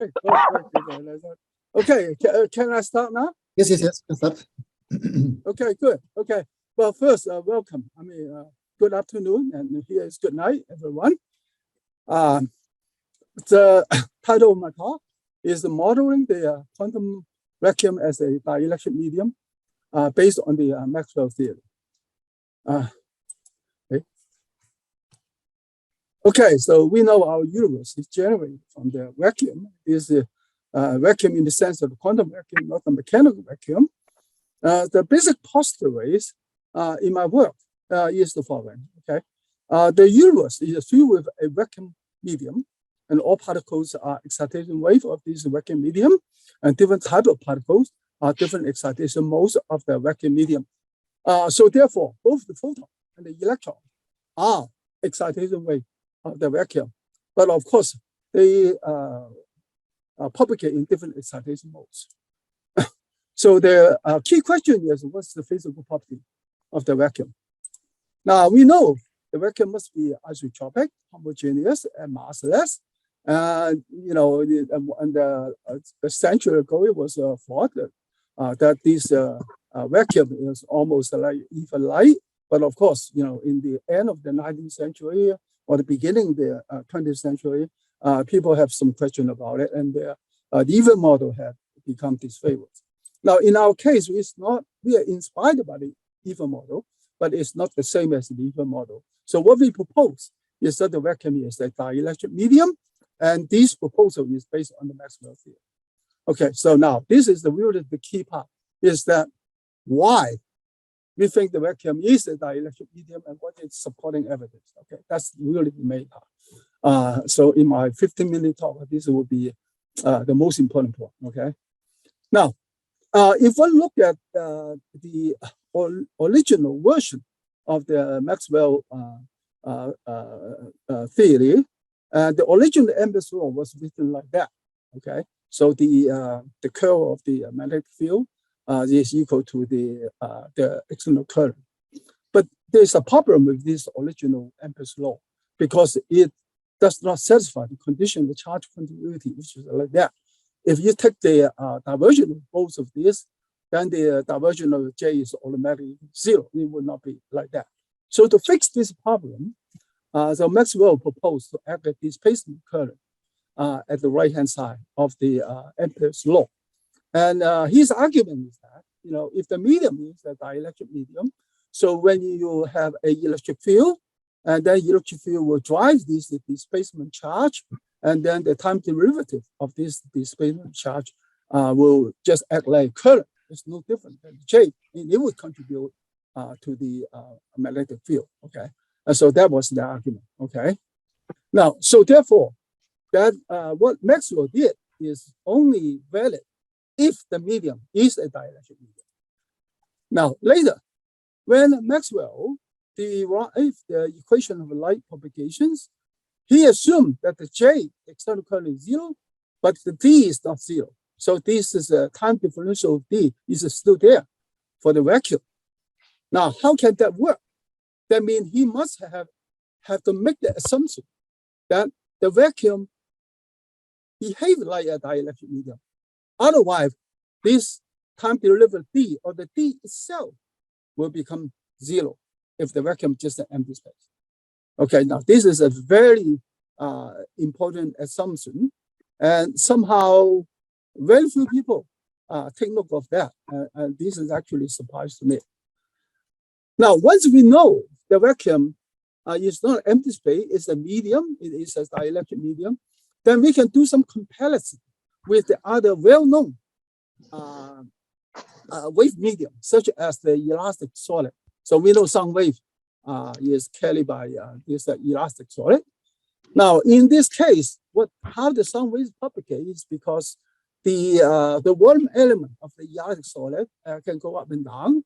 Okay, can I start now? Yes, can start. Okay, good. Okay. Well, first, welcome. Good afternoon, and here is good night, everyone. The title of my talk is modeling the quantum vacuum as a dielectric medium based on the Maxwell theory. Okay, so we know our universe is generated from the vacuum. Is a vacuum in the sense of the quantum vacuum, not the mechanical vacuum. The basic postulates in my work is the following. Okay, the universe is filled with a vacuum medium, and all particles are excitation wave of this vacuum medium, and different type of particles are different excitation modes of the vacuum medium. So therefore, both the photon and the electron are excitation wave of the vacuum, but of course they propagate in different excitation modes. So the key question is, what's the physical property of the vacuum? Now we know the vacuum must be isotropic, homogeneous, and massless. And a century ago, it was thought that this vacuum is almost like even light. But of course, in the end of the 19th century or the beginning of the 20th century, people have some question about it, and the even model had become disfavored. Now, in our case, we are inspired by the even model, but it's not the same as the even model. So what we propose is that the vacuum is a dielectric medium, and this proposal is based on the Maxwell theory. Okay, so now this is really the key part, is that why we think the vacuum is a dielectric medium and what is supporting evidence. Okay, that's really the main part. So in my 15-minute talk, this will be the most important point. Okay, now if one look at the original version of the Maxwell theory, the original Amber's law was written like that. Okay, so the curl of the magnetic field is equal to the external current. But there's a problem with this original Amber's law because it does not satisfy the condition of charge continuity, which is like that. If you take the diversion of both of these, then the diversion of J is automatically zero. It will not be like that. So to fix this problem, so Maxwell proposed to add a displacement current at the right-hand side of the Ampere's law. And his argument is that, if the medium is a dielectric medium, so when you have an electric field, and then electric field will drive this displacement charge, and then the time derivative of this displacement charge will just act like current. It's no different than J, and it would contribute to the magnetic field. Okay, and so that was the argument. Okay, now so therefore, that what Maxwell did is only valid if the medium is a dielectric medium. Now later, when Maxwell derived the equation of light propagations, he assumed that the J external current is zero, but the D is not zero. So this is a time differential of D is still there for the vacuum. Now, how can that work? That means he must have to make the assumption that the vacuum behaves like a dielectric medium. Otherwise, this time derivative D or the D itself will become zero if the vacuum is just an empty space. Okay, now this is a very important assumption, and somehow very few people take note of that, and this is actually a surprise to me. Now, once we know the vacuum is not empty space, it's a medium, it is a dielectric medium, then we can do some comparison with the other well-known wave medium, such as the elastic solid. So we know sound wave is carried by this elastic solid. Now, in this case, how the sound waves propagate is because the volume element of the elastic solid can go up and down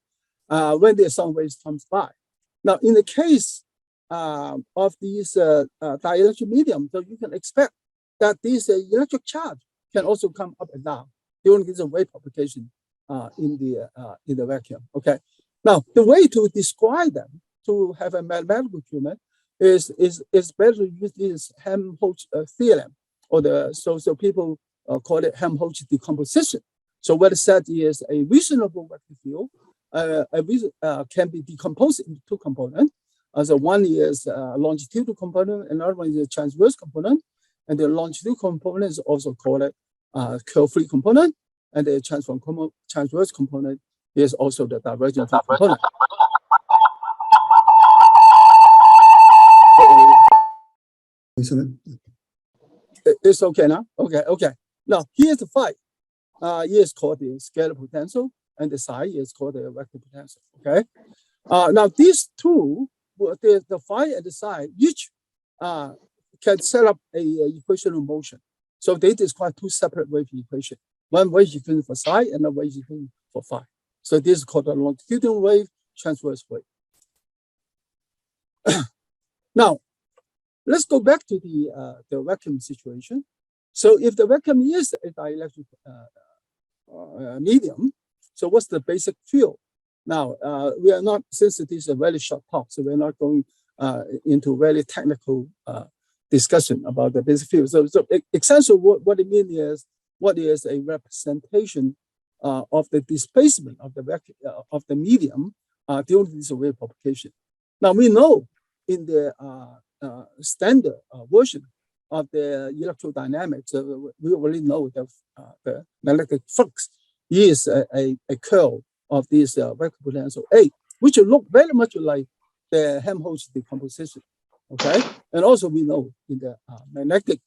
when the sound waves comes by. Now, in the case of these dielectric medium, so you can expect that this electric charge can also come up and down during this wave propagation in the vacuum. Okay. Now, the way to describe them, to have a mathematical treatment, is better to use this Helmholtz theorem, or so people call it Helmholtz decomposition. So what it said is a reasonable vector field can be decomposed into two components. So one is a longitudinal component, another one is a transverse component. And the longitudinal component is also called a curl-free component. And the transverse component is also the divergent-free component. It's okay now? Okay. Now, here's the phi. E is called the scalar potential, and the psi is called the vector potential, okay? Now, these two, the phi and the psi, each can set up a equation of motion. So they describe two separate wave equations. One wave equation for psi and another wave equation for phi. So this is called a longitudinal wave, transverse wave. Now, let's go back to the vacuum situation. So if the vacuum is a dielectric medium, so what's the basic field? Now, we are not, since it is a very short talk, so we're not going into very technical discussion about the basic field. So essentially what it means is, what is a representation of the displacement of the vacuum, of the medium during this wave propagation. Now, we know in the standard version of the electrodynamics, we already know that the magnetic flux is a curl of this vector potential A, which look very much like the Helmholtz decomposition, okay? And also we know in the magnetic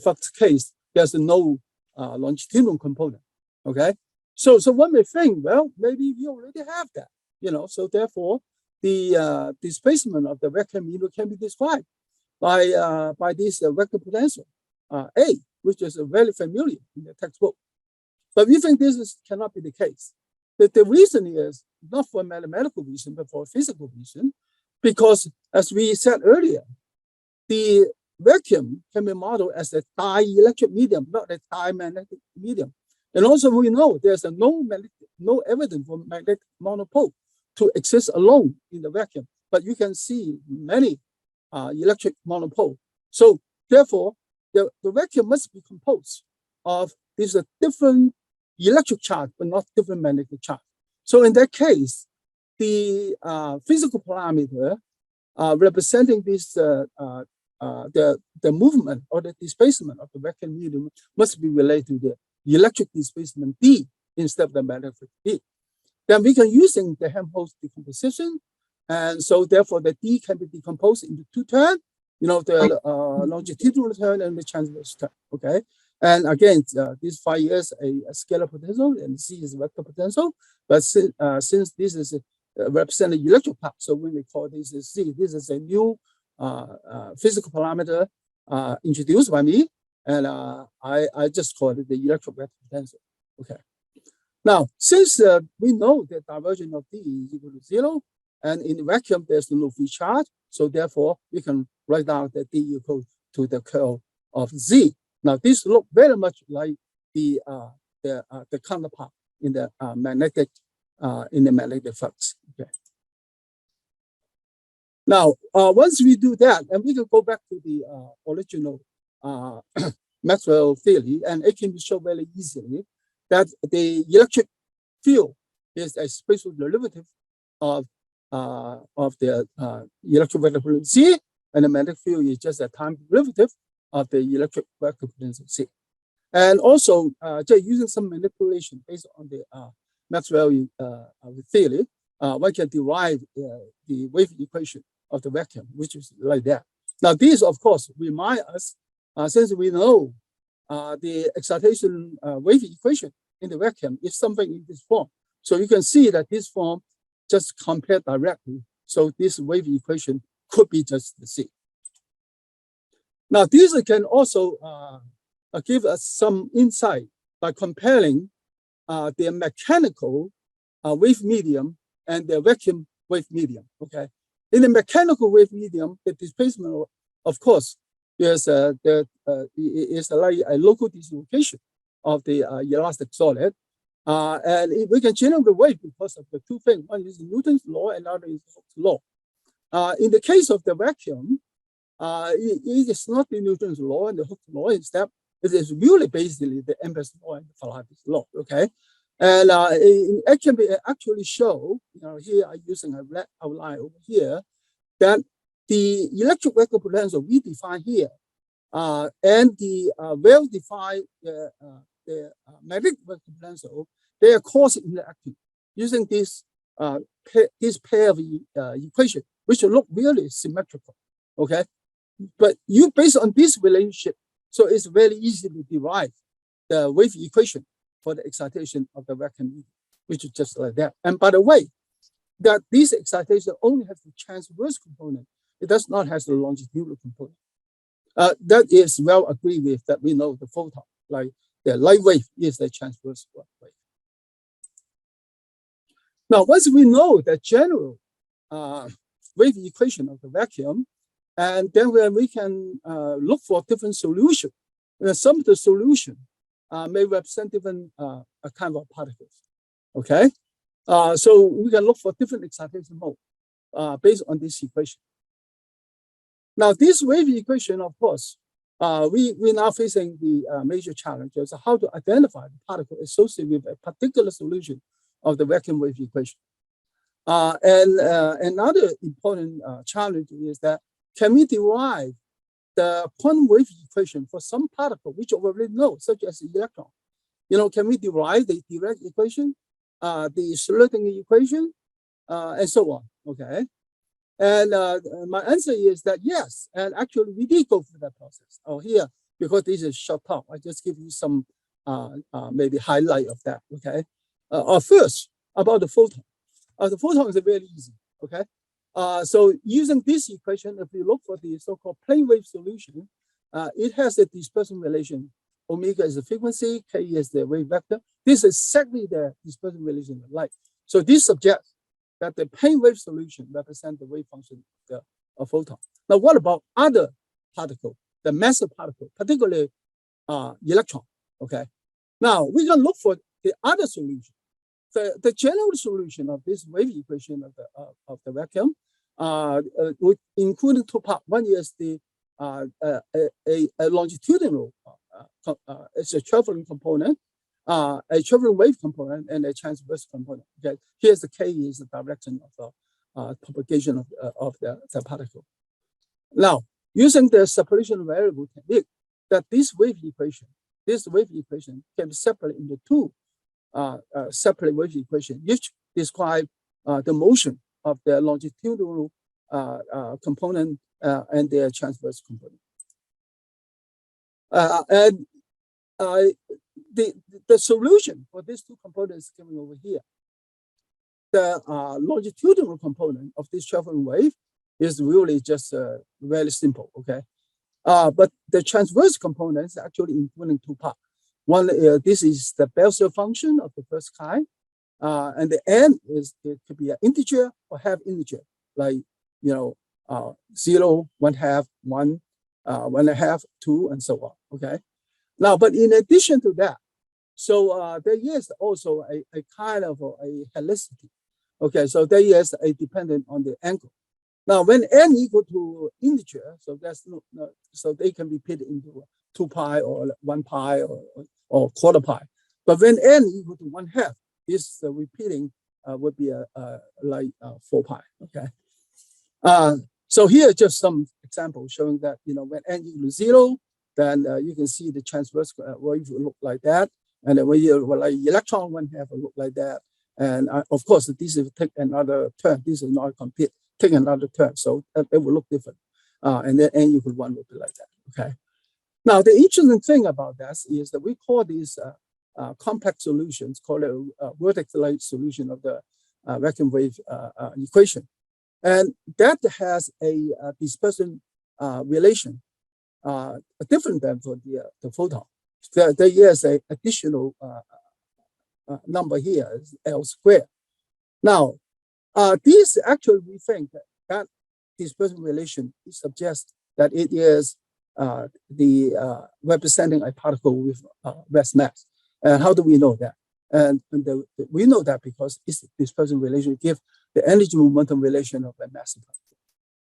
flux case, there's no longitudinal component, okay? So one may think, well, maybe we already have that, so therefore the displacement of the vacuum medium can be described by this vector potential A, which is very familiar in the textbook. But we think this cannot be the case. The reason is not for mathematical reason, but for physical reason, because as we said earlier, the vacuum can be modeled as a dielectric medium, not a diamagnetic medium. And also we know there's no evidence for magnetic monopole to exist alone in the vacuum, but you can see many electric monopole. So therefore, the vacuum must be composed of these different electric charge, but not different magnetic charge. So in that case, the physical parameter representing this the movement or the displacement of the vacuum medium must be related to the electric displacement D instead of the magnetic D. Then we can using the Helmholtz decomposition, and so therefore the D can be decomposed into two terms, the longitudinal term and the transverse term, okay? And again, this phi is a scalar potential and C is a vector potential, but since this is representing electric part, so when we call this C, this is a new physical parameter introduced by me, and I just call it the electric vector potential, okay? Now, since we know that divergence of D is equal to 0, and in the vacuum, there's no free charge, so therefore, we can write down that D equal to the curl of Z. Now, this looks very much like the counterpart in the magnetic flux. Okay. Now, once we do that, and we can go back to the original Maxwell theory, and it can be shown very easily that the electric field is a spatial derivative of the electric vector potential C, and the magnetic field is just a time derivative of the electric vector potential C. And also, just using some manipulation based on the Maxwell theory, one can derive the wave equation of the vacuum, which is like that. Now, these, of course, remind us, since we know the excitation wave equation in the vacuum is something in this form. So you can see that this form just compare directly. So this wave equation could be just the C. Now, these can also give us some insight by comparing the mechanical wave medium and the vacuum wave medium, okay? In the mechanical wave medium, the displacement, of course, is like a local dislocation of the elastic solid. And we can generate the wave because of the two things. One is Newton's law, and another is Hooke's law. In the case of the vacuum, it is not the Newton's law and the Hooke's law. Instead, It is really basically the Ampere's law and the Faraday's law, okay? And it can be actually show, here I'm using a red outline over here, that the electric vector potential we define here and the well-defined magnetic vector potential, they are cross-interacting using this pair of equation, which look really symmetrical, okay? But you based on this relationship, so it's very easy to derive the wave equation for the excitation of the vacuum medium, which is just like that. And by the way, that this excitation only has the transverse component. It does not have the longitudinal component. That is well agreed with that we know the photon, like the light wave is the transverse wave. Now, once we know the general wave equation of the vacuum, and then we can look for different solutions. Some of the solution may represent different kind of particles, okay? So we can look for different excitation mode based on this equation. Now, this wave equation, of course, we're now facing the major challenges of how to identify the particle associated with a particular solution of the vacuum wave equation. And another important challenge is that can we derive the quantum wave equation for some particle which we already know, such as the electron? Can we derive the direct equation, the Schrödinger equation, and so on, okay? And my answer is that yes, and actually we did go through that process. Here, because this is short talk, I just give you some maybe highlight of that, okay? First, about the photon. The photon is very easy, okay? So using this equation, if we look for the so-called plane wave solution, it has a dispersion relation. Omega is the frequency, K is the wave vector. This is exactly the dispersion relation of light. So this suggests that the plane wave solution represents the wave function of the photon. Now, what about other particles, the massive particle, particularly electron, okay? Now, we can look for the other solution. The general solution of this wave equation of the vacuum, including two parts. One is the a longitudinal, it's a traveling component, a traveling wave component, and a transverse component. Okay, here's the K is the direction of the propagation of the particle. Now, using the separation variable technique, that this wave equation can be separated into two separate wave equation, which describe the motion of the longitudinal component and their transverse component. And the solution for these two components given over here. The longitudinal component of this traveling wave is really just very simple, okay? But the transverse component is actually including two parts. One, this is the Bell-cell function of the first kind, and the n it could be an integer or half integer, like 0, 1/2, 1, 1/2, 2, and so on. Okay. Now, but in addition to that, so there is also a kind of a helicity. Okay, so there is a dependent on the angle. Now, when n equal to integer, so that's so they can be put into 2 pi or 1 pi or quarter pi. But when n equal to 1/2, this repeating would be like 4 pi. Okay. So here are just some examples showing that when n equal to 0, then you can see the transverse wave will look like that, and then when you like electron 1/2 will look like that. And of course, this is take another turn. This is not complete. Take another turn, so it will look different. And then n equal 1 will be like that. Okay. Now, the interesting thing about that is that we call these complex solutions, called a vertex-like solution of the vacuum wave equation. And that has a dispersion relation different than for the photon. There is an additional number here, is L squared. Now, this actually, we think that dispersion relation suggests that it is representing a particle with less mass. And how do we know that? And we know that because this dispersion relation gives the energy momentum relation of a massive particle.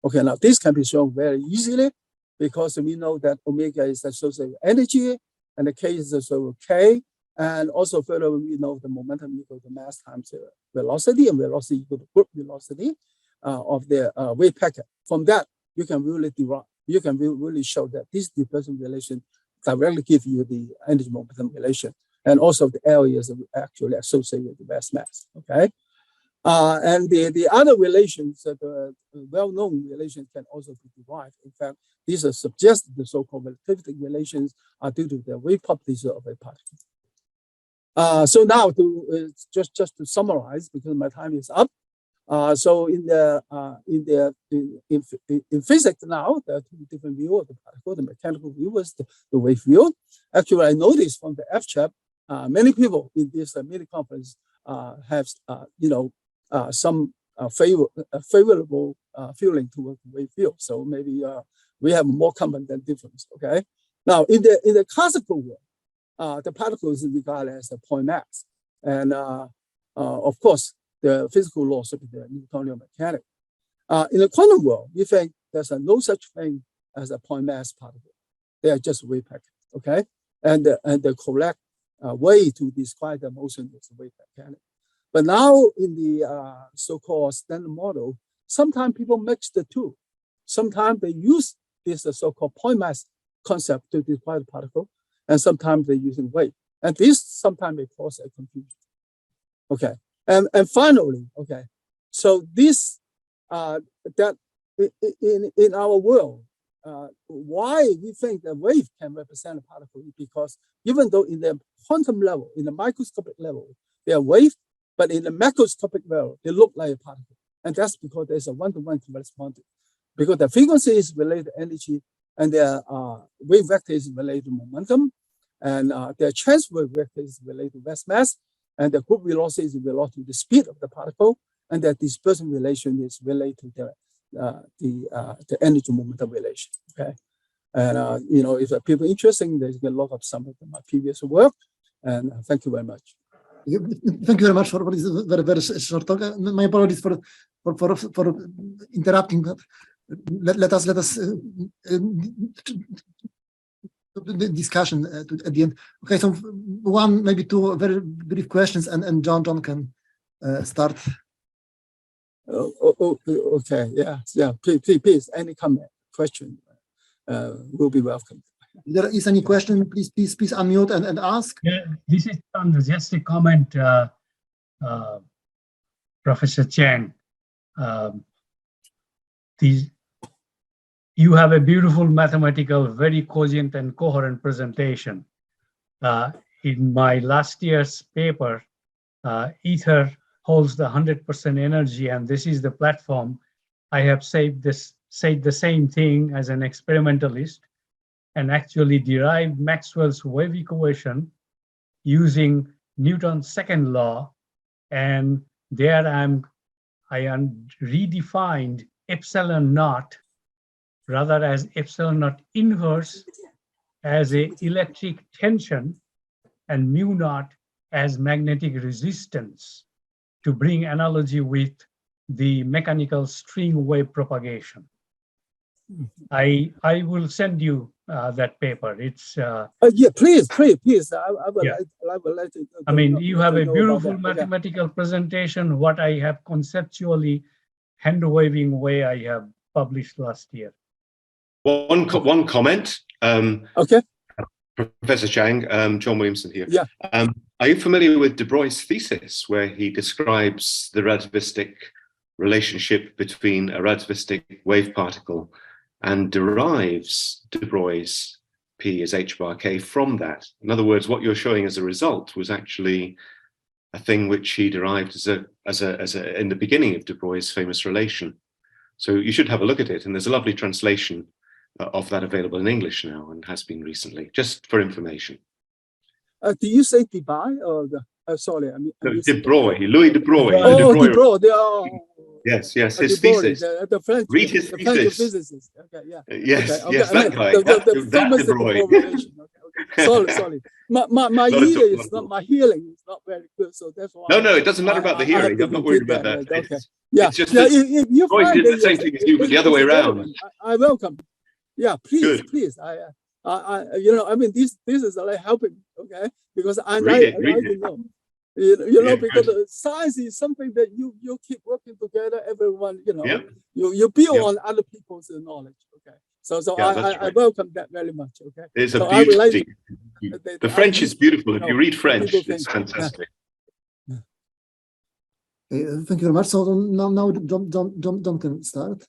Okay, now this can be shown very easily because we know that omega is associated with energy, and the K is also K. And also further, we know the momentum equal to mass times the velocity, and velocity equal to group velocity of the wave packet. From that, you can really derive, you can really show that this dispersion relation directly give you the energy momentum relation, and also the areas that actually associated with the vast mass. Okay, and the other relations, the well-known relations, can also be derived. In fact, these are suggested the so-called relativity relations are due to the wave properties of a particle. So now to just to summarize, because my time is up. So in physics now, there are two different views of the particle. The mechanical view is the wave view. Actually, I noticed from the F-chat, many people in this mini conference have some favorable feeling towards the wave view. So maybe we have more common than difference. Okay. Now in the classical world, the particle is regarded as a point mass, and of course, the physical law should be the Newtonian mechanics. In the quantum world, we think there's no such thing as a point mass particle. They are just wave packets, okay? And the correct way to describe the motion is wave mechanics. But now in the so-called standard model, sometimes people mix the two. Sometimes they use this so-called point mass concept to describe the particle, and sometimes they're using wave. And this sometimes may cause a confusion. Okay. And finally, okay, so this, that in our world, why we think the wave can represent a particle is because even though in the quantum level, in the microscopic level, they are wave, but in the macroscopic level, they look like a particle. And that's because there's a one-to-one correspondence. Because the frequency is related to energy, and their wave vector is related to momentum, and their transfer vector is related to vast mass, and the group velocity is related to the speed of the particle, and the dispersion relation is related to the energy momentum relation. Okay, and if people are interested, they can look up some of my previous work. And thank you very much. Thank you very much for this very, very short talk. My apologies for interrupting. Let us the discussion at the end. Okay, so one, maybe two very brief questions, and John can start. Okay, yeah. Please, any comment, question will be welcome. If there is any question, please unmute and ask. Yeah, this is just a comment, Professor Chang. You have a beautiful mathematical, very cogent and coherent presentation. In my last year's paper, ether holds the 100% energy, and this is the platform. I have said the same thing as an experimentalist, and actually derived Maxwell's wave equation using Newton's second law, and there I redefined epsilon naught rather as epsilon naught inverse as a electric tension and mu naught as magnetic resistance to bring analogy with the mechanical string wave propagation. I will send you that paper. It's yeah, please. I will let you. I mean, you have a beautiful mathematical presentation. What I have conceptually hand waving way I have published last year. One comment. Okay. Professor Chang, John Williamson here. Yeah. Are you familiar with De Broglie's thesis, where he describes the relativistic relationship between a relativistic wave particle and derives De Broglie's P as h bar k from that? In other words, what you're showing as a result was actually a thing which he derived as a in the beginning of De Broglie's famous relation. So you should have a look at it, and there's a lovely translation of that available in English now, and has been recently, just for information. Do you say Dubai or the? Sorry, I mean. No, De Broglie, Louis De Broglie. Oh, De Broglie. Yes, his thesis. The French. Read his the thesis. French physicist. Okay, yeah. Yes, okay. yes, Okay. that guy. The famous De Broglie. Okay. Sorry. My ear is not, my hearing is not very good, so that's why. No, it doesn't matter about the hearing. I'm not worried about that. Okay. Yeah. It's just if you Roy find did the same thing as you, but the other way around. I welcome. Yeah, please. Good. Please. I mean, this is like helping, okay? Because I Read like it. to know. You know, Yeah, because good. science is something that you keep working together, everyone, Yeah. you build Yeah. on other people's knowledge, okay? So Yeah, that's I right. welcome that very much, okay? It's a So I would like beauty. to, The French is beautiful. If you read what people French, it's think. fantastic. Thank you very much. So now John can start.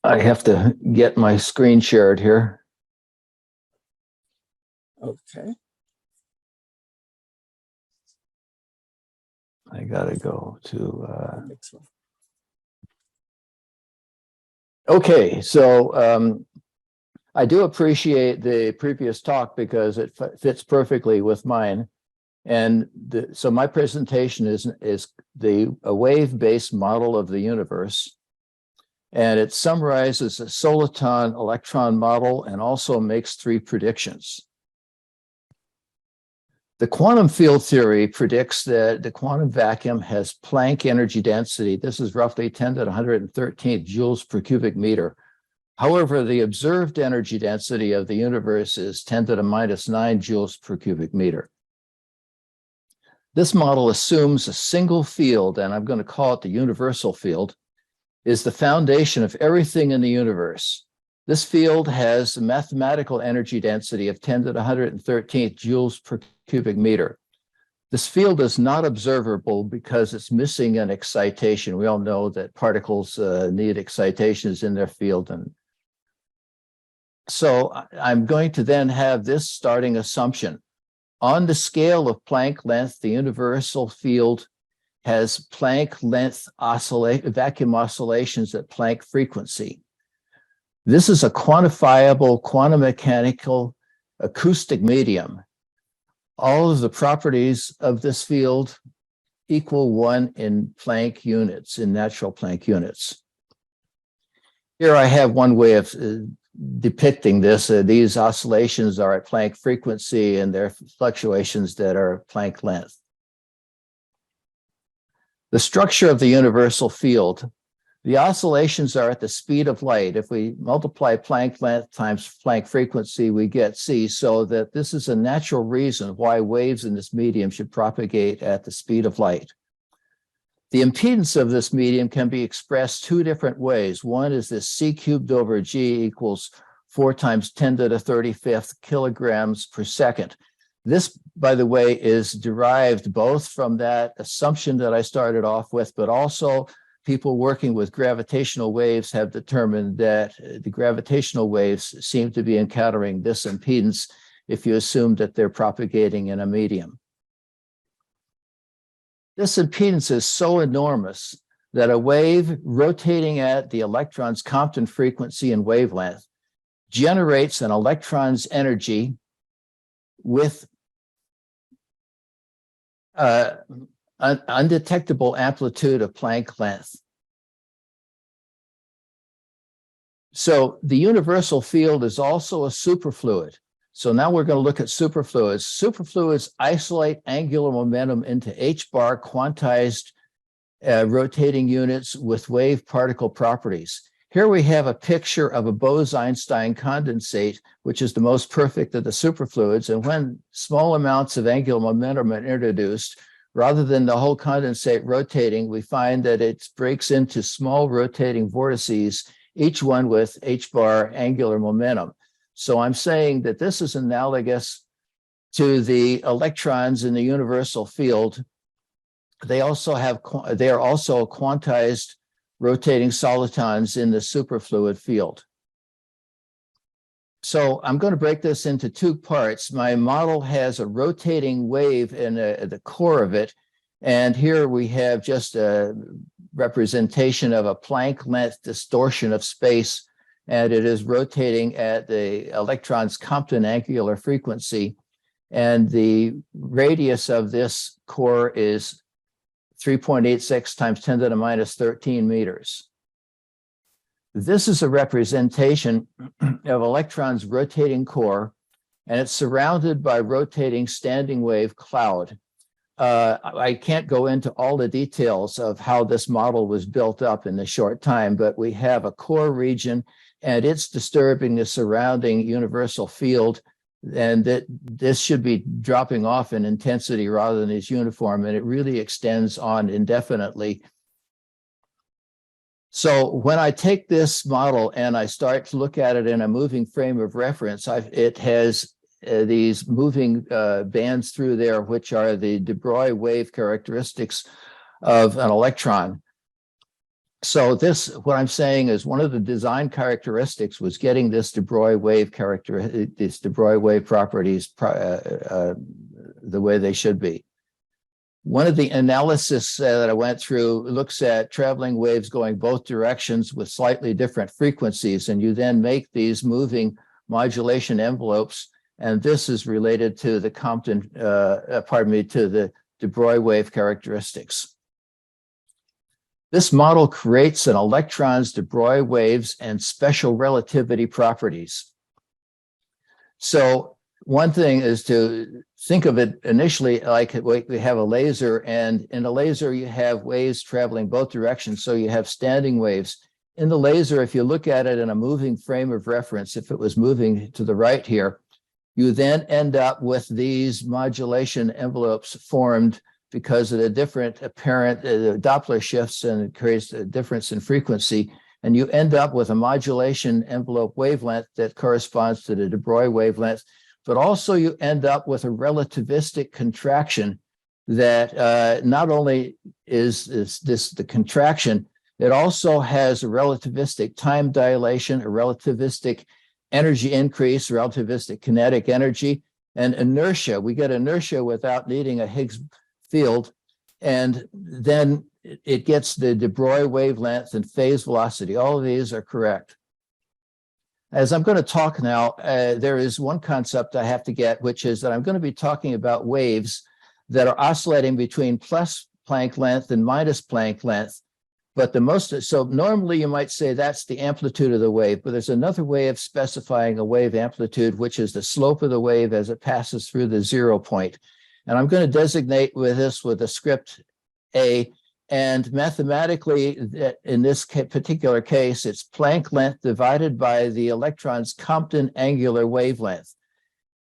I have to get my screen shared here. Okay. I gotta go to, Next one. okay, so I do appreciate the previous talk because it fits perfectly with mine. And so my presentation is a wave-based model of the universe. And it summarizes a soliton electron model and also makes 3 predictions. The quantum field theory predicts that the quantum vacuum has Planck energy density. This is roughly 10 to the 113th joules per cubic meter. However, the observed energy density of the universe is 10 to the minus 9 joules per cubic meter. This model assumes a single field, and I'm going to call it the universal field, is the foundation of everything in the universe. This field has a mathematical energy density of 10 to the 113th joules per cubic meter. This field is not observable because it's missing an excitation. We all know that particles need excitations in their field. And so I'm going to then have this starting assumption. On the scale of Planck length, the universal field has Planck length vacuum oscillations at Planck frequency. This is a quantifiable quantum mechanical acoustic medium. All of the properties of this field equal 1 in Planck units, in natural Planck units. Here I have one way of depicting this. These oscillations are at Planck frequency and they're fluctuations that are Planck length. The structure of the universal field. The oscillations are at the speed of light. If we multiply Planck length times Planck frequency, we get c, so that this is a natural reason why waves in this medium should propagate at the speed of light. The impedance of this medium can be expressed 2 different ways. One is this c cubed over g equals 4 times 10 to the 35th kilograms per second. This, by the way, is derived both from that assumption that I started off with, but also people working with gravitational waves have determined that the gravitational waves seem to be encountering this impedance if you assume that they're propagating in a medium. This impedance is so enormous that a wave rotating at the electron's Compton frequency and wavelength generates an electron's energy with an undetectable amplitude of Planck length. So the universal field is also a superfluid. So now we're going to look at superfluids. Superfluids isolate angular momentum into h-bar quantized rotating units with wave particle properties. Here we have a picture of a Bose-Einstein condensate, which is the most perfect of the superfluids. And when small amounts of angular momentum are introduced, rather than the whole condensate rotating, we find that it breaks into small rotating vortices, each one with h-bar angular momentum. So I'm saying that this is analogous to the electrons in the universal field. They are also quantized rotating solitons in the superfluid field. So I'm going to break this into 2 parts. My model has a rotating wave in the core of it. And here we have just a representation of a Planck length distortion of space. And it is rotating at the electron's Compton angular frequency. And the radius of this core is 3.86 times 10 to the minus 13 meters. This is a representation of electrons' rotating core, and it's surrounded by rotating standing wave cloud. I can't go into all the details of how this model was built up in a short time, but we have a core region and it's disturbing the surrounding universal field, and that this should be dropping off in intensity rather than is uniform, and it really extends on indefinitely. So when I take this model and I start to look at it in a moving frame of reference, it has these moving bands through there, which are the de Broglie wave characteristics of an electron. So this, what I'm saying is one of the design characteristics was getting this de Broglie wave this de Broglie wave properties the way they should be. One of the analysis that I went through looks at traveling waves going both directions with slightly different frequencies, and you then make these moving modulation envelopes, and this is related to the to the de Broglie wave characteristics. This model creates an electron's de Broglie waves and special relativity properties. So one thing is to think of it initially like we have a laser, and in a laser you have waves traveling both directions, so you have standing waves. In the laser, if you look at it in a moving frame of reference, if it was moving to the right here, you then end up with these modulation envelopes formed because of the different apparent Doppler shifts, and it creates a difference in frequency. And you end up with a modulation envelope wavelength that corresponds to the de Broglie wavelength, but also you end up with a relativistic contraction that not only is this the contraction, it also has a relativistic time dilation, a relativistic energy increase, relativistic kinetic energy, and inertia. We get inertia without needing a Higgs field, and then it gets the de Broglie wavelength and phase velocity. All of these are correct. As I'm going to talk now, there is one concept I have to get, which is that I'm going to be talking about waves that are oscillating between plus Planck length and minus Planck length. But so normally you might say that's the amplitude of the wave, but there's another way of specifying a wave amplitude, which is the slope of the wave as it passes through the 0 point. And I'm going to designate with this with a script A. And mathematically, in this particular case, it's Planck length divided by the electron's Compton angular wavelength.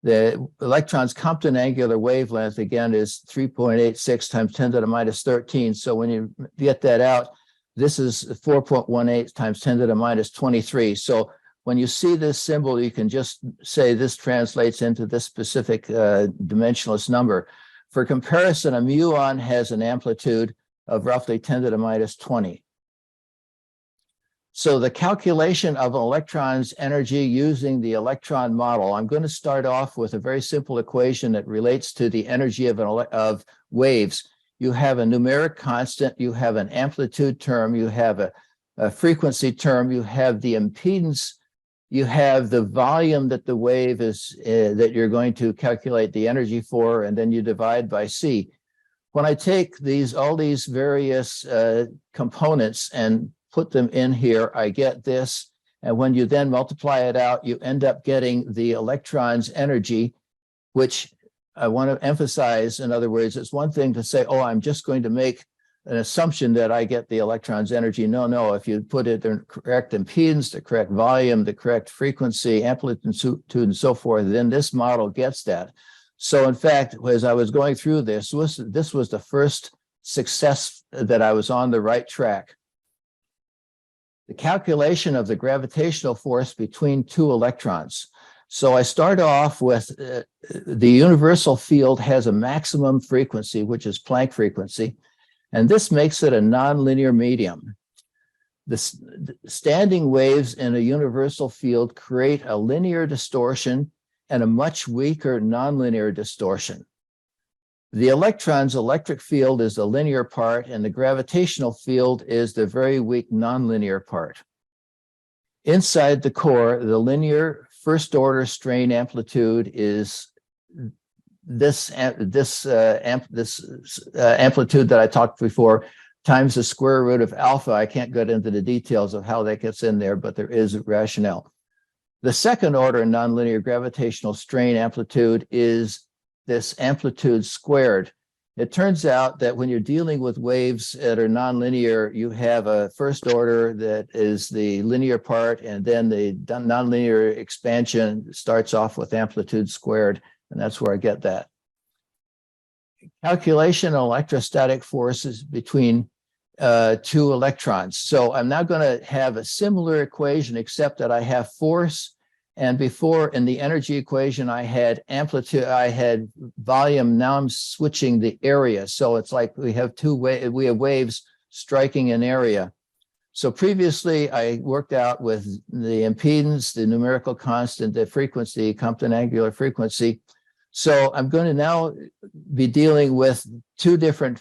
The electron's Compton angular wavelength, again, is 3.86 times 10 to the minus 13. So when you get that out, this is 4.18 times 10 to the minus 23. So when you see this symbol, you can just say this translates into this specific dimensionless number. For comparison, a muon has an amplitude of roughly 10 to the minus 20. So the calculation of an electron's energy using the electron model, I'm going to start off with a very simple equation that relates to the energy of waves. You have a numeric constant, you have an amplitude term, you have a frequency term, you have the impedance, you have the volume that the wave is, that you're going to calculate the energy for, and then you divide by C. When I take all these various components and put them in here, I get this. And when you then multiply it out, you end up getting the electron's energy, which I want to emphasize. In other words, it's one thing to say, oh, I'm just going to make an assumption that I get the electron's energy. No, if you put it in correct impedance, the correct volume, the correct frequency, amplitude, and so forth, then this model gets that. So in fact, as I was going through this was the first success that I was on the right track. The calculation of the gravitational force between two electrons. So I start off with the universal field has a maximum frequency, which is Planck frequency, and this makes it a nonlinear medium. The standing waves in a universal field create a linear distortion and a much weaker nonlinear distortion. The electron's electric field is the linear part, and the gravitational field is the very weak nonlinear part. Inside the core, the linear first order strain amplitude is this amplitude that I talked before times the square root of alpha. I can't get into the details of how that gets in there, but there is a rationale. The second order nonlinear gravitational strain amplitude is this amplitude squared. It turns out that when you're dealing with waves that are nonlinear, you have a first order that is the linear part, and then the nonlinear expansion starts off with amplitude squared, and that's where I get that. Calculation of electrostatic forces between two electrons. So I'm now going to have a similar equation, except that I have force. And before in the energy equation, I had amplitude, I had volume. Now I'm switching the area. So it's like we have waves striking an area. So previously I worked out with the impedance, the numerical constant, the frequency, Compton angular frequency. So I'm going to now be dealing with two different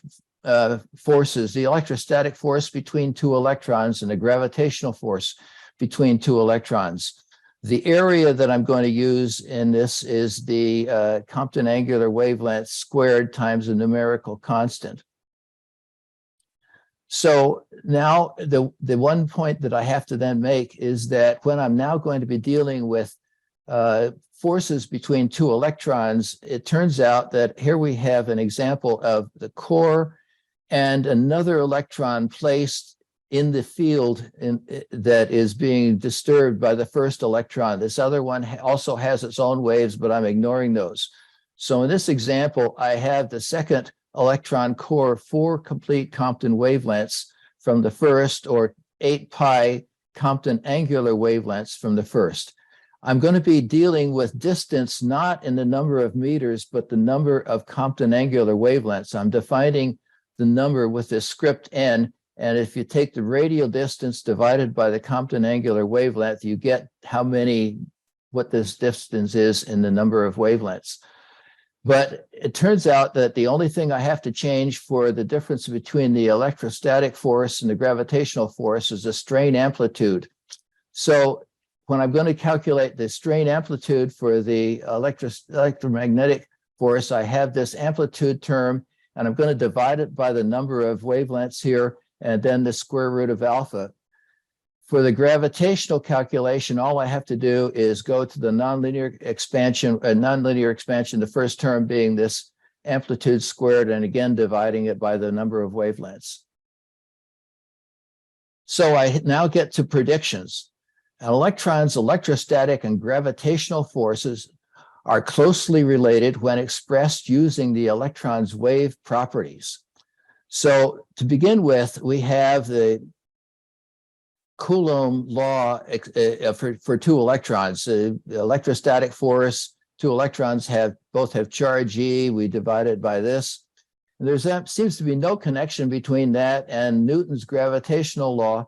forces, the electrostatic force between two electrons and the gravitational force between two electrons. The area that I'm going to use in this is the Compton angular wavelength squared times the numerical constant. So now the one point that I have to then make is that when I'm now going to be dealing with forces between two electrons, it turns out that here we have an example of the core and another electron placed in the field that is being disturbed by the first electron. This other one also has its own waves, but I'm ignoring those. So in this example, I have the second electron core 4 complete Compton wavelengths from the first, or 8 pi Compton angular wavelengths from the first. I'm going to be dealing with distance not in the number of meters, but the number of Compton angular wavelengths. I'm defining the number with this script n. And if you take the radial distance divided by the Compton angular wavelength, you get what this distance is in the number of wavelengths. But it turns out that the only thing I have to change for the difference between the electrostatic force and the gravitational force is the strain amplitude. So when I'm going to calculate the strain amplitude for the electromagnetic force, I have this amplitude term, and I'm going to divide it by the number of wavelengths here, and then the square root of alpha. For the gravitational calculation, all I have to do is go to the nonlinear expansion, the first term being this amplitude squared, and again dividing it by the number of wavelengths. So I now get to predictions. An electron's electrostatic and gravitational forces are closely related when expressed using the electron's wave properties. So to begin with, we have the Coulomb law for two electrons. The electrostatic force, two electrons both have charge E. We divide it by this. And seems to be no connection between that and Newton's gravitational law,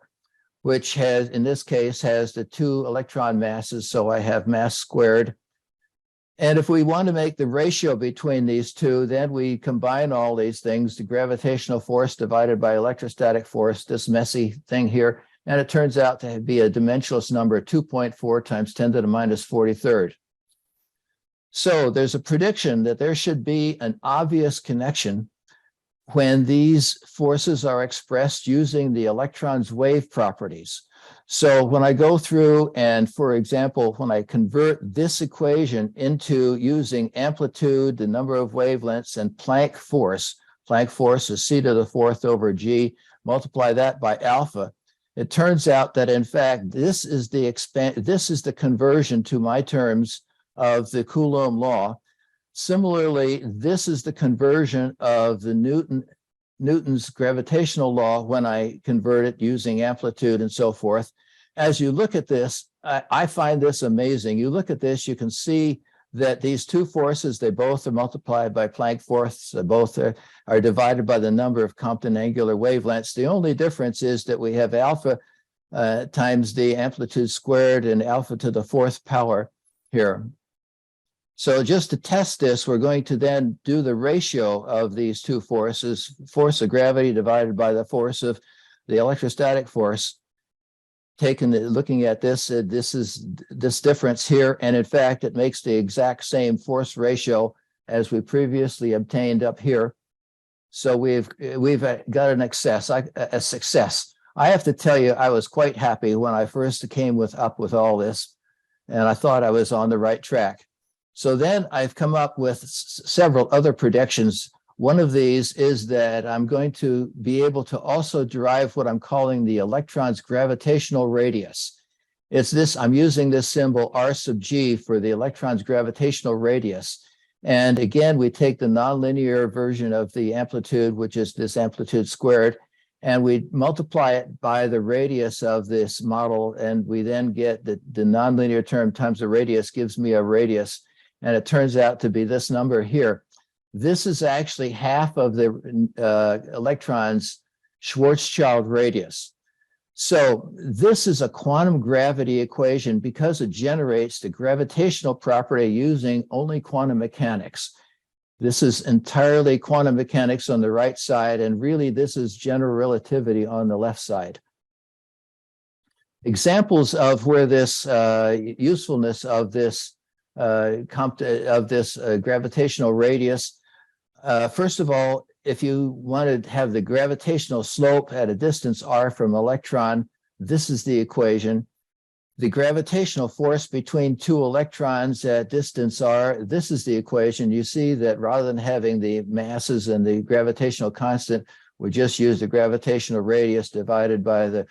which has, in this case, has the two electron masses. So I have mass squared. And if we want to make the ratio between these two, then we combine all these things, the gravitational force divided by electrostatic force, this messy thing here, and it turns out to be a dimensionless number, 2.4 times 10 to the minus 43rd. So there's a prediction that there should be an obvious connection when these forces are expressed using the electron's wave properties. So when I go through and, for example, when I convert this equation into using amplitude, the number of wavelengths, and Planck force is c to the 4th over g, multiply that by alpha, it turns out that in fact this is the conversion to my terms of the Coulomb law. Similarly, this is the conversion of the Newton's gravitational law when I convert it using amplitude and so forth. As you look at this, I find this amazing. You look at this, you can see that these two forces, they both are multiplied by Planck force. They both are divided by the number of Compton angular wavelengths. The only difference is that we have alpha times the amplitude squared and alpha to the 4th power here. So just to test this, we're going to then do the ratio of these two forces, force of gravity divided by the force of the electrostatic force. Looking at this, this is this difference here, and in fact, it makes the exact same force ratio as we previously obtained up here. So we've got a success. I have to tell you, I was quite happy when I first came up with all this, and I thought I was on the right track. So then I've come up with several other predictions. One of these is that I'm going to be able to also derive what I'm calling the electron's gravitational radius. It's this, I'm using this symbol R sub G for the electron's gravitational radius. And again, we take the nonlinear version of the amplitude, which is this amplitude squared, and we multiply it by the radius of this model, and we then get the nonlinear term times the radius gives me a radius, and it turns out to be this number here. This is actually half of the electron's Schwarzschild radius. So this is a quantum gravity equation because it generates the gravitational property using only quantum mechanics. This is entirely quantum mechanics on the right side, and really this is general relativity on the left side. Examples of where this usefulness of this gravitational radius. First of all, if you want to have the gravitational slope at a distance r from electron, this is the equation. The gravitational force between two electrons at distance r, this is the equation. You see that rather than having the masses and the gravitational constant, we just use the gravitational radius divided by the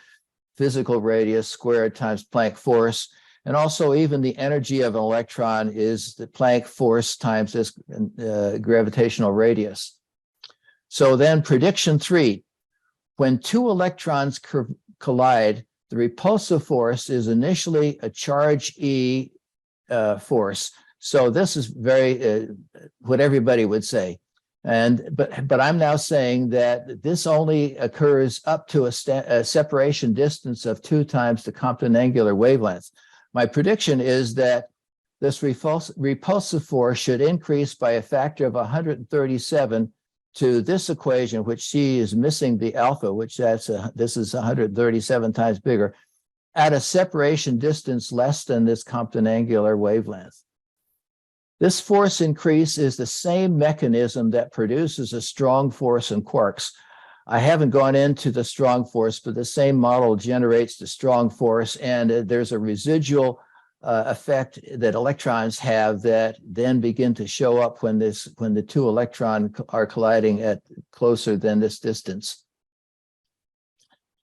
physical radius squared times Planck force. And also even the energy of an electron is the Planck force times this gravitational radius. So then prediction 3, when two electrons collide, the repulsive force is initially a charge E force. So this is very what everybody would say. But I'm now saying that this only occurs up to a separation distance of 2 times the Compton angular wavelength. My prediction is that this repulsive force should increase by a factor of 137 to this equation, which C is missing the alpha, which this is 137 times bigger, at a separation distance less than this Compton angular wavelength. This force increase is the same mechanism that produces a strong force in quarks. I haven't gone into the strong force, but the same model generates the strong force, and there's a residual effect that electrons have that then begin to show up when the two electrons are colliding at closer than this distance.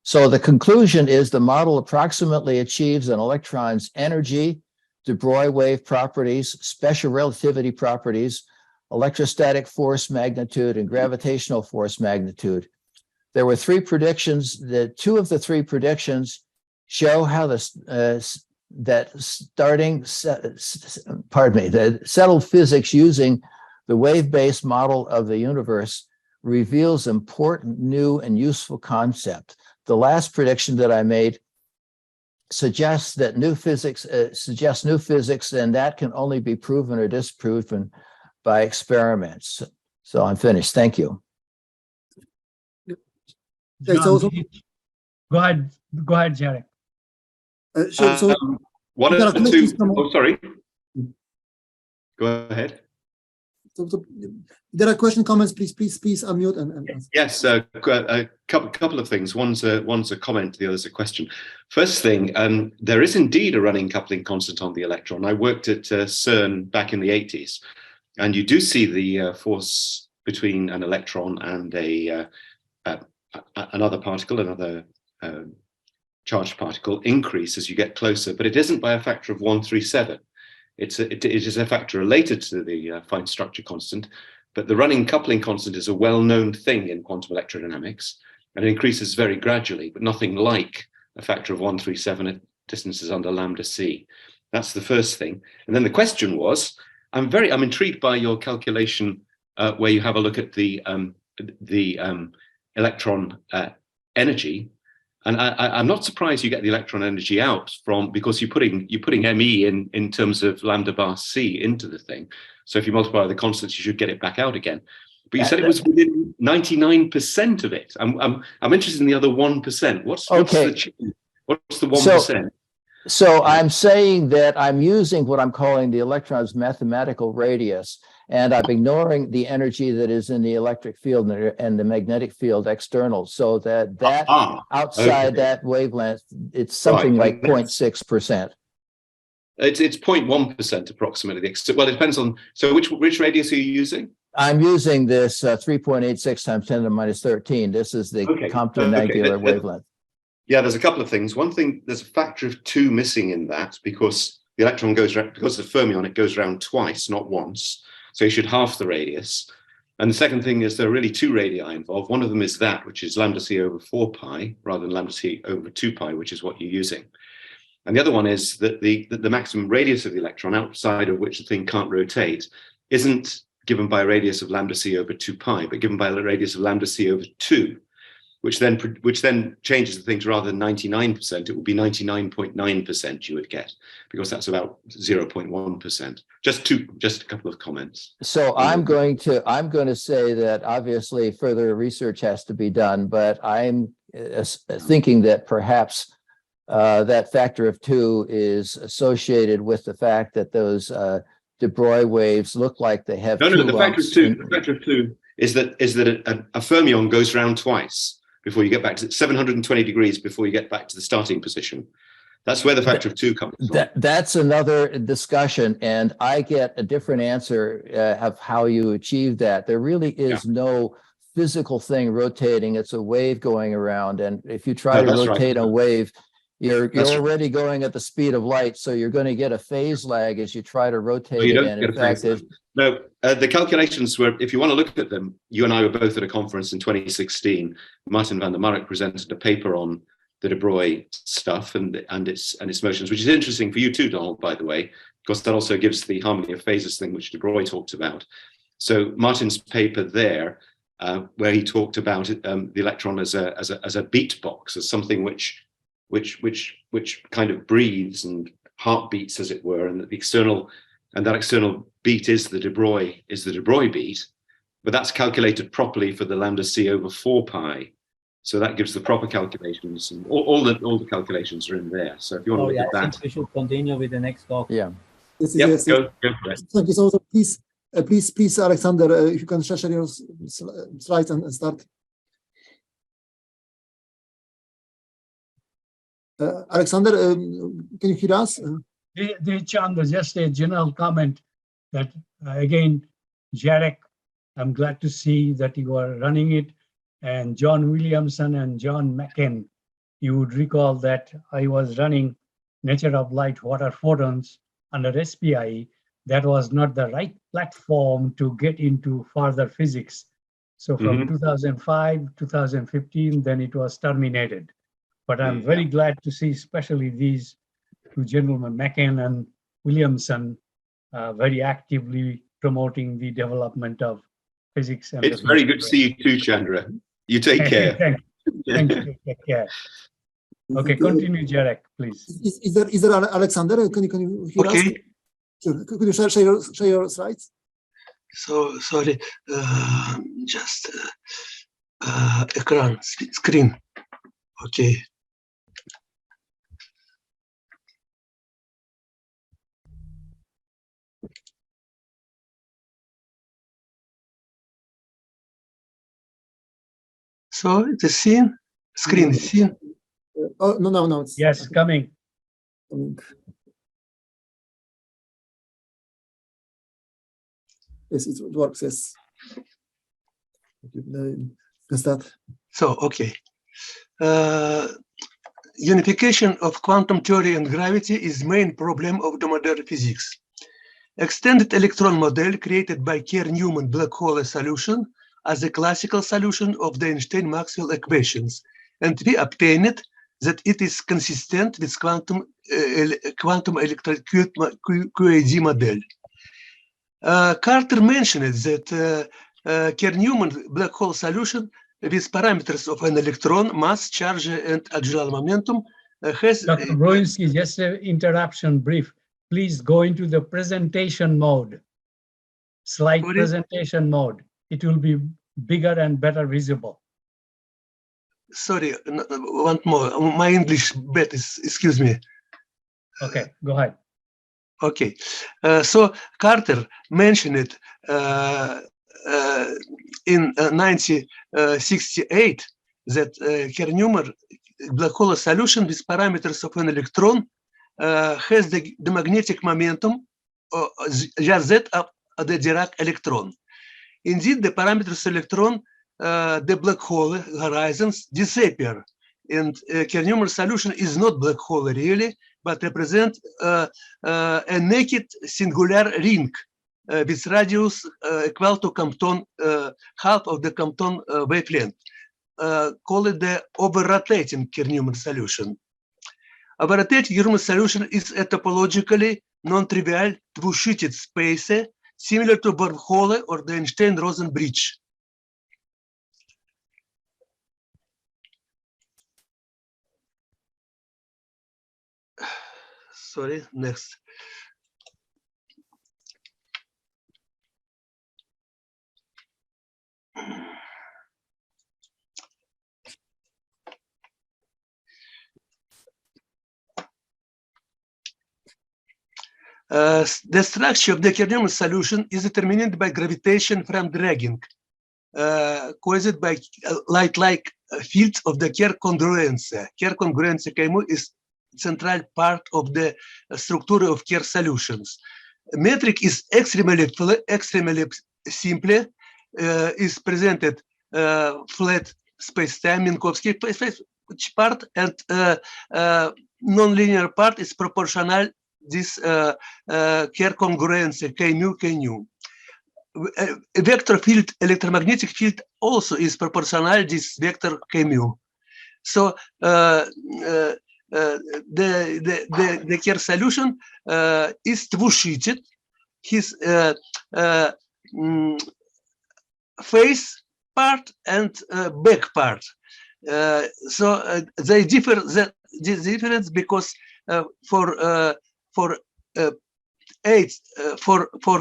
So the conclusion is the model approximately achieves an electron's energy, de Broglie wave properties, special relativity properties, electrostatic force magnitude, and gravitational force magnitude. There were 3 predictions. The 2 of the 3 predictions show how the settled physics using the wave-based model of the universe reveals important new and useful concept. The last prediction that I made suggests that new physics, and that can only be proven or disproven by experiments. So I'm finished. Thank you. John, go ahead, Jarek. One of the 2. Oh, sorry. Go ahead. So there are question, comments. Please unmute and yes, a couple of things. One's a comment, the other's a question. First thing, there is indeed a running coupling constant on the electron. I worked at CERN back in the 80s, and you do see the force between an electron and another particle, another charged particle, increase as you get closer, but it isn't by a factor of 137. It is a factor related to the fine structure constant, but the running coupling constant is a well-known thing in quantum electrodynamics, and it increases very gradually, but nothing like a factor of 137 at distances under lambda c. That's the first thing. And then the question was, I'm intrigued by your calculation where you have a look at the electron energy. And I'm not surprised you get the electron energy out because you're putting ME in terms of lambda bar C into the thing. So if you multiply the constants, you should get it back out again. But you said it was within 99% of it. I'm interested in the other 1%. What's the 1%? So I'm saying that I'm using what I'm calling the electron's mathematical radius, and I'm ignoring the energy that is in the electric field and the magnetic field external, so that outside that wavelength, it's something like 0.6%. It's 0.1% approximately. Well, it depends on, so which radius are you using? I'm using this 3.86 times 10 to the minus 13. This is the Compton angular wavelength. Yeah, there's a couple of things. One thing, there's a factor of 2 missing in that because the electron goes around, because of the fermion, it goes around twice, not once. So you should half the radius. And the second thing is there are really 2 radii involved. One of them is that, which is lambda c over 4 pi, rather than lambda c over 2 pi, which is what you're using. And the other one is that the maximum radius of the electron, outside of which the thing can't rotate, isn't given by a radius of lambda c over 2 pi, but given by a radius of lambda c over 2, which then changes the thing to rather than 99%, it would be 99.9% you would get, because that's about 0.1%. Just a couple of comments. So I'm going to say that obviously further research has to be done, but I'm thinking that perhaps that factor of 2 is associated with the fact that those de Broglie waves look like they have no, the factor of 2 is that a fermion goes around twice before you get back to 720 degrees before you get back to the starting position. That's where the factor of 2 comes from. That's another discussion, and I get a different answer of how you achieve that. There really is no physical thing rotating. It's a wave going around, and if you try to rotate a wave, you're already going at the speed of light, so you're going to get a phase lag as you try to rotate it. And in fact, the calculations were, if you want to look at them, you and I were both at a conference in 2016. Martin van der Mark presented a paper on the de Broglie stuff and its motions, which is interesting for you too, Donald, by the way, because that also gives the harmony of phases thing, which de Broglie talked about. So Martin's paper there, where he talked about the electron as a beat box, as something which kind of breathes and heartbeats, as it were, and that that external beat is the de Broglie beat, but that's calculated properly for the lambda c over 4 pi. So that gives the proper calculations, and all the calculations are in there. So if you want to look at that, I think we should continue with the next talk. yeah. Yes. Go for it. Thank you. So please, Alexander, if you can share your slides and start. Alexander, can you hear us? Chandra, just a general comment that again, Jarek, I'm glad to see that you are running it, and John Williamson and John Macken. You would recall that I was running Nature of Light Water Photons under SPIE. That was not the right platform to get into further physics. So from 2005, 2015, then it was terminated. But I'm very glad to see, especially these 2 gentlemen, Macken and Williamson, very actively promoting the development of physics. And it's very good to see you too, Chandra. You take care. Thank you. Take care. Okay, continue, Jarek, please. Is there Alexander? Can you hear us? Sure. Could you share your slides? So sorry, just screen. Okay. So the screen is seen. Oh, no. Yes, coming. Yes, it works. Yes. Can start. So, okay. Unification of quantum theory and gravity is main problem of the modern physics. Extended electron model created by Kerr-Newman black hole solution as a classical solution of the Einstein-Maxwell equations, and we obtained that it is consistent with quantum electron QAD model. Carter mentioned that Kerr-Newman black hole solution with parameters of an electron, mass, charge, and angular momentum has... Dr. Burinskii, just an interruption brief. Please go into the presentation mode, slide presentation mode. It will be bigger and better visible. Sorry, one more. My English bad, excuse me. Okay, go ahead. Okay, so Carter mentioned it in 1968 that Kerr-Newman black hole solution with parameters of an electron has the magnetic momentum just that of the Dirac electron. Indeed, the parameters electron, the black hole horizons disappear. And Kerr-Newman solution is not black hole really, but represent a naked singular ring with radius equal to Compton, half of the Compton wavelength. Call it the over-rotating Kerr-Newman solution. Over-rotating Kerr-Newman solution is a topologically non-trivial two-sheeted space similar to wormhole or the Einstein-Rosen bridge. Sorry, next. The structure of the Kerr-Newman solution is determined by gravitation from dragging, caused by light-like fields of the Kerr congruence. Kerr congruence is central part of the structure of Kerr solutions. Metric is extremely simple, is presented flat space-time Minkowski part, and non-linear part is proportional this Kerr congruence K mu. A vector field, electromagnetic field, also is proportional this vector K mu. So the Kerr solution is two-sheeted. His face part and back part. So they differ. The difference because for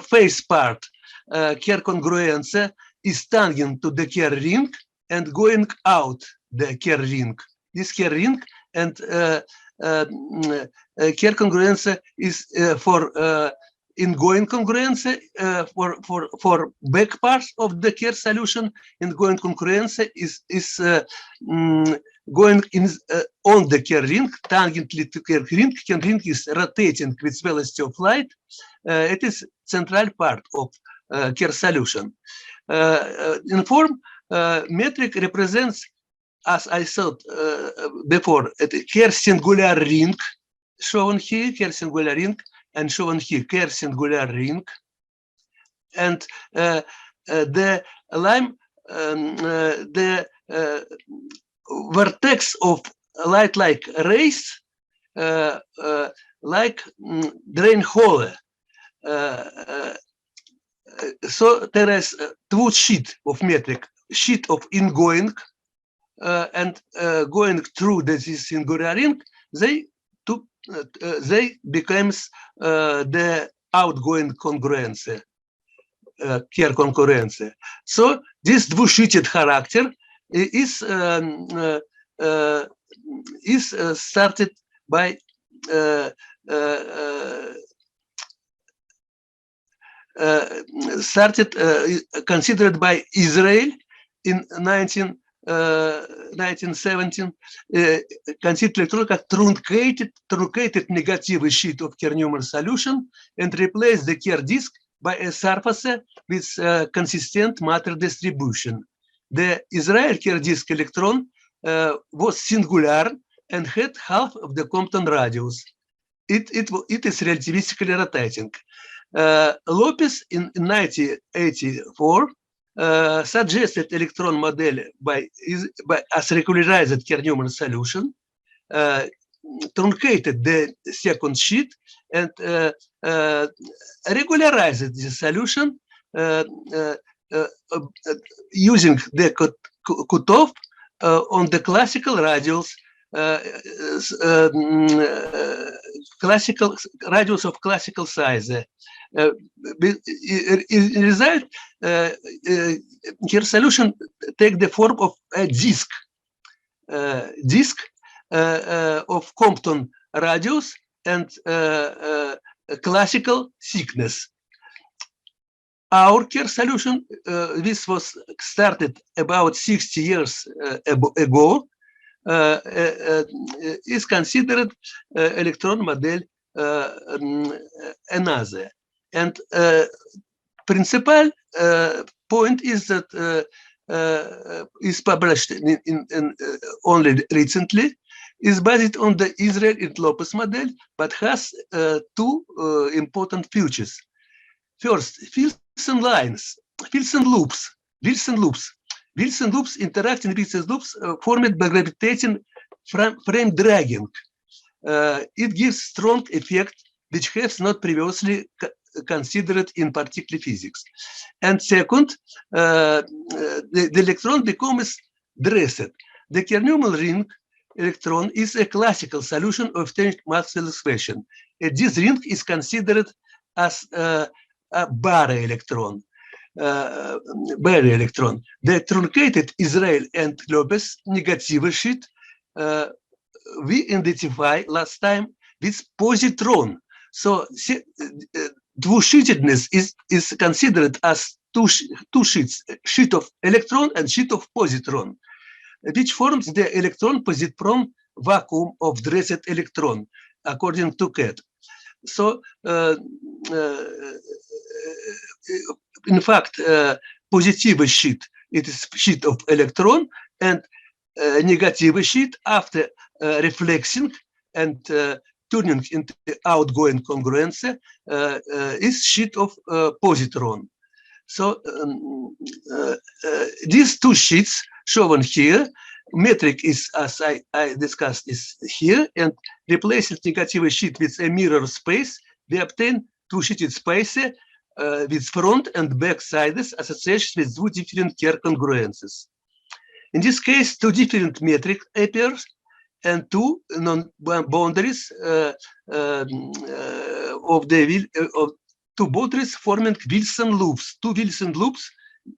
face part, Kerr congruence is tangent to the Kerr ring and going out the Kerr ring. This Kerr ring and Kerr congruence is for ingoing congruence for back parts of the Kerr solution. Ingoing congruence is going in on the Kerr ring, tangentially to Kerr ring. Kerr ring is rotating with velocity of light. It is central part of Kerr solution. In form, metric represents, as I thought before, a Kerr singular ring shown here, Kerr singular ring, and shown here, Kerr singular ring, and the line, the vertex of light-like rays, like drain hole. So there is two sheets of metric: sheet of ingoing and going through this singular ring. They becomes the outgoing congruence, Kerr congruence. So this two-sheeted character is started by considered by Israel in 1917, considered electron as truncated negative sheet of Kerr-Newman solution and replaced the Kerr disk by a surface with consistent matter distribution. The Israel Kerr disk electron was singular and had half of the Compton radius. It is relativistically rotating. Lopez in 1984 suggested electron model as regularized Kerr-Newman solution, truncated the second sheet and regularized the solution using the cutoff on the classical radius, classical radius of classical size. In result, Kerr solution take the form of a disk of Compton radius and classical thickness. Our Kerr solution, this was started about 60 years ago, is considered electron model another. And principal point is that is published only recently, is based on the Israel and Lopez model, but has two important features. First, Wilson lines, Wilson loops, interacting Wilson loops formed by gravitating frame dragging. It gives strong effect which has not previously considered in particular physics. And second, the electron becomes dressed. The Kerr-Newman ring electron is a classical solution of Maxwell's equation. This ring is considered as a baryelectron. The truncated Israel and Lopez negative sheet we identify last time with positron. So two-sheetedness is considered as two sheets, sheet of electron and sheet of positron, which forms the electron-positron vacuum of dressed electron, according to Kerr. So, in fact, positive sheet, it is sheet of electron, and negative sheet after reflexing and turning into outgoing congruence is sheet of positron. So these two sheets shown here, metric is, as I discussed, is here, and replacing negative sheet with a mirror space, we obtain two-sheeted space with front and back sides associated with two different Kerr congruences. In this case, two different metric appears and two non-boundaries of two boundaries forming Wilson loops, two Wilson loops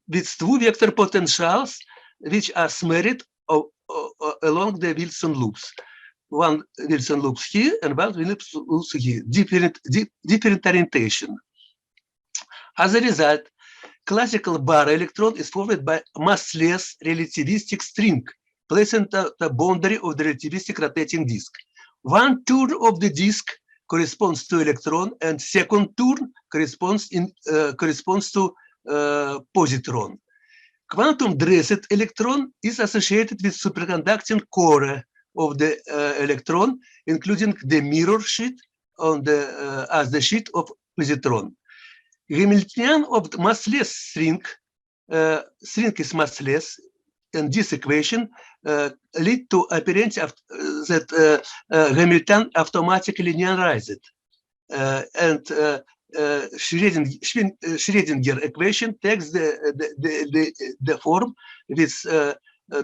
with two vector potentials which are married along the Wilson loops. One Wilson loops here and one Wilson loops here, different orientation. As a result, classical baryelectron is formed by massless relativistic string placed on the boundary of the relativistic rotating disk. One turn of the disk corresponds to electron, and second turn corresponds to positron. Quantum dressed electron is associated with superconducting core of the electron, including the mirror sheet on the as the sheet of positron. Hamiltonian of the massless string, string is massless, and this equation lead to appearance of that Hamilton automatically linearized, and Schrödinger equation takes the form with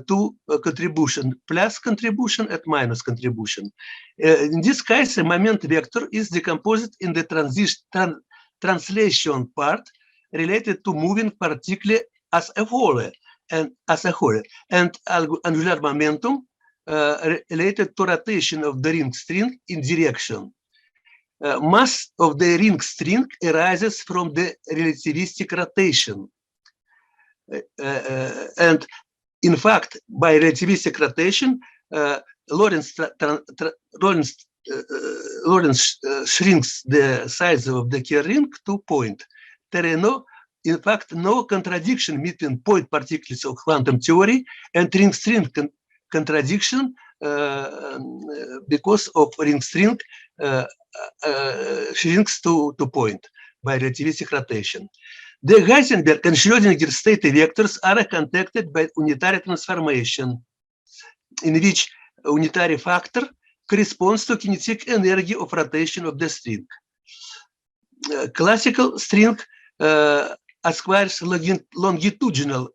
two contribution, plus contribution and minus contribution. In this case, the moment vector is decomposed in the translation part related to moving particle as a whole, and angular momentum related to rotation of the ring string in direction. Mass of the ring string arises from the relativistic rotation. And in fact, by relativistic rotation, Lorentz shrinks the size of the Kerr ring to point. There is in fact, no contradiction between point particles of quantum theory and ring string contradiction because of ring string shrinks to point by relativistic rotation. The Heisenberg and Schrödinger state vectors are contacted by unitary transformation, in which unitary factor corresponds to kinetic energy of rotation of the string. Classical string acquires longitudinal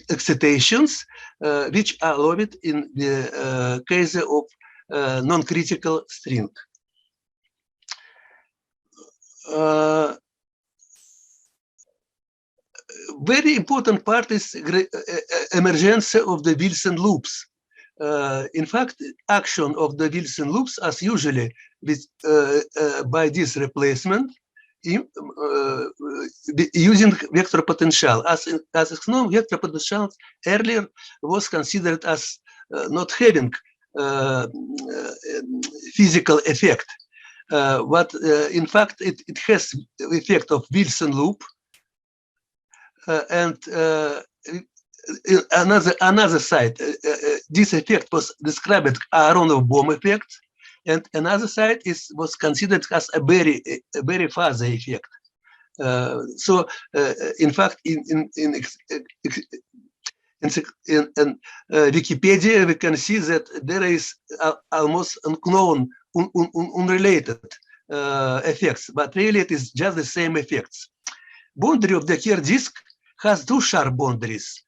excitations, which are allowed in the case of non-critical string. Very important part is emergence of the Wilson loops. In fact, action of the Wilson loops, as usually with, by this replacement, using vector potential. As known, vector potential earlier was considered as not having physical effect, but in fact it has effect of Wilson loop, and another side, this effect was described as Aharonov bomb effect, and another side was considered as a very fuzzy effect. So, in fact, in Wikipedia, we can see that there is almost unknown, unrelated effects, but really it is just the same effects. Boundary of the Kerr disk has two sharp boundaries.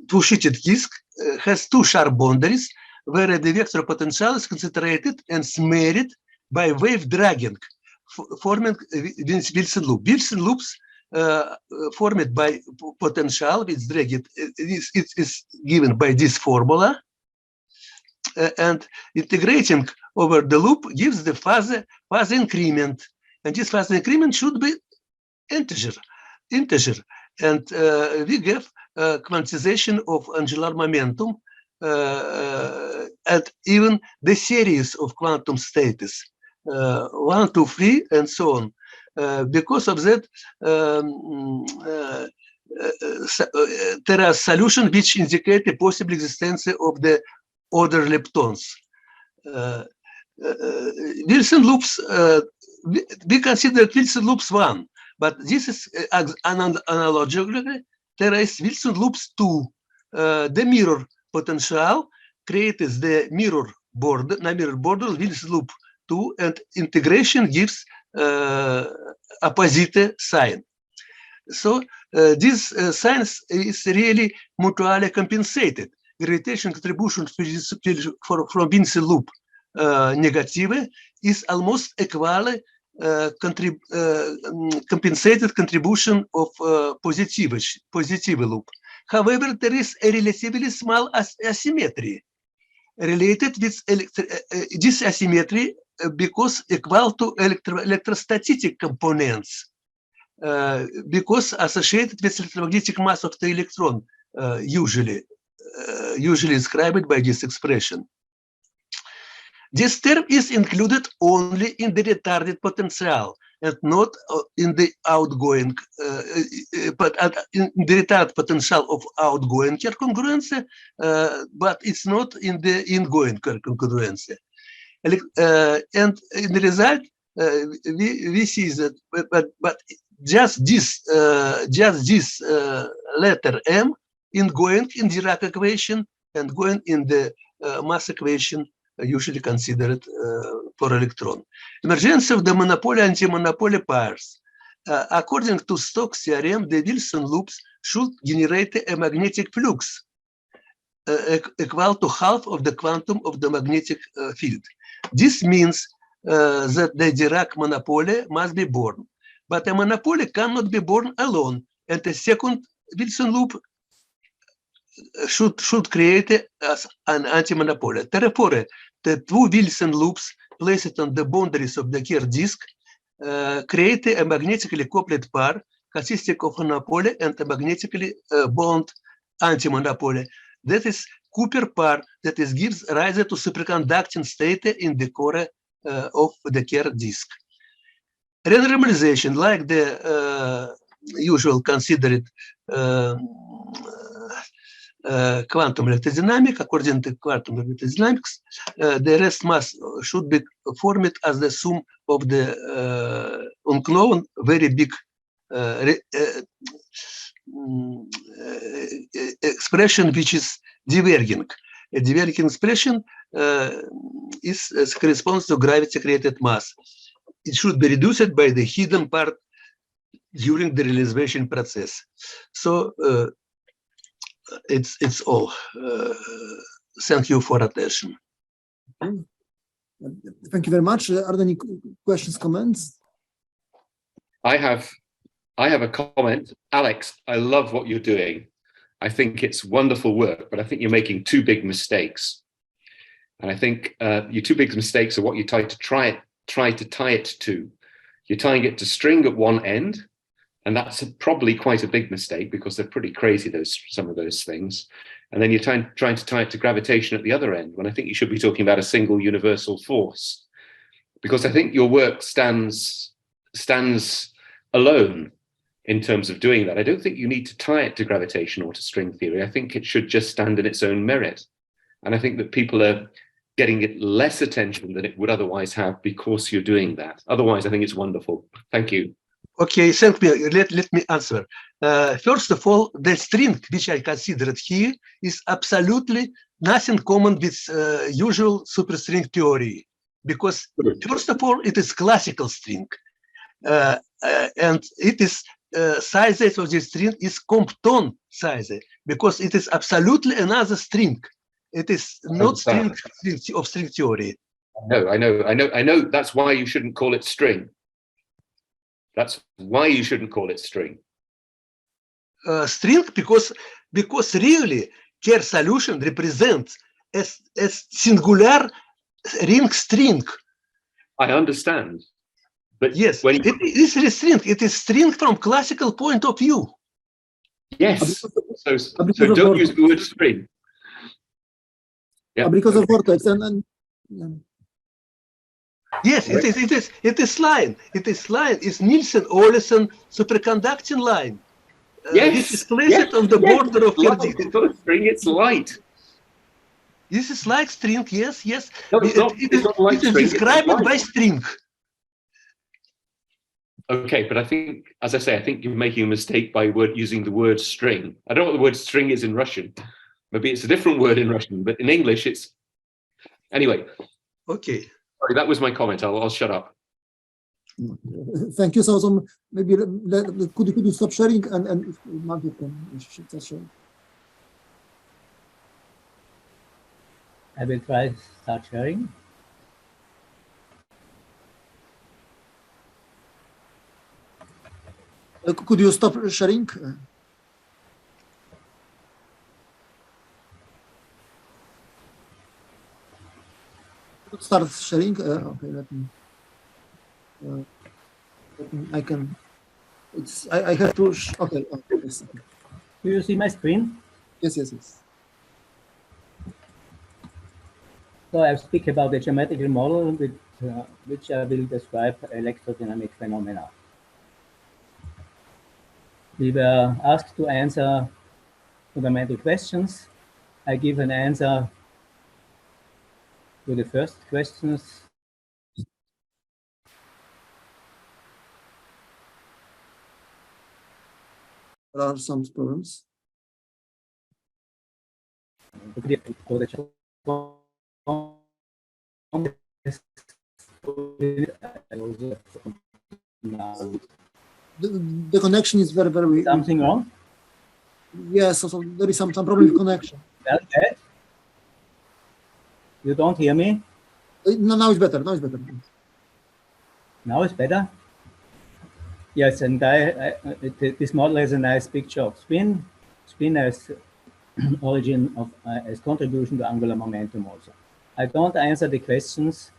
Two-sheeted disk has two sharp boundaries where the vector potential is concentrated and smeared by wave dragging, forming Wilson loop. Wilson loops formed by potential, which dragged, it is given by this formula, and integrating over the loop gives the phase increment, and this phase increment should be integer, and we give quantization of angular momentum and even the series of quantum states, 1, 2, 3, and so on. Because of that, there are solutions which indicate the possible existence of the other leptons. Wilson loops, we consider Wilson loops 1, but this is analogically, there is Wilson loops 2. The mirror potential creates the mirror border, Wilson loop 2, and integration gives opposite sign. So this signs is really mutually compensated. Gravitation contribution from Wilson loop negative is almost equally compensated contribution of positive loop. However, there is a relatively small asymmetry related with this asymmetry because equal to electrostatic components, because associated with electromagnetic mass of the electron, usually described by this expression. This term is included only in the retarded potential and not in the outgoing, but in the retarded potential of outgoing Kerr congruency, but it's not in the ingoing Kerr congruency. And in the result, we see that, but just this letter M in going in the Dirac equation and going in the mass equation usually considered for electron. Emergence of the monopoly anti-monopoly pairs. According to Stokes' theorem, the Wilson loops should generate a magnetic flux equal to half of the quantum of the magnetic field. This means that the Dirac monopoly must be born. But a monopoly cannot be born alone, and a second Wilson loop should create an anti-monopoly. Therefore, the two Wilson loops placed on the boundaries of the Kerr disk create a magnetically coupled pair consisting of a monopoly and a magnetically bound anti-monopoly. That is Cooper pair that gives rise to superconducting state in the core of the Kerr disk. Renormalization, like the usual considered quantum electrodynamic, according to quantum electrodynamics, the rest mass should be formed as the sum of the unknown very big expression which is diverging. A diverging expression corresponds to gravity created mass. It should be reduced by the hidden part during the realization process. So it's all. Thank you for attention. Thank you very much. Are there any questions, comments? I have a comment. Alex, I love what you're doing. I think it's wonderful work, but I think you're making two big mistakes. And I think your two big mistakes are what you try to tie it to. You're tying it to string at one end, and that's probably quite a big mistake because they're pretty crazy, some of those things. And then you're trying to tie it to gravitation at the other end, when I think you should be talking about a single universal force. Because I think your work stands alone in terms of doing that. I don't think you need to tie it to gravitation or to string theory. I think it should just stand in its own merit. And I think that people are getting it less attention than it would otherwise have because you're doing that. Otherwise, I think it's wonderful. Thank you. Okay, thank me. Let me answer. First of all, the string which I considered here is absolutely nothing common with usual superstring theory, because first of all, it is classical string, and it is size of the string is Compton size, because it is absolutely another string. It is not string of string theory. I know. That's why you shouldn't call it string. That's why you shouldn't call it string. String, because really Kerr solution represents a singular ring string. I understand, but yes, when it is a string. It is string from classical point of view. Yes, so don't use the word string. Yeah, because of vortex and yes, it is line. It is line. It's Nielsen-Olesen superconducting line. Yes, this is placed on the border of Kerr-Newman. String, it's light. This is like string. Yes. No, it is described by string. Okay, but I think, as I say, I think you're making a mistake by using the word string. I don't know what the word string is in Russian. Maybe it's a different word in Russian, but in English it's... Anyway. Okay. Sorry, that was my comment. I'll shut up. Thank you. So maybe could you stop sharing and if Manfried can share. I will try to start sharing. Could you stop sharing? Start sharing. Okay, let me. I can. It's. I have to. Okay. Yes. Do you see my screen? Yes. So I speak about the geometrical model with which I will describe electrodynamic phenomena. We were asked to answer fundamental questions. I give an answer to the first questions. There are some problems. The connection is very. Something wrong? Yes, so there is some problem with connection. Okay. You don't hear me? No, now it's better. Now it's better? Yes, and this model has a nice picture of spin. Spin as origin of as contribution to angular momentum also. I don't answer the questions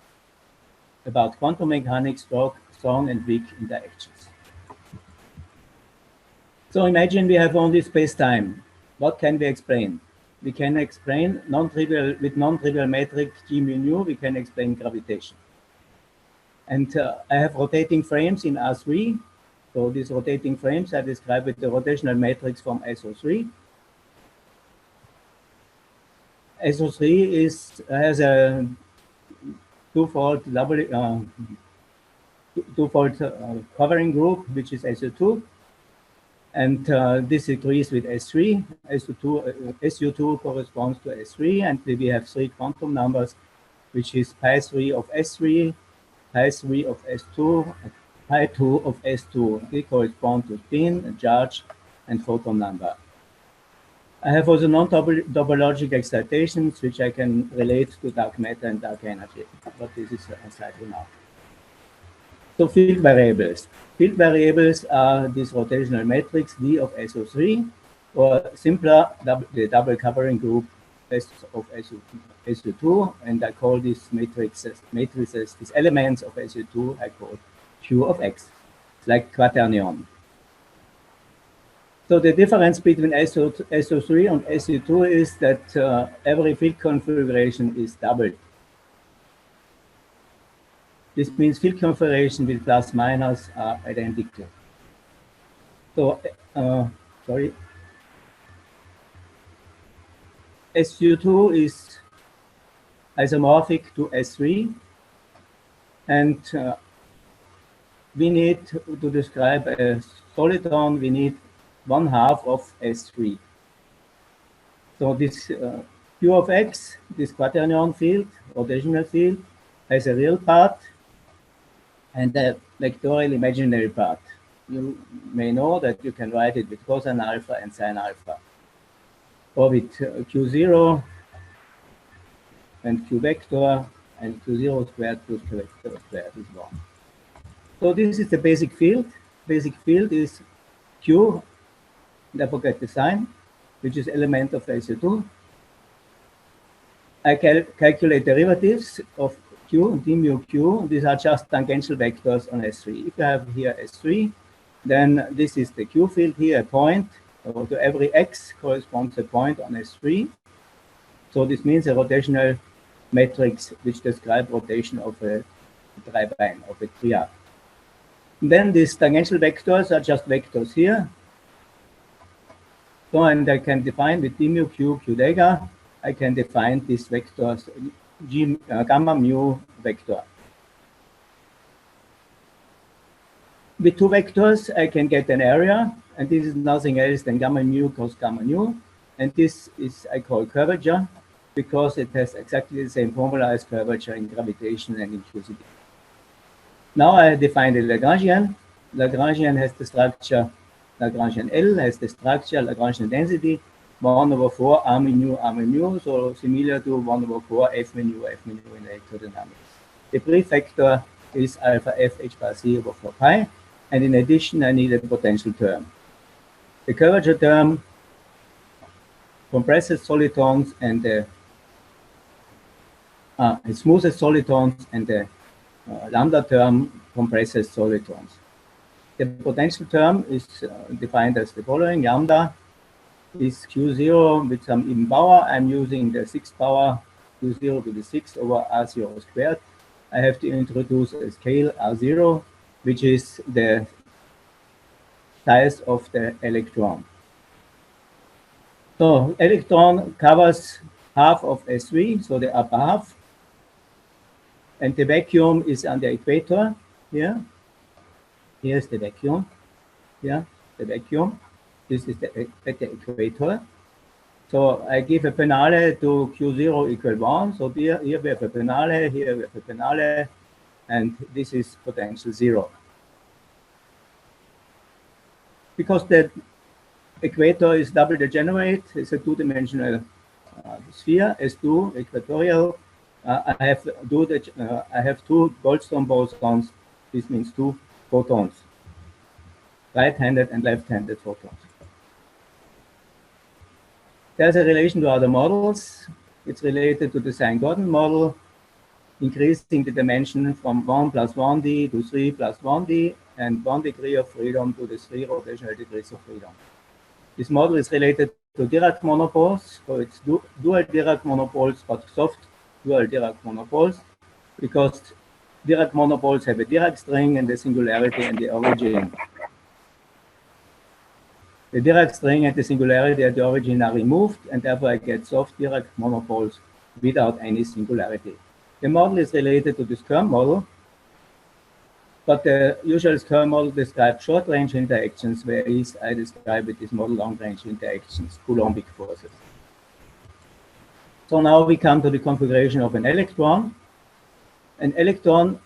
about quantum mechanics, strong and weak interactions. So imagine we have only space-time. What can we explain? We can explain non-trivial metric G mu nu, we can explain gravitation. And I have rotating frames in R3. So these rotating frames I describe with the rotational matrix from SO3. SO3 has a twofold covering group, which is SO2. And this agrees with S3. SU2 corresponds to S3, and we have three quantum numbers, which is pi3 of S3, pi3 of S2, and pi2 of S2. They correspond to spin, charge, and photon number. I have also non-topological excitations, which I can relate to dark matter and dark energy, but this is a side remark. So field variables. Field variables are this rotational matrix D of SO3, or simpler, the double covering group S of SO2, and I call these matrices, these elements of SO2, I call Q of X, like quaternion. So the difference between SO3 and SO2 is that every field configuration is doubled. This means field configuration with plus minus are identical. So, sorry. SU2 is isomorphic to S3, and we need to describe a soliton, we need 1/2 of S3. So this Q of X, this quaternion field, rotational field, has a real part and a vectorial imaginary part. You may know that you can write it with cosine alpha and sine alpha, or with Q0 and Q vector and Q0 squared plus Q vector squared is 1. So this is the basic field. Basic field is Q, never forget the sign, which is element of SU2. I calculate derivatives of Q, d mu Q. These are just tangential vectors on S3. If you have here S3, then this is the Q field here, a point. So to every X corresponds a point on S3. So this means a rotational matrix which describes rotation of a tribein, of a triad. Then these tangential vectors are just vectors here. So, and I can define with d mu Q, Q dagger, I can define these vectors, gamma mu vector. With two vectors, I can get an area, and this is nothing else than gamma mu cos gamma nu. And this is, I call curvature, because it has exactly the same formula as curvature in gravitation and in QCD. Now I define the Lagrangian. Lagrangian has the structure, Lagrangian L has the structure, Lagrangian density, 1/4 r mu, so similar to 1/4 f mu in electrodynamics. The prefactor is alpha f h bar c over 4 pi, and in addition, I need a potential term. The curvature term compresses solitons and the smoothes solitons, and the lambda term compresses solitons. The potential term is defined as the following. Lambda is Q0 with some even power. I'm using the 6th power, Q0 to the 6 over R0 squared. I have to introduce a scale R0, which is the size of the electron. So electron covers half of S3, so the upper half. And the vacuum is on the equator here. Here's the vacuum. Yeah, the vacuum. This is at the equator. So I give a penale to Q0 equal 1. So here we have a penale, here we have a penale, and this is potential 0. Because the equator is double degenerate, it's a two-dimensional sphere, S2 equatorial. I have two Goldstone bosons. This means two photons, right-handed and left-handed photons. There's a relation to other models. It's related to the Sine-Gordon model, increasing the dimension from 1 plus 1d to 3 plus 1d, and 1 degree of freedom to the 3 rotational degrees of freedom. This model is related to Dirac monopoles, so it's dual Dirac monopoles, but soft dual Dirac monopoles, because Dirac monopoles have a Dirac string and the singularity and the origin. The Dirac string and the singularity at the origin are removed, and therefore I get soft Dirac monopoles without any singularity. The model is related to the Kerr model, but the usual Kerr model describes short-range interactions, whereas I describe with this model long-range interactions, Coulombic forces. So now we come to the configuration of an electron. An electron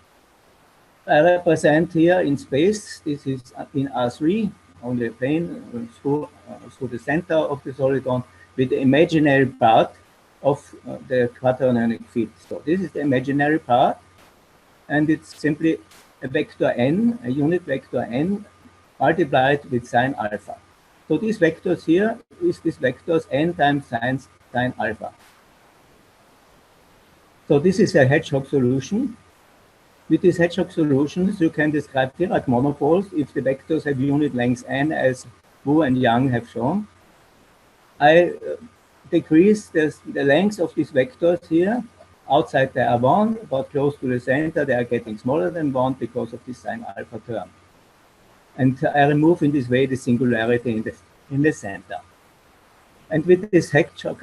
I represent here in space. This is in R3, on the plane through the center of the soliton with the imaginary part of the quaternionic field. So this is the imaginary part, and it's simply a vector n, a unit vector n, multiplied with sine alpha. So these vectors here is this vectors n times sine alpha. So this is a Hedgehog solution. With these Hedgehog solutions, you can describe Dirac monopoles if the vectors have unit length n, as Wu and Yang have shown. I decrease the length of these vectors here. Outside they are 1, but close to the center they are getting smaller than 1 because of this sine alpha term. And I remove in this way the singularity in the center. And with this hedgehog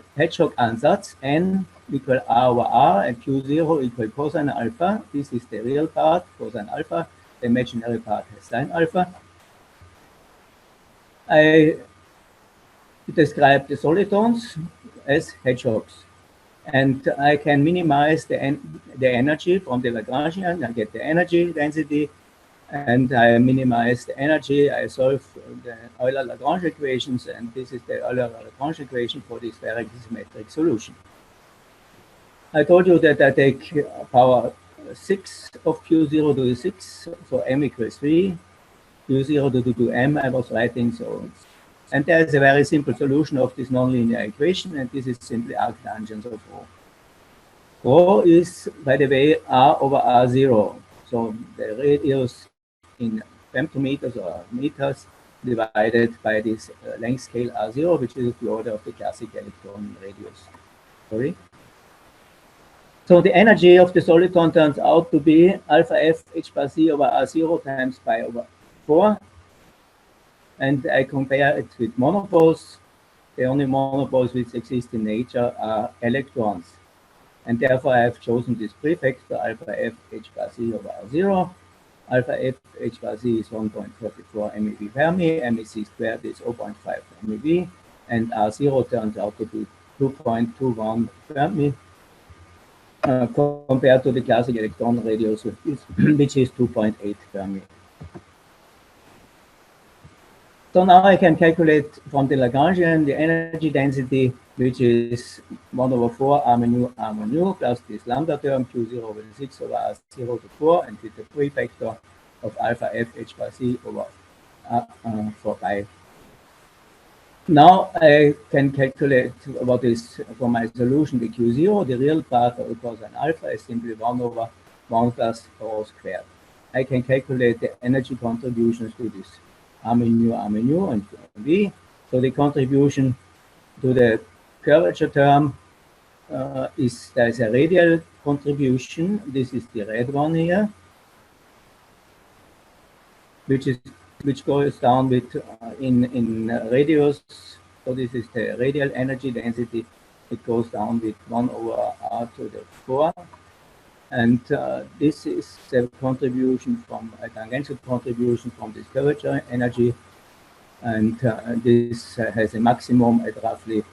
ansatz, n equal r over r and q0 equal cosine alpha, this is the real part, cosine alpha, the imaginary part has sine alpha. I describe the solitons as hedgehogs. And I can minimize the energy from the Lagrangian. I get the energy density, and I minimize the energy. I solve the Euler-Lagrange equations, and this is the Euler-Lagrange equation for this very symmetric solution. I told you that I take power 6 of Q0 to the 6, so m equals 3. Q0 to the 2m I was writing, so. And there's a very simple solution of this nonlinear equation, and this is simply arctangents of ρ. Rho is, by the way, r over r0. So the radius in femtometers or meters divided by this length scale r0, which is the order of the classic electron radius. Sorry. So the energy of the soliton turns out to be alpha f h bar c over r0 times pi over 4. And I compare it with monopoles. The only monopoles which exist in nature are electrons. And therefore I have chosen this prefactor alpha f h bar c over r0. Alpha f h bar c is 1.44 MeV Fermi, MEC squared is 0.5 MeV, and r0 turns out to be 2.21 Fermi compared to the classic electron radius, which is 2.8 Fermi. So now I can calculate from the Lagrangian the energy density, which is 1 over 4 r mu plus this lambda term q0 over 6 over r0 to 4, and with the prefactor of alpha f h bar c over 4 pi. Now I can calculate what is for my solution the q0. The real part of the cosine alpha is simply 1 over 1 plus rho squared. I can calculate the energy contributions to this r mu, and v. So the contribution to the curvature term there's a radial contribution. This is the red one here, which goes down with in radius. So this is the radial energy density. It goes down with 1 over r to the 4. And this is the contribution from a tangential contribution from this curvature energy. And this has a maximum at roughly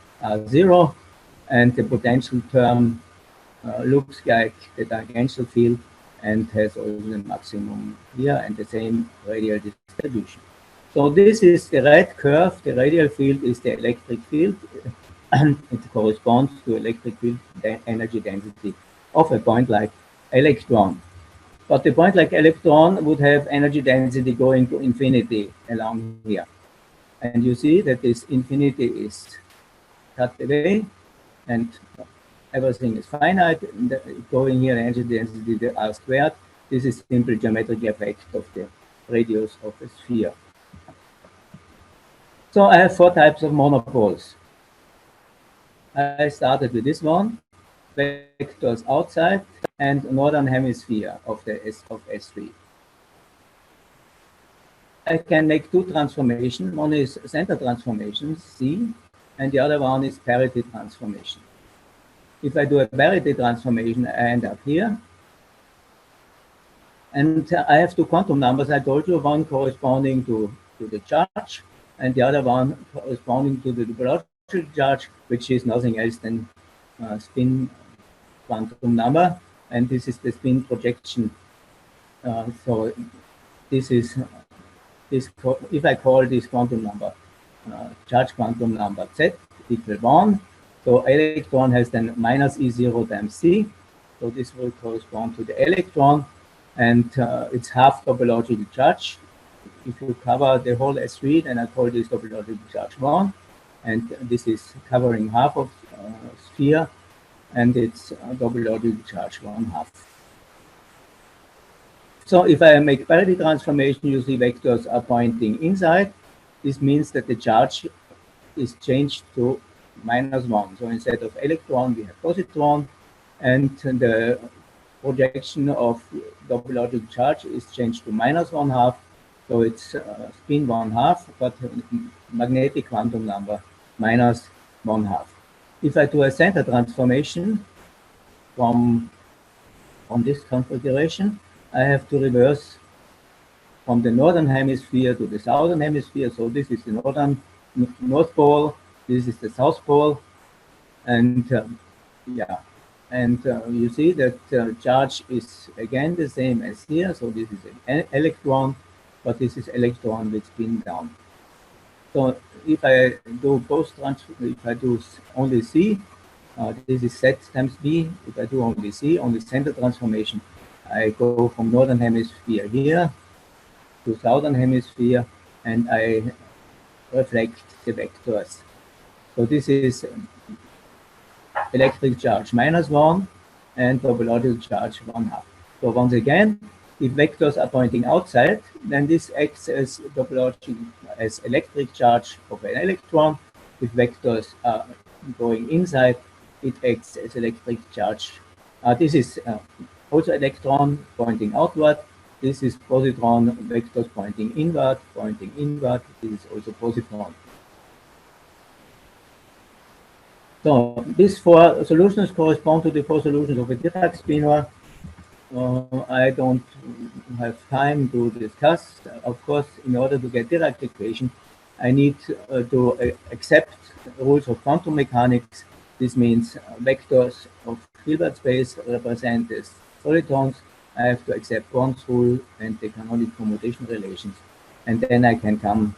0. And the potential term looks like the tangential field and has also a maximum here and the same radial distribution. So this is the red curve. The radial field is the electric field, and it corresponds to electric field energy density of a point like electron. But the point like electron would have energy density going to infinity along here. And you see that this infinity is cut away and everything is finite. Going here, energy density r squared. This is simply geometric effect of the radius of a sphere. So I have 4 types of monopoles. I started with this one, vectors outside and northern hemisphere of S3. I can make 2 transformations. One is center transformation, C, and the other one is parity transformation. If I do a parity transformation, I end up here. And I have 2 quantum numbers. I told you, one corresponding to the charge and the other one corresponding to the topological charge, which is nothing else than spin quantum number. And this is the spin projection. So this is if I call this quantum number charge quantum number Z equal 1, so electron has then minus E0 times C. So this will correspond to the electron, and it's half topological charge. If you cover the whole S3, then I call this topological charge 1, and this is covering half of sphere, and it's topological charge 1/2. So if I make parity transformation, you see vectors are pointing inside. This means that the charge is changed to -1. So instead of electron, we have positron, and the projection of topological charge is changed to -1/2, So it's spin 1/2, but magnetic quantum number minus 1/2. If I do a center transformation from this configuration, I have to reverse from the northern hemisphere to the southern hemisphere. So this is the north pole, this is the south pole, and yeah, and you see that charge is again the same as here. So this is an electron, but this is electron with spin down. So if I do if I do only C, this is Z times B. If I do only C, only center transformation, I go from northern hemisphere here to southern hemisphere, and I reflect the vectors. So this is electric charge -1 and topological charge 1/2. So once again, if vectors are pointing outside, then this acts as topological as electric charge of an electron. If vectors are going inside, it acts as electric charge. This is also electron pointing outward. This is positron vectors pointing inward, This is also positron. So these 4 solutions correspond to the 4 solutions of a Dirac spinor. I don't have time to discuss. Of course, in order to get Dirac equation, I need to accept rules of quantum mechanics. This means vectors of Hilbert space represent as solitons. I have to accept Born's rule and the canonical commutation relations, and then I can come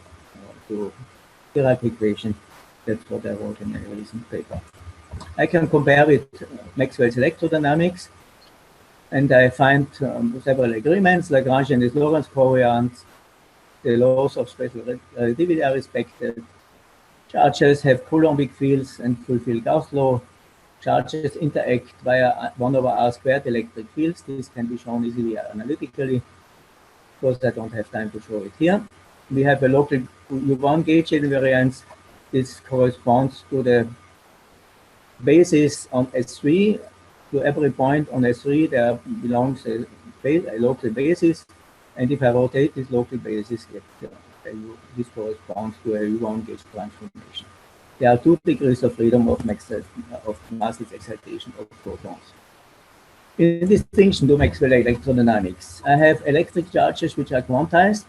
to Dirac equation. That's what I wrote in a recent paper. I can compare with Maxwell's electrodynamics, and I find several agreements. Lagrangian is Lorentz covariance. The laws of special relativity are respected. Charges have Coulombic fields and fulfill Gauss law. Charges interact via 1/r² electric fields. This can be shown easily analytically. Of course, I don't have time to show it here. We have a local U1 gauge invariance. This corresponds to the basis on S3. To every point on S3, there belongs a local basis. And if I rotate this local basis, this corresponds to a U1 gauge transformation. There are 2 degrees of freedom of massless excitation of photons. In distinction to Maxwell electrodynamics, I have electric charges which are quantized,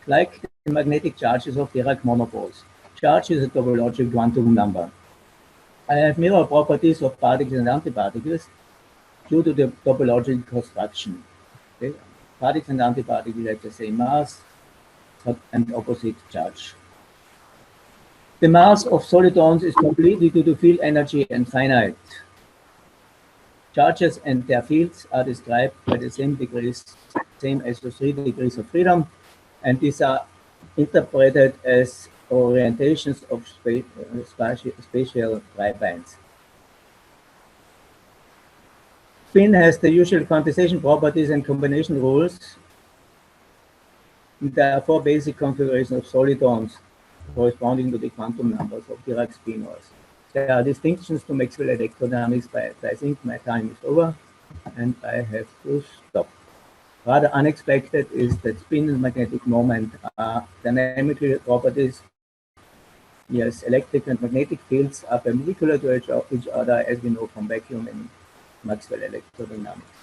like the magnetic charges of Dirac monopoles. Charge is a topological quantum number. I have mirror properties of particles and antiparticles due to the topological construction. Okay? Particles and antiparticles have the same mass and opposite charge. The mass of solitons is completely due to field energy and finite. Charges and their fields are described by the same degrees, same as the 3 degrees of freedom, and these are interpreted as orientations of spatial tribands. Spin has the usual quantization properties and combination rules. There are 4 basic configurations of solitons corresponding to the quantum numbers of Dirac spinors. There are distinctions to Maxwell electrodynamics, but I think my time is over and I have to stop. Rather unexpected is that spin and magnetic moment are dynamical properties. Yes, electric and magnetic fields are perpendicular to each other, as we know from vacuum and Maxwell electrodynamics.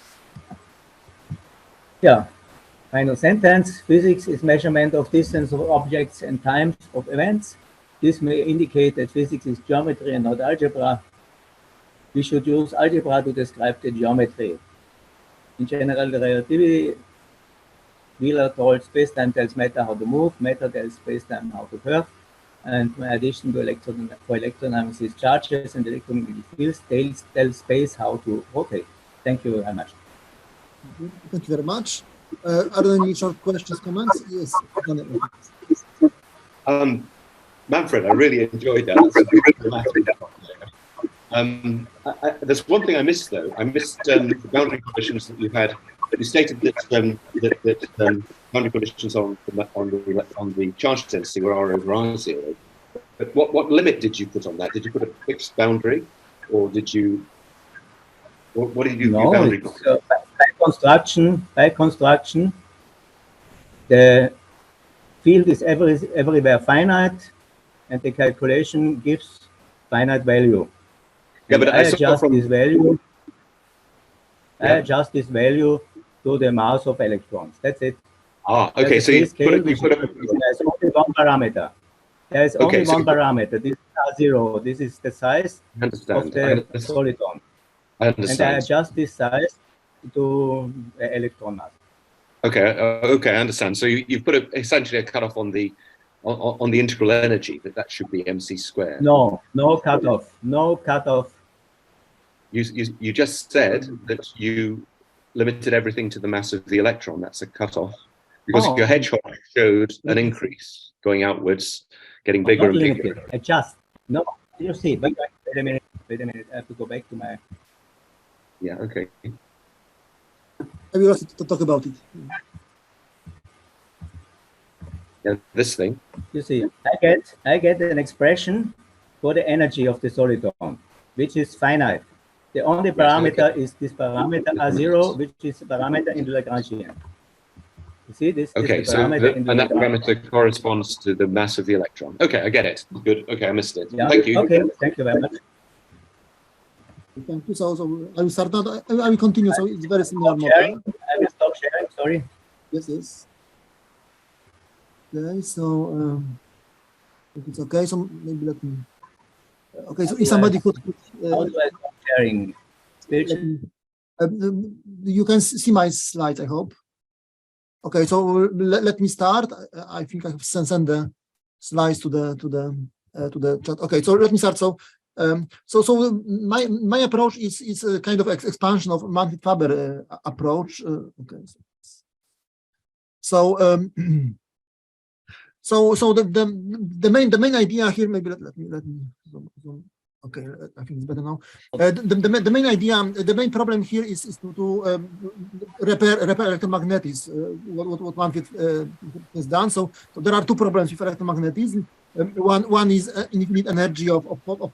Yeah, final sentence. Physics is measurement of distance of objects and times of events. This may indicate that physics is geometry and not algebra. We should use algebra to describe the geometry. In general relativity, Wheeler told space-time tells matter how to move, matter tells space-time how to curve. And my addition to for electrodynamics is charges and electromagnetic fields tell space how to rotate. Thank you very much. Thank you very much. Are there any short questions, comments? Yes. Manfred, I really enjoyed that. There's one thing I missed, though. I missed the boundary conditions that you had. You stated that boundary conditions on the charge density were R over I0. But what limit did you put on that? Did you put a fixed boundary, or did you? What did you do? No, boundary by construction, the field is everywhere finite, and the calculation gives finite value. Yeah, but I adjust this value. I adjust this value to the mass of electrons. That's it. Ah, okay. So you put there's only one parameter. There's only one parameter. This is R0. This is the size of the soliton. I understand. And I adjust this size to the electron mass. Okay, okay, I understand. So you've put essentially a cutoff on the integral energy, that should be mc squared. No cutoff. No cutoff. You just said that you limited everything to the mass of the electron. That's a cutoff, because your hedgehog showed an increase going outwards, getting bigger and bigger. Adjust. No, you see. Wait a minute. I have to go back to my. Yeah. Okay. I will also talk about it. Yeah, this thing. You see, I get an expression for the energy of the soliton, which is finite. The only parameter is this parameter R0, which is a parameter in the Lagrangian. You see this? Okay, so that parameter corresponds to the mass of the electron. Okay, I get it. Good. Okay, I missed it. Yeah. Thank you. Okay, thank you very much. Thank you. So I will start that. I will continue. So it's very similar model. I will stop sharing. Sorry. Yes. Okay. So if it's okay, so maybe let me. Okay. So if somebody could. How do I stop sharing? You can see my slides, I hope. Okay. So let me start. I think I have sent the slides to the chat. Okay. So let me start. So my approach is a kind of expansion of Manfried Faber approach. Okay. So the main idea here, maybe let me okay, I think it's better now. The main idea, the main problem here is to repair electromagnetism. What Manfried has done. So there are two problems with electromagnetism. One is infinite energy of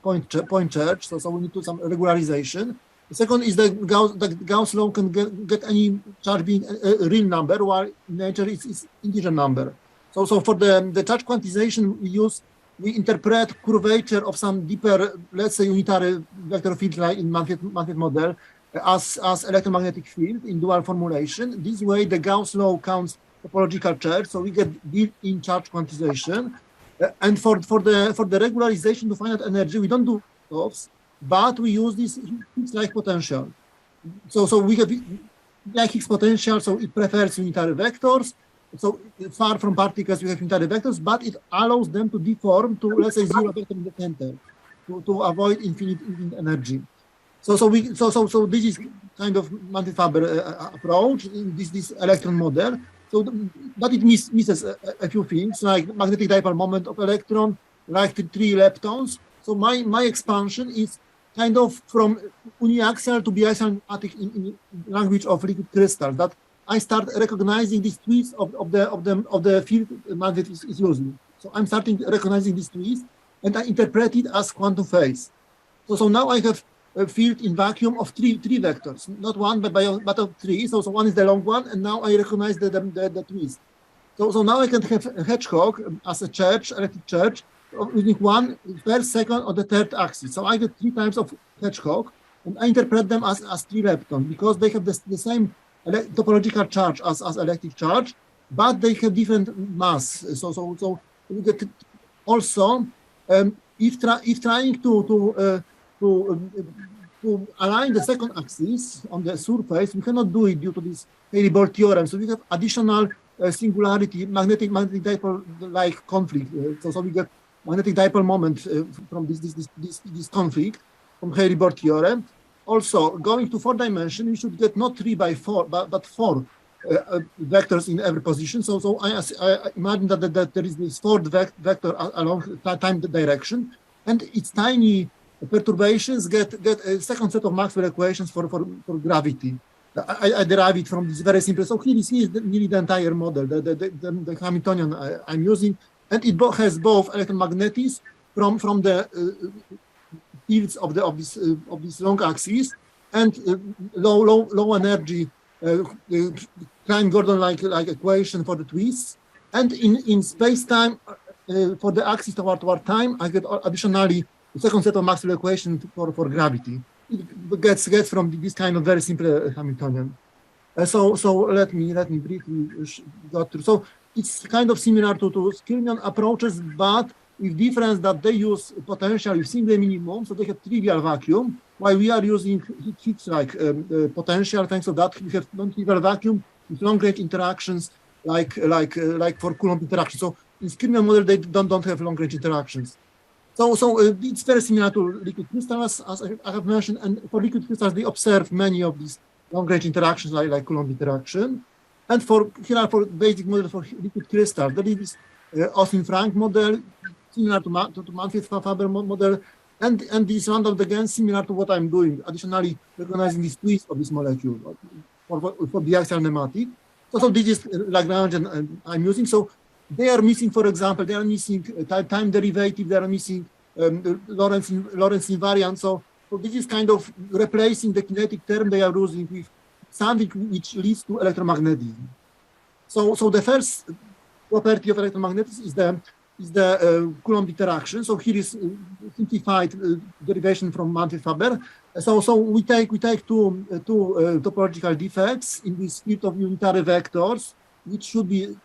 point charge. So we need to do some regularization. The second is the Gauss law can get any charge being a real number, while in nature it's integer number. So for the charge quantization we interpret curvature of some deeper, let's say, unitary vector field like in Manfried model as electromagnetic field in dual formulation. This way the Gauss law counts topological charge, so we get built-in charge quantization. And for the regularization to finite energy, we don't do those, but we use this Higgs-like potential. So we have like Higgs potential, so it prefers unitary vectors. So far from particles, we have unitary vectors, but it allows them to deform to, let's say, zero vector in the center to avoid infinite energy. So this is kind of Manfried Faber approach in this electron model. So, but it misses a few things, like magnetic dipole moment of electron, like the 3 leptons. So my expansion is kind of from uniaxial to biaxial in language of liquid crystal. That I start recognizing these twists of the field magnet is using. So I'm starting recognizing these twists, and I interpret it as quantum phase. So now I have a field in vacuum of three vectors, not one, but of 3. So one is the long one, and now I recognize the twist. So now I can have a hedgehog as a charge, electric charge, using one first, second, or the third axis. So I get 3 times of hedgehog, and I interpret them as 3 leptons because they have the same topological charge as electric charge, but they have different mass. So we get also if trying to align the second axis on the surface, we cannot do it due to this Haley-Bolt theorem. So we have additional singularity, magnetic dipole-like conflict. So we get magnetic dipole moment from this conflict from Haley-Bolt theorem. Also, going to 4 dimension, we should get not 3 by 4, but 4 vectors in every position. So I imagine that there is this 4th vector along time direction, and its tiny perturbations get a second set of Maxwell equations for gravity. I derive it from this very simple. So here is nearly the entire model, the Hamiltonian I'm using, and it has both electromagnetism from the fields of this long axis and low energy Klein-Gordon like equation for the twists. And in space-time, for the axis toward time, I get additionally the second set of Maxwell equations for gravity. It gets from this kind of very simple Hamiltonian. So let me briefly go through. So it's kind of similar to Kerr-Newman approaches, but with difference that they use potential with single minimum, so they have trivial vacuum, while we are using Higgs like potential. Thanks to that, we have non-trivial vacuum with long-range interactions like for Coulomb interaction. So in Kerr-Newman model, they don't have long-range interactions. So it's very similar to liquid crystals, as I have mentioned, and for liquid crystals, they observe many of these long-range interactions like Coulomb interaction. And for basic model for liquid crystals, there is this Austin-Frank model, similar to Manfried Faber model, and this random again similar to what I'm doing, additionally recognizing this twist of this molecule for the axial nematic. So this is Lagrange and I'm using. So they are missing, for example, they are missing time derivative, they are missing Lorentz invariant. So this is kind of replacing the kinetic term they are using with something which leads to electromagnetism. So the first property of electromagnetism is the Coulomb interaction. So here is simplified derivation from Manfried Faber. So we take two topological defects in this field of unitary vectors, which should be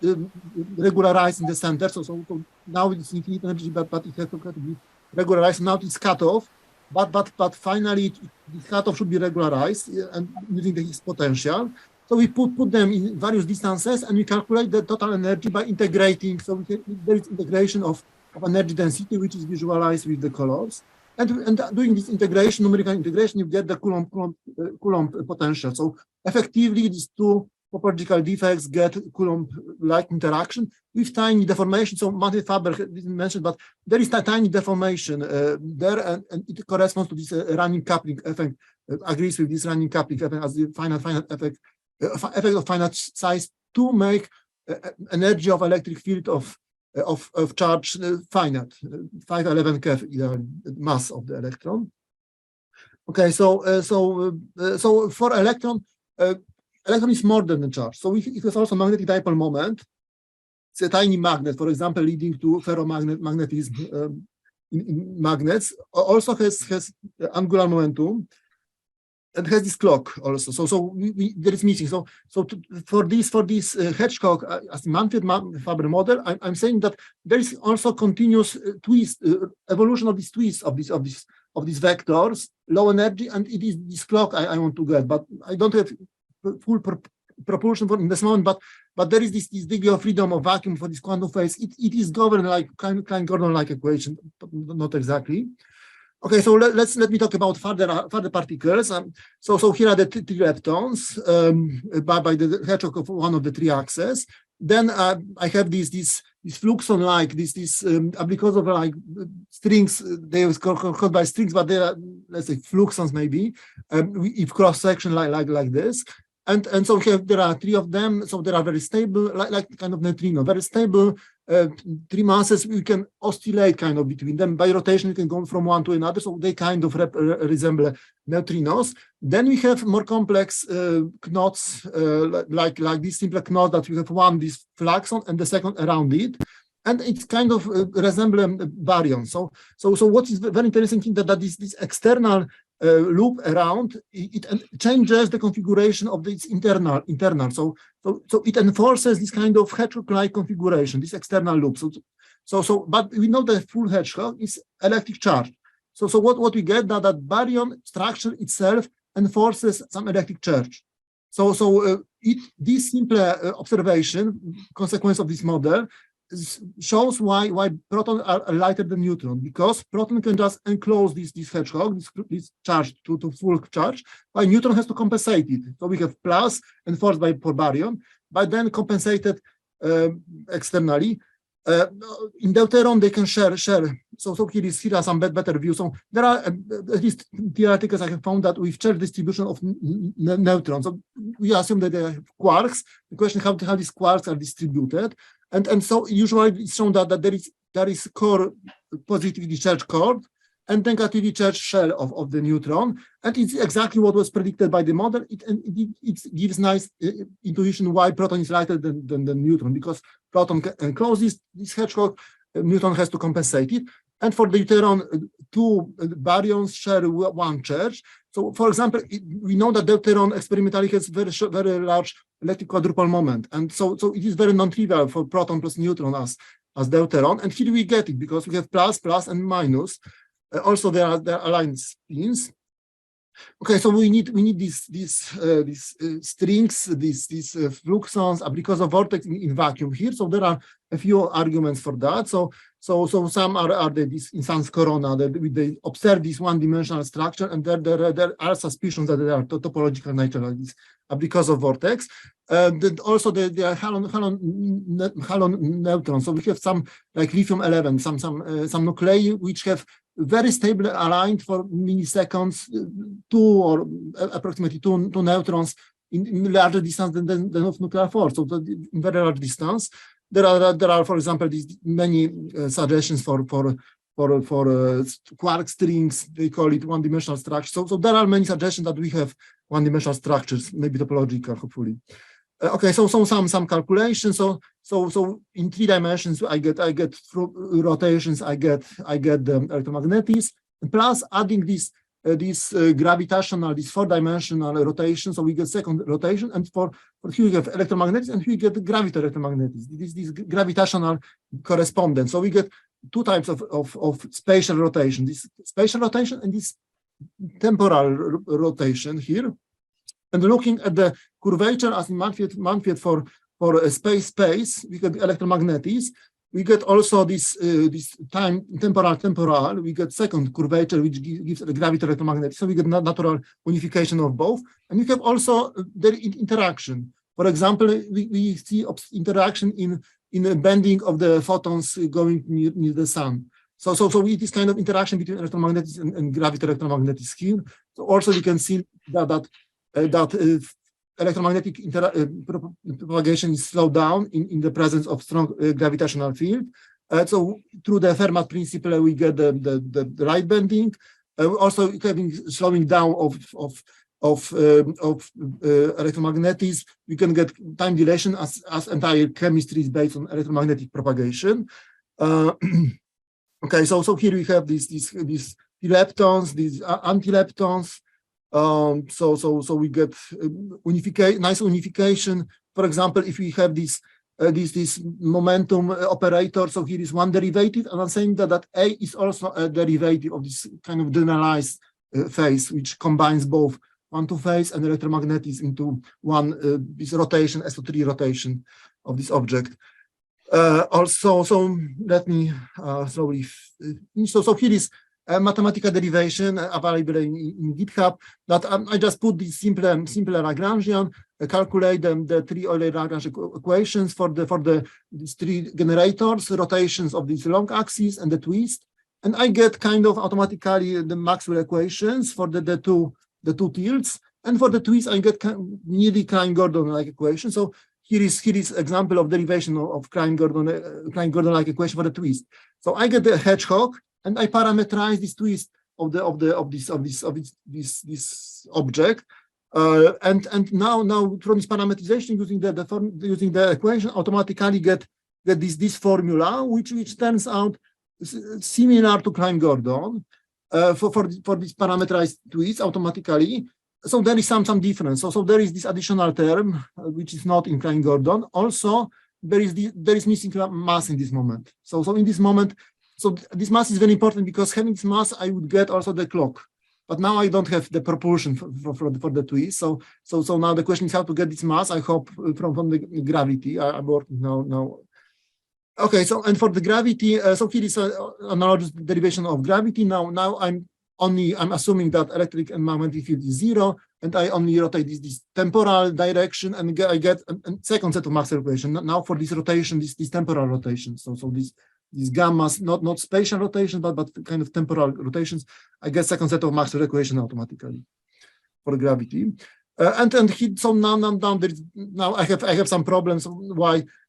regularized in the center. So now it's infinite energy, but it has to be regularized. Now it's cut off, but finally this cutoff should be regularized and using the Higgs potential. So we put them in various distances and we calculate the total energy by integrating. So there is integration of energy density, which is visualized with the colors. And doing this integration, numerical integration, you get the Coulomb potential. So effectively, these two topological defects get Coulomb-like interaction with tiny deformation. So Manfried Faber didn't mention, but there is a tiny deformation there, and it corresponds to this running coupling effect, agrees with this running coupling effect as the finite effect of finite size to make energy of electric field of charge finite, 511 keV mass of the electron. Okay, so for electron is more than a charge. So it has also magnetic dipole moment. It's a tiny magnet, for example, leading to ferromagnetism in magnets. Also has angular momentum. And has this clock also. So there is missing. So for this Hedgehog as Manfried Faber model, I'm saying that there is also continuous twist evolution of this twist of these vectors, low energy, and it is this clock I want to get, but I don't have full proportion for in this moment. But there is this degree of freedom of vacuum for this quantum phase. It is governed like Klein-Gordon-like equation, but not exactly. Okay, so let me talk about further particles. So here are the three leptons by the Hedgehog of one of the three axes. Then I have this fluxon-like because of like strings. They are called by strings, but they are, let's say, fluxons maybe if cross section like this. And so there are three of them. So they are very stable, like kind of neutrino, very stable. Three masses, we can oscillate kind of between them. By rotation, you can go from one to another. So they kind of resemble neutrinos. Then we have more complex knots, like this simple knot that we have one, this fluxon, and the second around it. And it's kind of resemble baryons. So what is very interesting is that this external loop around it changes the configuration of this internal. So it enforces this kind of hedgehog-like configuration, this external loop. But we know that full hedgehog is electric charge. So what we get that baryon structure itself enforces some electric charge. This simple observation, consequence of this model, shows why protons are lighter than neutron, because proton can just enclose this hedgehog, this charge to full charge, while neutron has to compensate it. So we have plus enforced for baryon, but then compensated externally. In Deuteron, they can share. So here are some better views. So there are at least theoretically I have found that with charge distribution of neutrons. So we assume that they are quarks. The question is how these quarks are distributed. And so usually it's shown that there is core positively charged core, and negatively charged shell of the neutron. And it's exactly what was predicted by the model. It gives nice intuition why proton is lighter than the neutron, because proton encloses this hedgehog, neutron has to compensate it. And for the Deuteron, two baryons share one charge. So, for example, we know that Deuteron experimentally has very large electric quadrupole moment, and so it is very non-trivial for proton plus neutron as Deuteron. And here we get it because we have plus, and minus. Also, there are aligned spins. Okay, so we need these strings, these fluxons, because of vortex in vacuum here. So there are a few arguments for that. So some are this instance corona that they observe this one-dimensional structure, and there are suspicions that they are topological nature like this because of vortex. Also the halon neutrons. So we have some like lithium-11, some nuclei which have very stably aligned for milliseconds, or approximately two neutrons in larger distance than of nuclear force. So in very large distance, there are, for example, these many suggestions for quark strings. They call it one-dimensional structure. So there are many suggestions that we have one-dimensional structures, maybe topological, hopefully. Okay, so some calculations. So in 3 dimensions, I get through rotations, I get the electromagnetics, plus adding this gravitational, this 4-dimensional rotation. So we get second rotation, and for here we have electromagnetics, and here we get the gravity electromagnetics. This gravitational correspondence. So we get 2 types of spatial rotation: this spatial rotation and this temporal rotation here. And looking at the curvature as in Manfried for space, we get electromagnetics. We get also this temporal. We get second curvature, which gives the gravity electromagnetics. So we get natural unification of both. And we have also the interaction. For example, we see interaction in a bending of the photons going near the sun. So it is kind of interaction between electromagnetics and gravity electromagnetics here. So also we can see that electromagnetic propagation is slowed down in the presence of strong gravitational field. So through the Fermat principle, we get the right bending. Also having slowing down of electromagnetics, we can get time dilation as entire chemistry is based on electromagnetic propagation. Okay, so here we have these leptons, these anti-leptons. So we get nice unification. For example, if we have this momentum operator, so here is one derivative, and I'm saying that A is also a derivative of this kind of generalized phase, which combines both quantum phase and electromagnetics into one this rotation, SO3 rotation of this object. Also, so let me slowly finish. So here is a mathematical derivation available in GitHub that I just put this simpler Lagrangian, calculate the 3 Euler-Lagrange equations for these 3 generators, rotations of these long axes and the twist, and I get kind of automatically the Maxwell equations for the two tilts, and for the twist I get nearly Klein-Gordon-like equation. So here is example of derivation of Klein-Gordon-like equation for the twist. So I get the hedgehog, and I parameterize this twist of this object, and now from this parameterization using the equation, automatically get this formula which turns out similar to Klein-Gordon for this parameterized twist automatically. So there is some difference. So there is this additional term which is not in Klein-Gordon. Also, there is missing mass in this moment. So in this moment. So this mass is very important because having this mass, I would get also the clock. But now I don't have the propulsion for the twist. So now the question is how to get this mass. I hope from the gravity. I'm working now. Okay, so and for the gravity, so here is an analogous derivation of gravity. Now I'm assuming that electric and magnetic field is 0, and I only rotate this temporal direction, and I get a second set of Maxwell equation. Now for this rotation, this temporal rotation. So these gammas, not spatial rotations, but kind of temporal rotations, I get second set of Maxwell equation automatically for gravity. So now I have some problems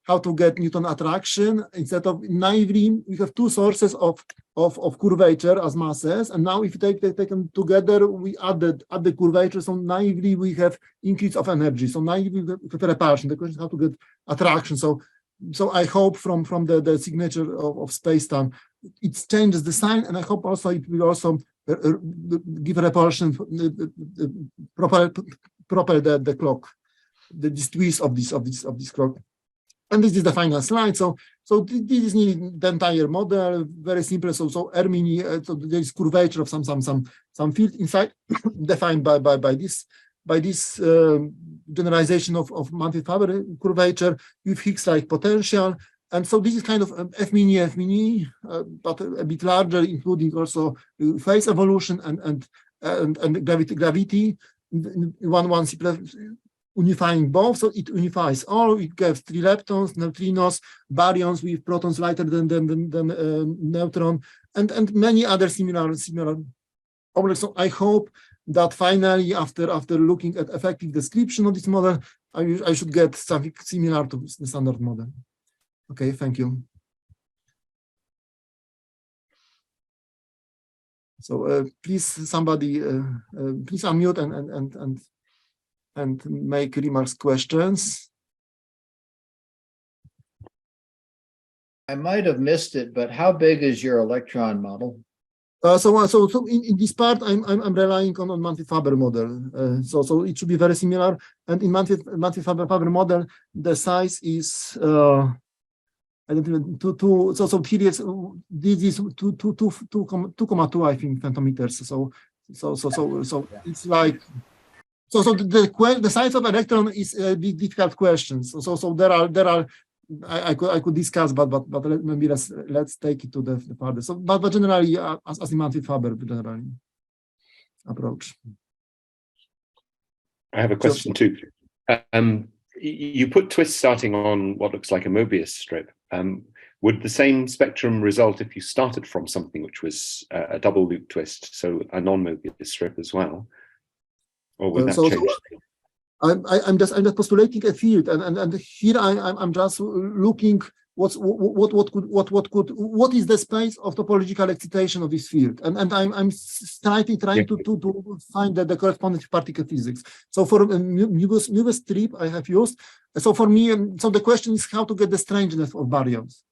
how to get Newton attraction. Instead of naively, we have 2 sources of of curvature as masses, and now if you take them together, we add the curvature, so naively we have increase of energy. So naively we have repulsion. The question is how to get attraction. So I hope from the signature of space-time, it changes the sign, and I hope also it will also give a repulsion, propel the clock, this twist of this clock. And this is the final slide. So this is nearly the entire model, very simple. So Ermini, so there is curvature of some field inside, defined by this generalization of Manfried Faber curvature with Higgs-like potential. And so this is kind of F-mini, but a bit larger, including also phase evolution and gravity. One simple unifying both, so it unifies all. It gives 3 leptons, neutrinos, baryons with protons lighter than neutron, and many other similar objects. So I hope that finally, after looking at effective description of this model, I should get something similar to the standard model. Okay, thank you. So please, somebody, please unmute and make remarks, questions. I might have missed it, but how big is your electron model? So in this part, I'm relying on Manfried Faber model. So it should be very similar. And in Manfried Faber model, the size is I don't even two. So periods. This is 2,2 I think femtometers. So it's like. So the size of electron is a difficult question. So there are I could discuss, but maybe let's take it to the further. So but generally as in Manfried Faber generally approach. I have a question too. You put twists starting on what looks like a Mobius strip. Would the same spectrum result if you started from something which was a double loop twist, so a non-Mobius strip as well? Or would that change? I'm just postulating a field, and here I'm just looking what is the space of topological excitation of this field, and I'm trying to find the corresponding particle physics. So for Mobius strip I have used. So for me, so the question is how to get the strangeness of baryons.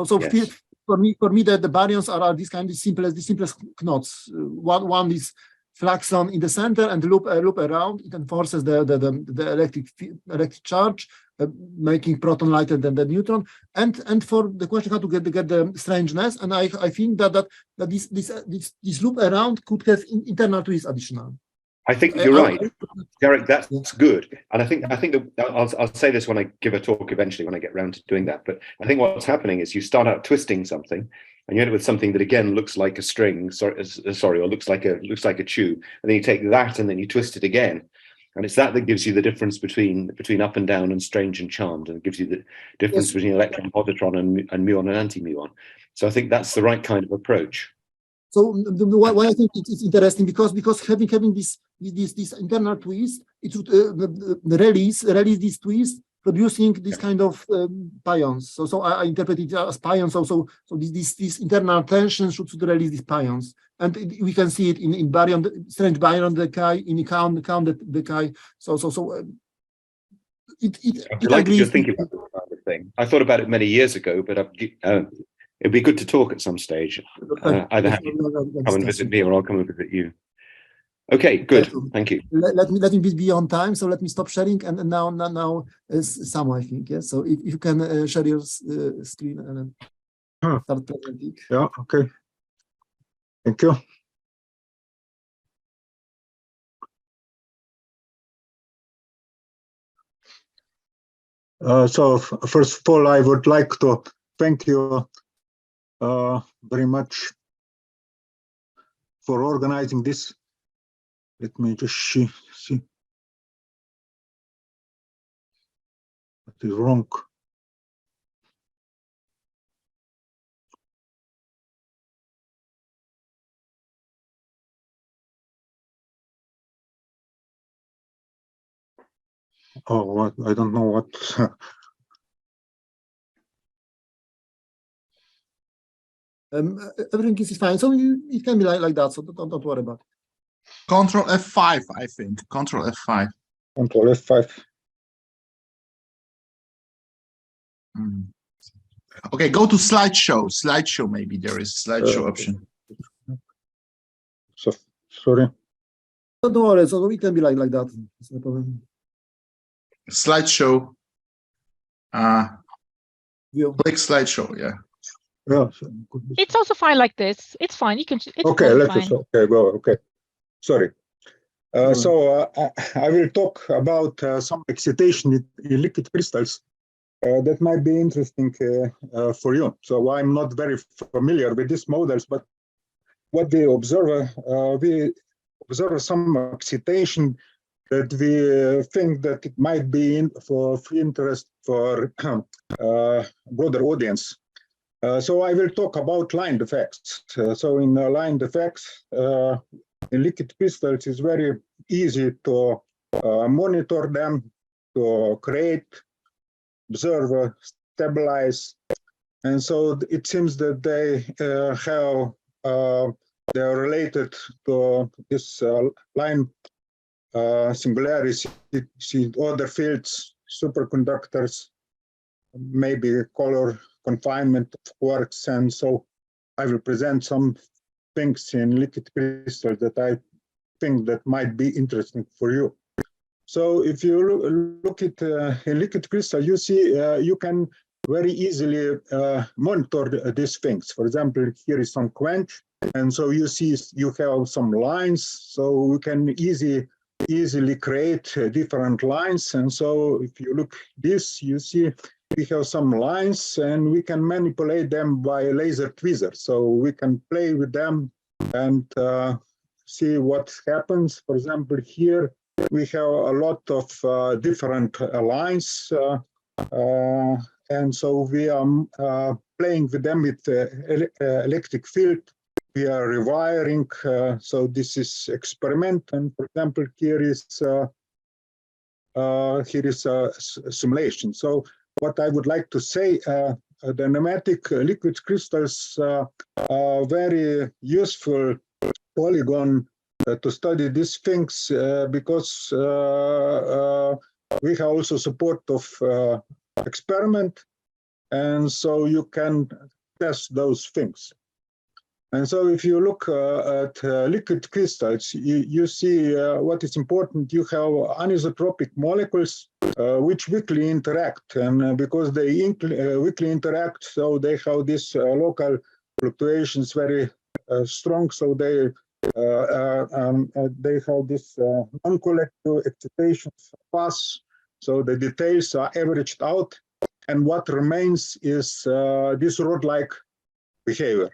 So yes. For me the baryons are the simplest knots. One is fluxon in the center and loop around. It enforces the electric charge, making proton lighter than the neutron. And for the question how to get the strangeness, and I think that this loop around could have internal twist additional. I think you're right, Jarek. That's good, and I think that I'll say this when I give a talk eventually when I get around to doing that. But I think what's happening is you start out twisting something, and you end up with something that again looks like a string, or looks like a tube, and then you take that and then you twist it again, and it's that gives you the difference between up and down and strange and charmed, and it gives you the difference between electron, positron, and muon and anti-muon. So I think that's the right kind of approach. So why I think it's interesting because having this internal twist, it would release this twist, producing this kind of pions. So I interpret it as pions. So this internal tension should release these pions, and we can see it in baryon, strange baryon decay, in count decay. So it I like you're thinking about this kind of thing. I thought about it many years ago, but it'd be good to talk at some stage. Either have you come and visit me, or I'll come and visit you. Okay, good. Thank you. Let me be on time. So let me stop sharing. And now is Sam, I think. Yes. So if you can share your screen and start presenting. Yeah. Okay. Thank you. So first of all, I would like to thank you very much for organizing this. Let me just see what is wrong. Oh, what? I don't know what. Everything is fine. So it can be like that. So don't worry about it. Control F5, I think. Control F5. Control F5. Okay, go to slideshow. Slideshow, maybe there is slideshow option. So sorry. Don't worry. So it can be like that. It's no problem. Slideshow. View. Click slideshow. Yeah. Yeah. It's also fine like this. It's fine. You can. It's Okay, totally let's fine. just, okay, go. Okay. Sorry. So I will talk about some excitation in liquid crystals that might be interesting for you. So I'm not very familiar with these models, but what we observe some excitation that we think that it might be of interest for broader audience. So I will talk about line defects. So in line defects, in liquid crystals, it's very easy to monitor them, to create, observe, stabilize. And so it seems that they they are related to this line singularity in other fields, superconductors, maybe color confinement of quarks. And so I will present some things in liquid crystals that I think that might be interesting for you. So if you look at a liquid crystal, you see you can very easily monitor these things. For example, here is some quench, and so you see you have some lines, so we can easily create different lines. And so if you look this, you see we have some lines, and we can manipulate them by laser tweezers. So we can play with them and see what happens. For example, here we have a lot of different lines, and so we are playing with them with electric field. We are rewiring. So this is experiment, and for example, here is a simulation. So what I would like to say, the pneumatic liquid crystals are very useful polygon to study these things because we have also support of experiment, and so you can test those things. And so if you look at liquid crystals, you see what is important. You have anisotropic molecules which weakly interact, and because they weakly interact, so they have these local fluctuations very strong, so they have this non-collective excitation pass, so the details are averaged out, and what remains is this rod-like behavior.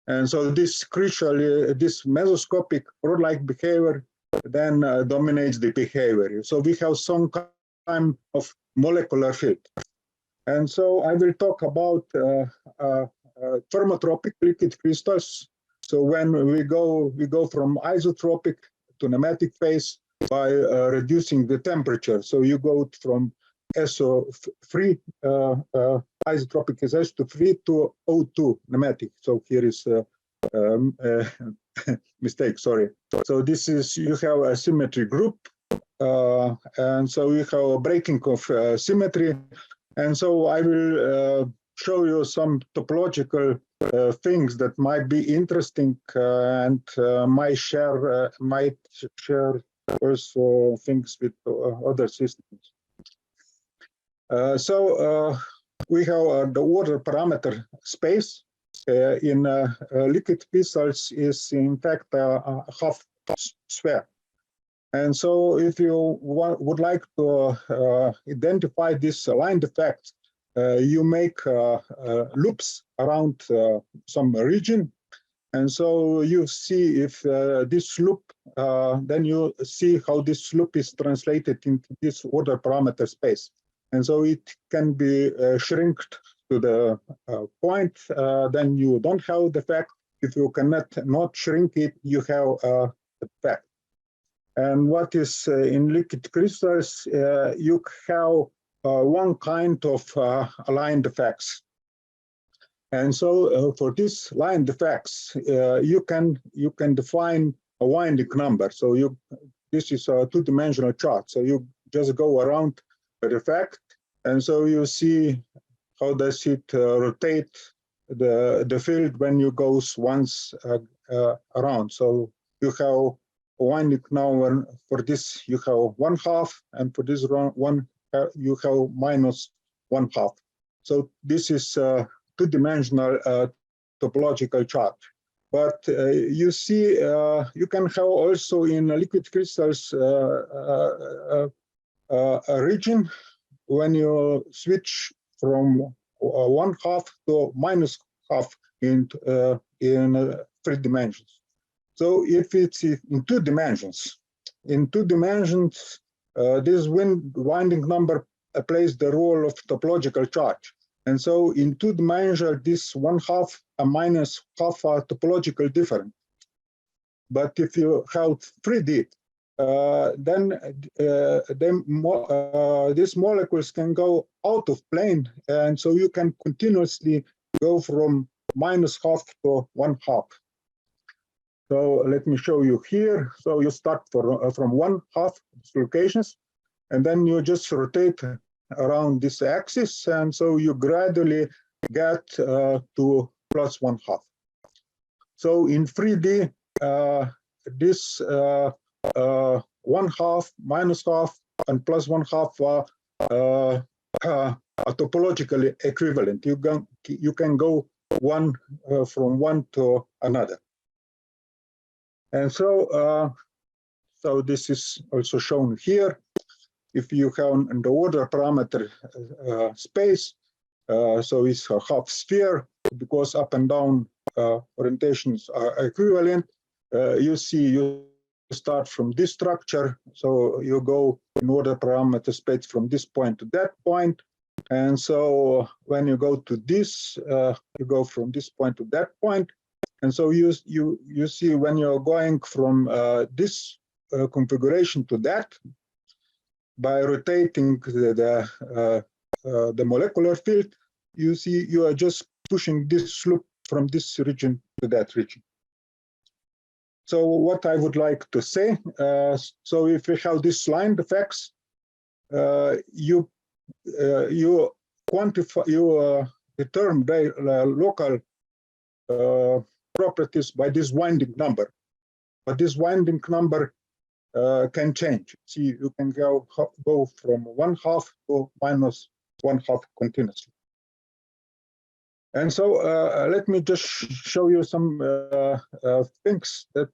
And so this crucially, this mesoscopic rod-like behavior then dominates the behavior. So we have some kind of molecular field. And so I will talk about thermotropic liquid crystals. So when we go from isotropic to pneumatic phase by reducing the temperature. So you go from SO3, isotropic is SO3 to O2 pneumatic. So here is mistake, sorry. So this is, you have a symmetry group, and so you have a breaking of symmetry. And so I will show you some topological things that might be interesting and might share also things with other systems. So we have the order parameter space in liquid crystals is in fact a half sphere. And so if you would like to identify this line defect, you make loops around some region. And so you see if this loop, then you see how this loop is translated into this order parameter space. And so it can be shrinked to the point, then you don't have the effect. If you cannot not shrink it, you have the effect. And what is in liquid crystals, you have one kind of aligned effects. And so for this line defects, you can define a winding number. So this is a two-dimensional chart. So you just go around the defect, and so you see how does it rotate the field when you go once around. So you have a winding number for this, you have 1/2, and for this one you have -1/2. So this is two-dimensional topological chart. But you see, you can have also in liquid crystals a region when you switch from 1/2 to -1/2 in 3 dimensions. So if it's in 2 dimensions, this winding number plays the role of topological charge. And so in 2 dimensions, this 1/2 and -1/2 are topological different. But if you have 3D, then these molecules can go out of plane, and so you can continuously go from -1/2 to 1/2. So let me show you here. So you start from 1/2 locations, and then you just rotate around this axis, and so you gradually get to +1/2. So in 3D, this 1/2, -1/2, and +1/2 are topologically equivalent. You can go from one to another. And so this is also shown here. If you have the order parameter space, so it's a half sphere, because up and down orientations are equivalent. You see, you start from this structure, so you go in order parameter space from this point to that point. And so when you go to this, you go from this point to that point. And so you see when you're going from this configuration to that, by rotating the molecular field, you see you are just pushing this loop from this region to that region. So what I would like to say, so if you have this line defects, you determine the local properties by this winding number. But this winding number can change. See, you can go from 1/2 to -1/2 continuously. And so let me just show you some things that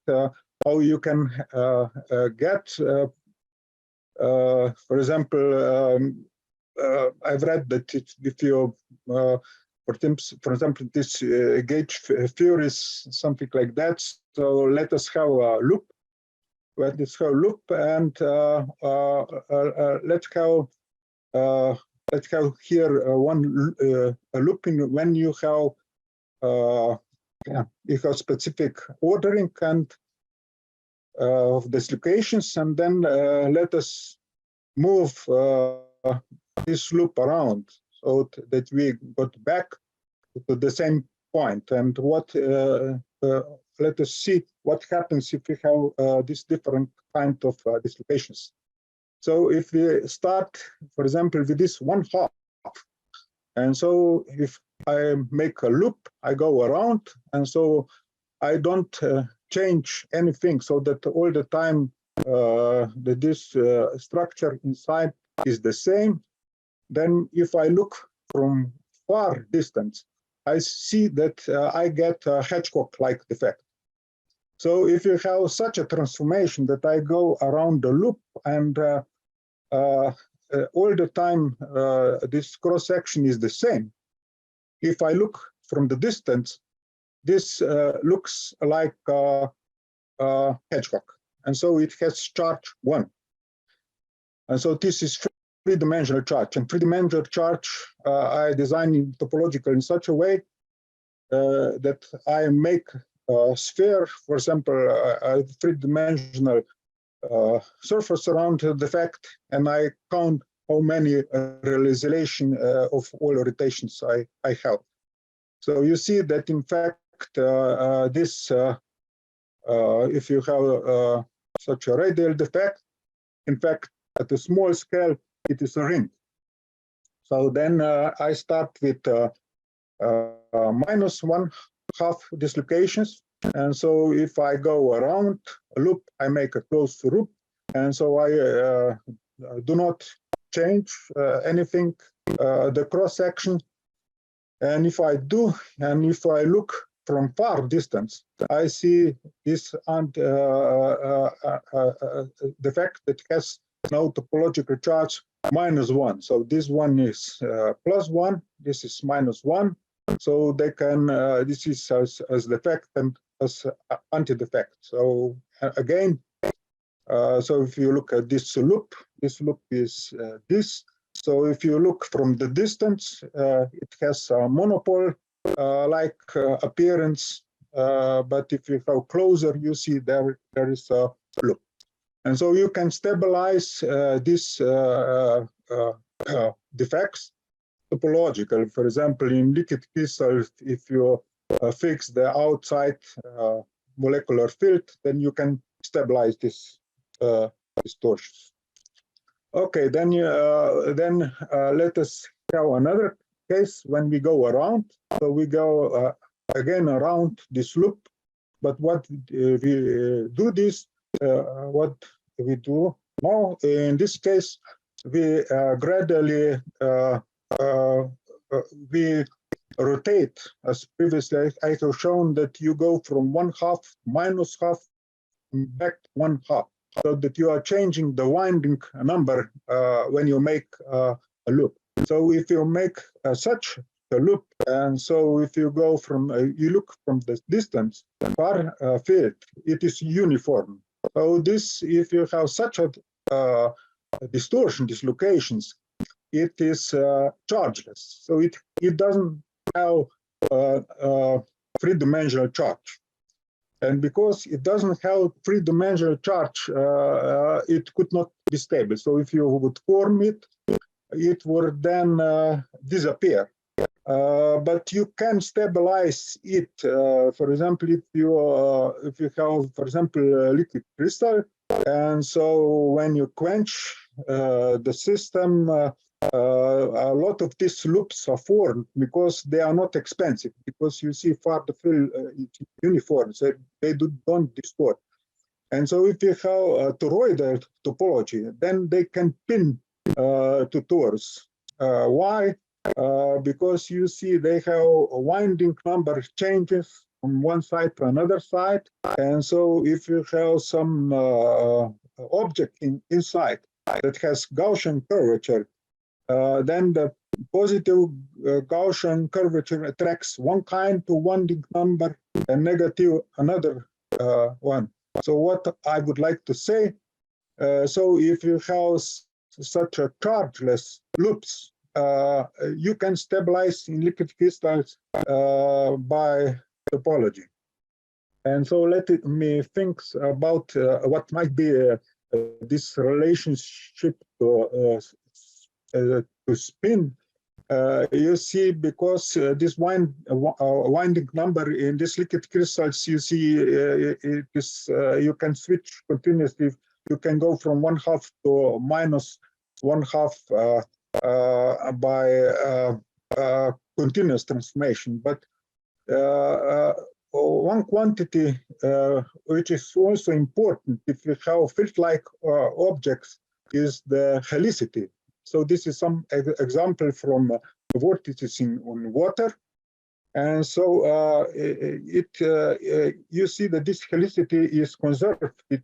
how you can get. For example, I've read that if you, for example, this gauge theory is something like that. So let us have a loop. Let's have a loop, and let's have here a looping when you have specific ordering and of these locations, and then let us move this loop around so that we got back to the same point. And what let us see what happens if we have this different kind of dislocations. So if we start, for example, with this 1/2, and so if I make a loop, I go around, and so I don't change anything, so that all the time this structure inside is the same. Then if I look from far distance, I see that I get a Hedgecock-like defect. So if you have such a transformation that I go around the loop, and all the time this cross-section is the same, if I look from the distance, this looks like Hedgecock, and so it has charge 1. And so this is three-dimensional charge, and three-dimensional charge I design in topological in such a way that I make a sphere, for example, a three-dimensional surface around the defect, and I count how many realization of all rotations I have. So you see that in fact if you have such a radial defect, in fact at a small scale it is a ring. So then I start with -1/2 dislocations, and so if I go around a loop, I make a closed loop, and so I do not change anything, the cross section. And if I do, and if I look from far distance, I see this defect that has no topological charge -1. So this one is +1, this is -1. So they can, this is as defect and as anti-defect. So again, so if you look at this loop is this. So if you look from the distance, it has a monopole like appearance, but if you go closer, you see there is a loop. And so you can stabilize these defects topological. For example, in liquid crystals, if you fix the outside molecular field, then you can stabilize this distortions. Okay, then let us have another case when we go around. So we go again around this loop, but what we do this, what we do now in this case, we gradually we rotate, as previously I have shown that you go from 1/2 -1/2 back 1/2. So that you are changing the winding number when you make a loop. So if you make such a loop, and so if you go from, you look from the distance, far field, it is uniform. So this, if you have such a distortion, dislocations, it is chargeless. So it doesn't have three-dimensional charge. And because it doesn't have three-dimensional charge, it could not be stable. So if you would form it, it would then disappear. But you can stabilize it. For example, if you have, for example, a liquid crystal, and so when you quench the system, a lot of these loops are formed because they are not expensive, because you see far the field uniform, so they don't distort. And so if you have a toroidal topology, then they can pin to tors. Why? Because you see they have a winding number changes from one side to another side. And so if you have some object inside that has Gaussian curvature, then the positive Gaussian curvature attracts one kind to winding number and negative another one. So what I would like to say, so if you have such a chargeless loops, you can stabilize in liquid crystals by topology. And so let me think about what might be this relationship to spin. You see, because this winding number in this liquid crystals, you see, it is you can switch continuously. You can go from 1/2 to -1/2 by continuous transformation. But one quantity which is also important if you have field-like objects is the helicity. So this is some example from vortices in water. And so you see that this helicity is conserved if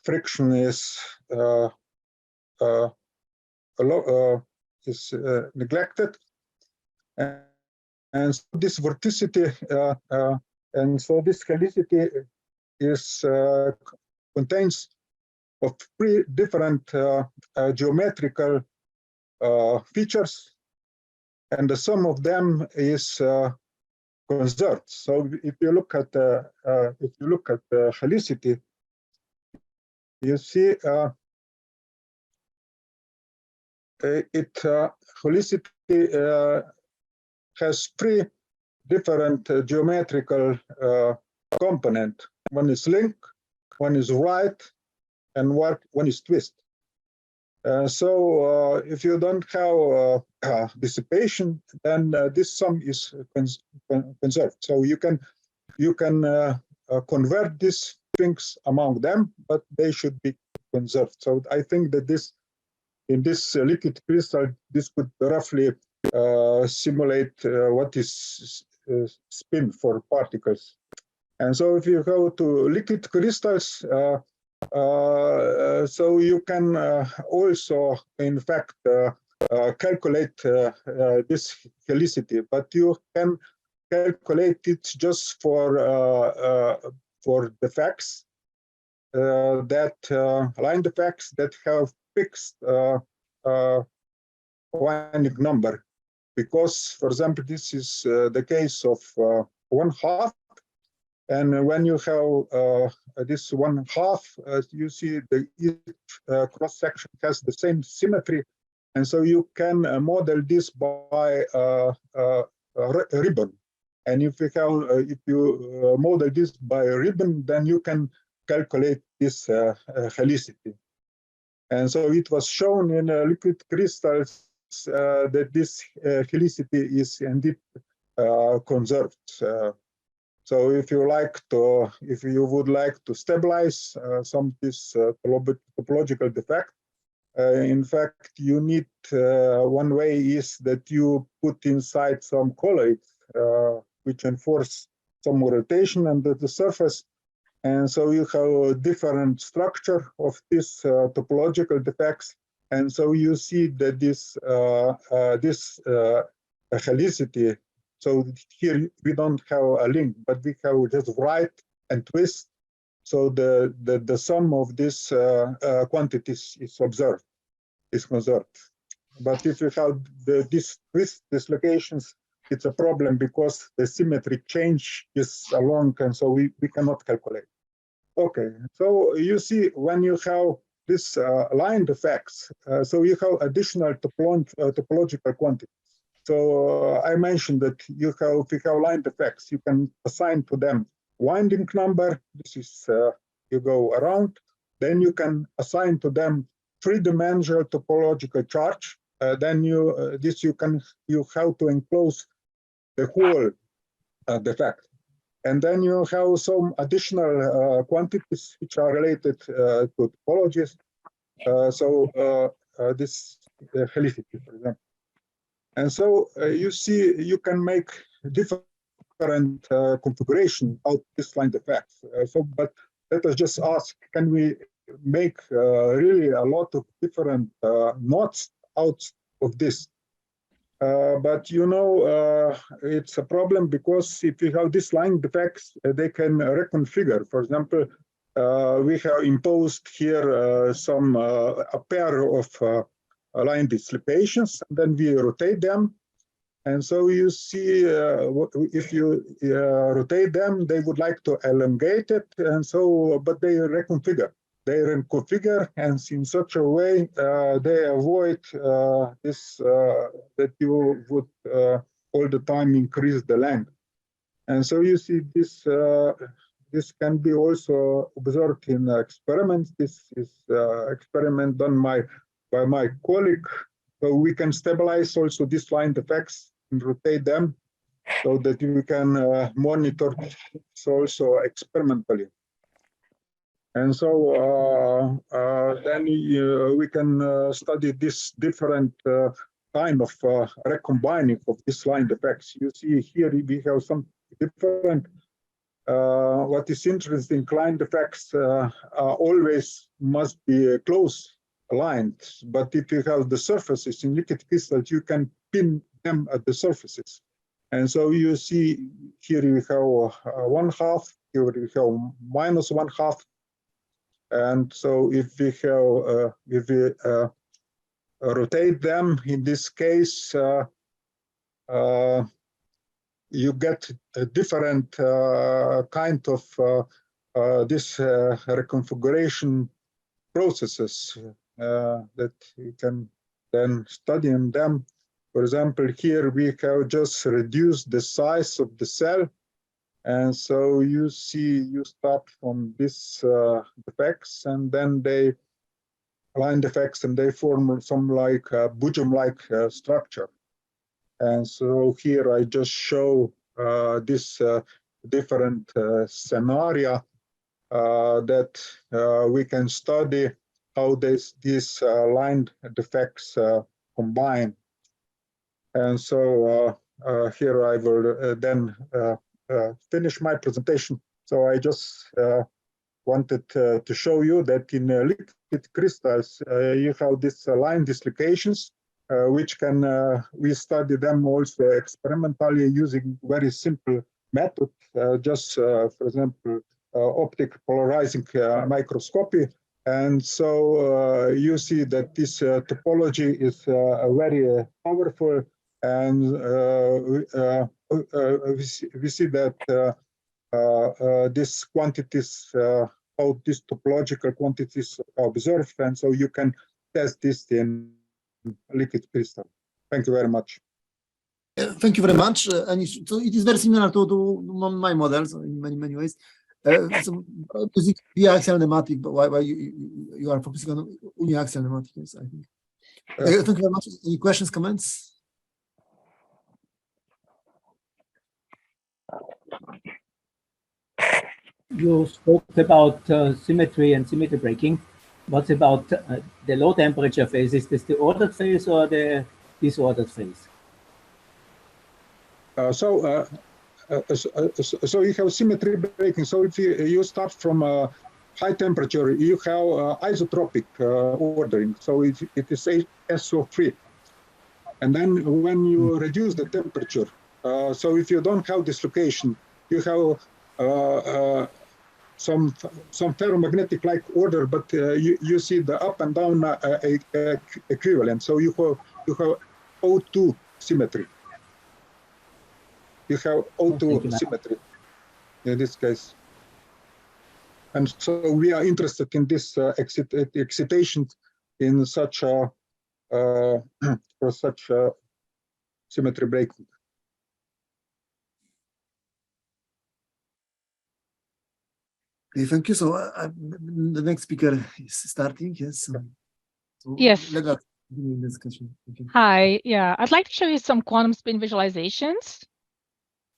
friction is neglected, and so this vorticity and so this helicity is contains of three different geometrical features, and the sum of them is conserved. So if you look at the helicity, you see helicity has three different geometrical component. One is link, one is right, and one is twist. So if you don't have dissipation, then this sum is conserved. So you can convert these things among them, but they should be conserved. So I think that in this liquid crystal, this could roughly simulate what is spin for particles. And so if you go to liquid crystals, so you can also, in fact, calculate this helicity, but you can calculate it just for defects line defects that have fixed winding number. Because, for example, this is the case of 1/2. And when you have this 1/2, you see each cross section has the same symmetry, and so you can model this by a ribbon. And if you model this by a ribbon, then you can calculate this helicity. And so it was shown in liquid crystals that this helicity is indeed conserved. So if you would like to stabilize some of this topological defect, in fact, you need one way is that you put inside some colloids which enforce some rotation under the surface, and so you have a different structure of these topological defects, and so you see that this helicity. So here we don't have a link, but we have just right and twist. So the sum of these quantities is conserved. But if you have these twist dislocations, it's a problem because the symmetry change is along, and so we cannot calculate. Okay, so you see when you have this line defects, so you have additional topological quantities. So I mentioned that if you have line defects, you can assign to them winding number. This is you go around. Then you can assign to them three-dimensional topological charge. Then you have to enclose the whole defect. And then you have some additional quantities which are related to topologies. This helicity, for example. And so you see, you can make different configuration out this line defects. But let us just ask: can we make really a lot of different knots out of this? But you know, it's a problem because if you have this line defects, they can reconfigure. For example, we have imposed here a pair of line dislocations, and then we rotate them. And so you see, if you rotate them, they would like to elongate it, and so, but they reconfigure. They reconfigure, and in such a way, they avoid this, that you would all the time increase the length. And so you see this, this can be also observed in experiments. This is experiment done by my colleague. So we can stabilize also this line defects and rotate them so that we can monitor this also experimentally. And so then we can study this different kind of recombining of this line defects. You see here we have some different, what is interesting, line defects always must be close aligned, but if you have the surfaces in liquid crystals, you can pin them at the surfaces. And so you see here you have 1/2, here you have -1/2. And so if we rotate them, in this case, you get a different kind of this reconfiguration processes that you can then studying them. For example, here we have just reduced the size of the cell. And so you see, you start from this defects, and then they line defects, and they form some like Boojum-like structure. And so here I just show this different scenario that we can study how these line defects combine. And so here I will then finish my presentation. So I just wanted to show you that in liquid crystals, you have this line dislocations, which can, we study them also experimentally using very simple method, just for example, optic polarizing microscopy. And so you see that this topology is very powerful, and we see that these quantities, how these topological quantities are observed, and so you can test this in liquid crystal. Thank you very much. Thank you very much. And so it is very similar to my models in many ways. So using biaxial nematic, but why you are focusing on uniaxial nematic, yes, I think. Thank you very much. Any questions, comments? You spoke about symmetry and symmetry breaking. What about the low temperature phase? Is this the ordered phase or the disordered phase? So you have symmetry breaking. So if you start from high temperature, you have isotropic ordering. So it is SO3. And then when you reduce the temperature, so if you don't have dislocation, you have some ferromagnetic like order, but you see the up and down equivalent. So you have O2 symmetry. You have O2 symmetry in this case. And so we are interested in this excitation in such a for such a symmetry breaking. Okay, thank you. So the next speaker is starting. Yes. So Yes. Let us begin the discussion. Okay. Hi. Yeah, I'd like to show you some quantum spin visualizations.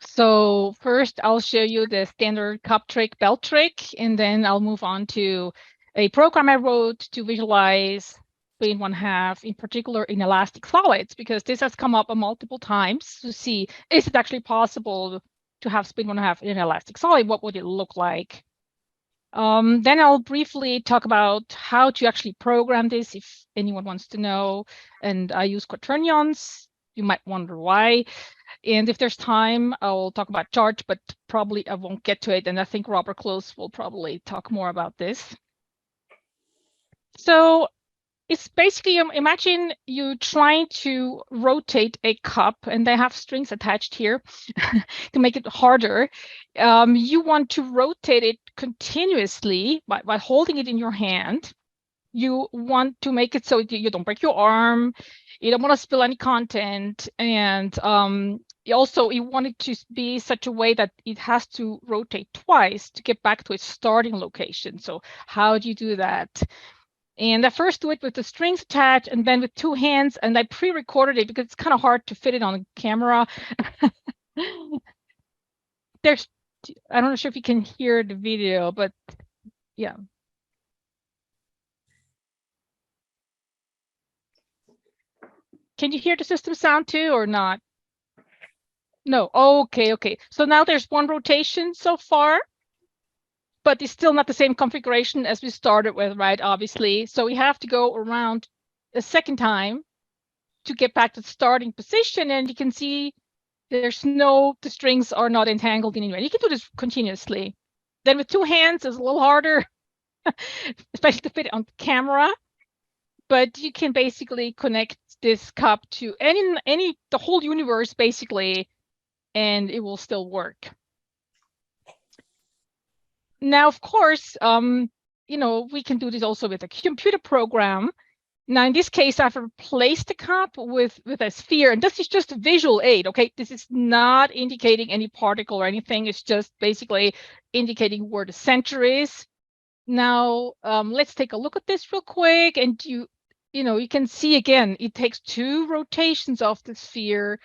So first, I'll show you the standard cup trick, belt trick, and then I'll move on to a program I wrote to visualize spin 1/2, in particular in elastic solids, because this has come up multiple times to see, is it actually possible to have spin 1/2 in an elastic solid? What would it look like? Then I'll briefly talk about how to actually program this if anyone wants to know. And I use quaternions. You might wonder why. And if there's time, I'll talk about charge, but probably I won't get to it. And I think Robert Close will probably talk more about this. So it's basically, imagine you trying to rotate a cup, and they have strings attached here to make it harder. You want to rotate it continuously by holding it in your hand. You want to make it so you don't break your arm. You don't want to spill any content. And also, you want it to be such a way that it has to rotate twice to get back to its starting location. So how do you do that? And I first do it with the strings attached and then with 2 hands. And I pre-recorded it because it's kind of hard to fit it on camera. I'm not sure if you can hear the video, but yeah. Can you hear the system sound too or not? No. Okay. So now there's 1 rotation so far, but it's still not the same configuration as we started with, right? Obviously. So we have to go around a second time to get back to the starting position. And you can see the strings are not entangled anywhere. You can do this continuously. Then with 2 hands, it's a little harder, especially to fit it on camera. But you can basically connect this cup to the whole universe, basically, and it will still work. Now, of course, we can do this also with a computer program. Now, in this case, I've replaced the cup with a sphere, and this is just a visual aid, okay? This is not indicating any particle or anything. It's just basically indicating where the center is. Now, let's take a look at this real quick, and you can see again, it takes 2 rotations of the sphere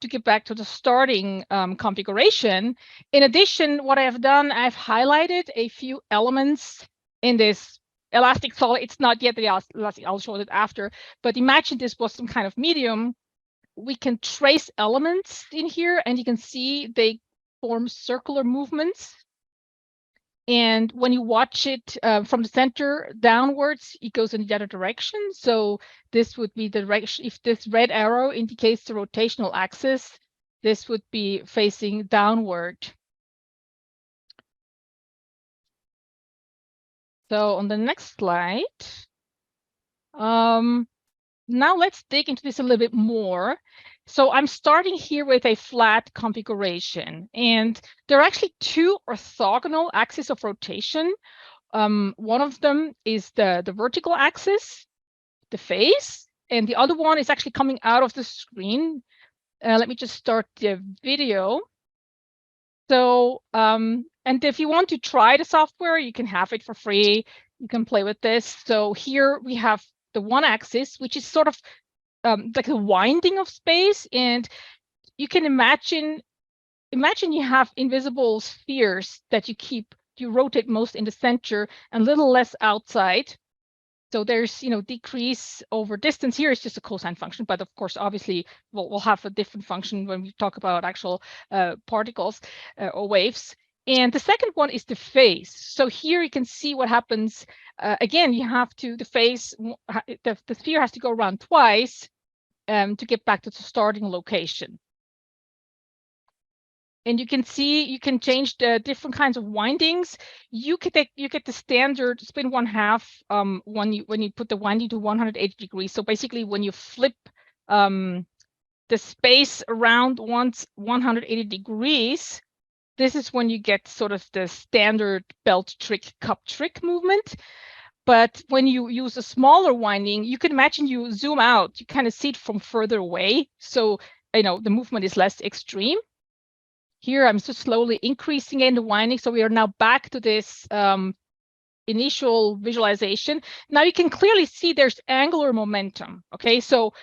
to get back to the starting configuration. In addition, what I've done, I've highlighted a few elements in this elastic solid. It's not yet the elastic, I'll show it after, but imagine this was some kind of medium. We can trace elements in here, and you can see they form circular movements. And when you watch it from the center downwards, it goes in the other direction. So this would be the direction. If this red arrow indicates the rotational axis, this would be facing downward. So on the next slide, now let's dig into this a little bit more. So I'm starting here with a flat configuration, and there are actually 2 orthogonal axes of rotation. One of them is the vertical axis, the face, and the other one is actually coming out of the screen. Let me just start the video. So, and if you want to try the software, you can have it for free. You can play with this. So here we have the one axis, which is sort of like a winding of space, and you can imagine you have invisible spheres that you rotate most in the center and a little less outside. So there's decrease over distance. Here is just a cosine function, but of course, obviously, we'll have a different function when we talk about actual particles or waves. And the second one is the phase. So here you can see what happens. Again, you have to the sphere has to go around twice to get back to the starting location. And you can see you can change the different kinds of windings. You get the standard spin 1/2 when you put the winding to 180 degrees. So basically, when you flip the space around once 180 degrees, this is when you get sort of the standard belt trick, cup trick movement. But when you use a smaller winding, you can imagine you zoom out, you kind of see it from further away. So, the movement is less extreme. Here, I'm just slowly increasing in the winding. So we are now back to this initial visualization. Now you can clearly see there's angular momentum. Okay, so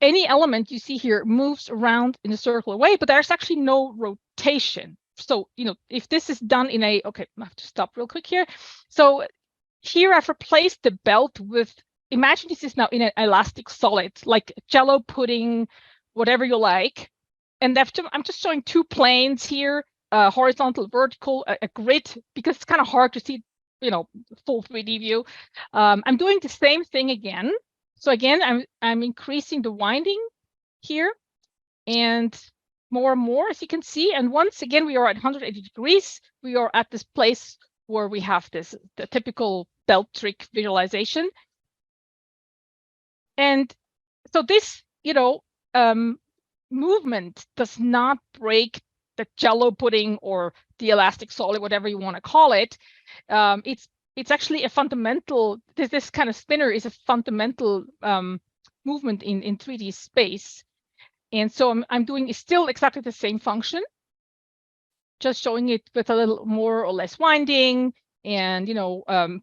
any element you see here moves around in a circular way, but there's actually no rotation. So, if this is done in okay, I have to stop real quick here. So here I've replaced the belt with, imagine this is now in an elastic solid, like Jello pudding, whatever you like. And I'm just showing 2 planes here, horizontal, vertical, a grid, because it's kind of hard to see, full 3D view. I'm doing the same thing again. So again, I'm increasing the winding here, and more, as you can see. And once again, we are at 180 degrees. We are at this place where we have the typical belt trick visualization. And so this, movement does not break the Jello pudding or the elastic solid, whatever you want to call it. It's actually a fundamental. This kind of spinner is a fundamental movement in 3D space, and so I'm doing still exactly the same function, just showing it with a little more or less winding, and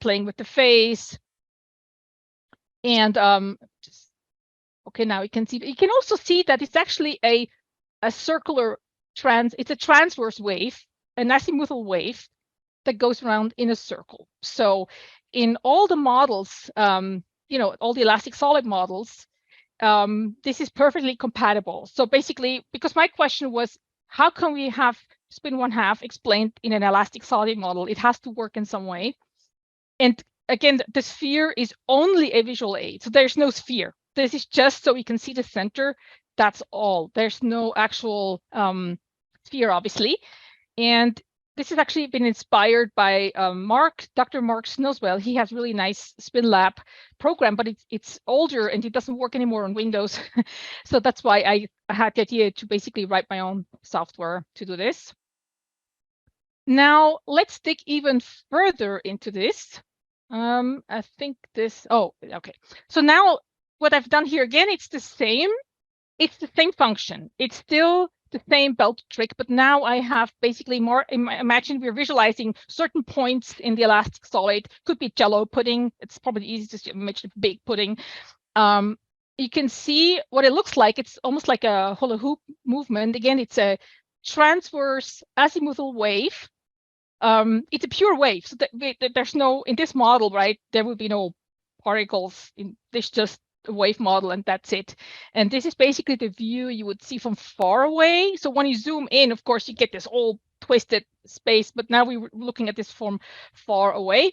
playing with the phase, and okay, now you can see. You can also see that it's actually a circular it's a transverse wave, an azimuthal wave that goes around in a circle. So in all the models, all the elastic solid models, this is perfectly compatible. So basically, because my question was, how can we have spin 1/2 explained in an elastic solid model? It has to work in some way. And again, the sphere is only a visual aid. So there's no sphere. This is just so we can see the center. That's all. There's no actual sphere, obviously. And this has actually been inspired by Dr. Mark Snowswell. He has really nice SpinLab program, but it's older and it doesn't work anymore on Windows. So that's why I had the idea to basically write my own software to do this. Now, let's dig even further into this. I think this, okay. So now what I've done here again, it's the same. It's the same function. It's still the same belt trick, but now I have basically more. Imagine we're visualizing certain points in the elastic solid. Could be Jello pudding. It's probably easiest to imagine big pudding. You can see what it looks like. It's almost like a hula hoop movement. Again, it's a transverse azimuthal wave. It's a pure wave. So there's no, in this model, right, there will be no particles. There's just a wave model and that's it. And this is basically the view you would see from far away. So when you zoom in, of course, you get this all twisted space, but now we're looking at this from far away.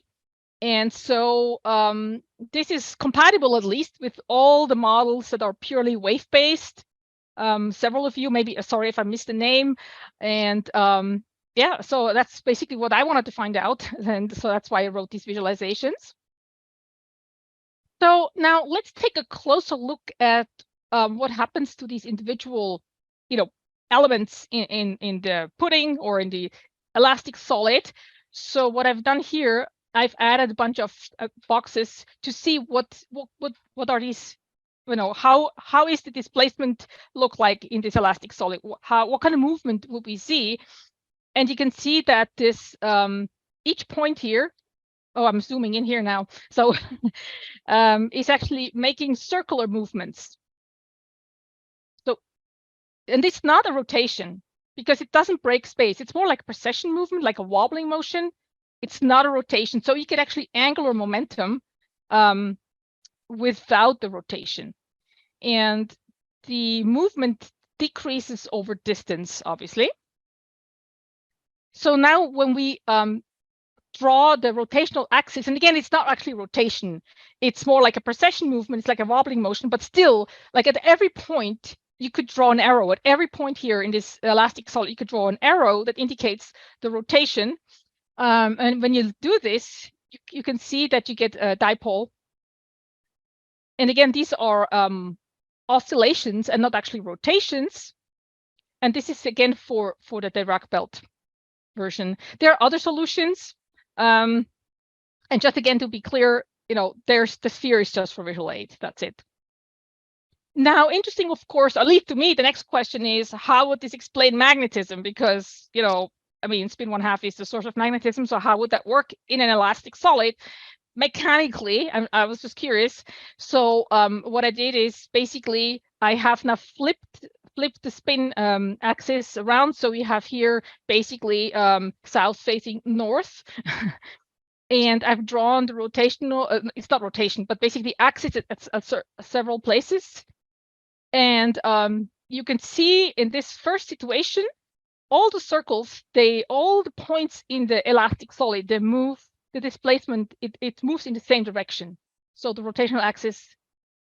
And so this is compatible, at least, with all the models that are purely wave-based. Several of you, maybe, sorry if I missed the name. And yeah, so that's basically what I wanted to find out. And so that's why I wrote these visualizations. So now let's take a closer look at what happens to these individual, elements in the pudding or in the elastic solid. So what I've done here, I've added a bunch of boxes to see what are these, how is the displacement look like in this elastic solid? What kind of movement will we see? And you can see that this each point here. Oh, I'm zooming in here now. So is actually making circular movements. So, and it's not a rotation because it doesn't break space. It's more like a precession movement, like a wobbling motion. It's not a rotation. So you get actually angular momentum without the rotation. And the movement decreases over distance, obviously. So now when we draw the rotational axis, and again, it's not actually rotation. It's more like a precession movement. It's like a wobbling motion, but still, like at every point, you could draw an arrow. At every point here in this elastic solid, you could draw an arrow that indicates the rotation. And when you do this, you can see that you get a dipole. And again, these are oscillations and not actually rotations. And this is again for the Dirac belt version. There are other solutions. And just again, to be clear, there's the sphere is just for visual aid. That's it. Now, interesting, of course, at least to me, the next question is, how would this explain magnetism? Because, I mean, spin 1/2 is the source of magnetism. So how would that work in an elastic solid? Mechanically, I was just curious. So what I did is basically I have now flipped the spin axis around. So we have here basically south facing north. And I've drawn the rotational, it's not rotation, but basically axis at several places. And you can see in this first situation, all the circles, all the points in the elastic solid, they move, the displacement, it moves in the same direction. So the rotational axis,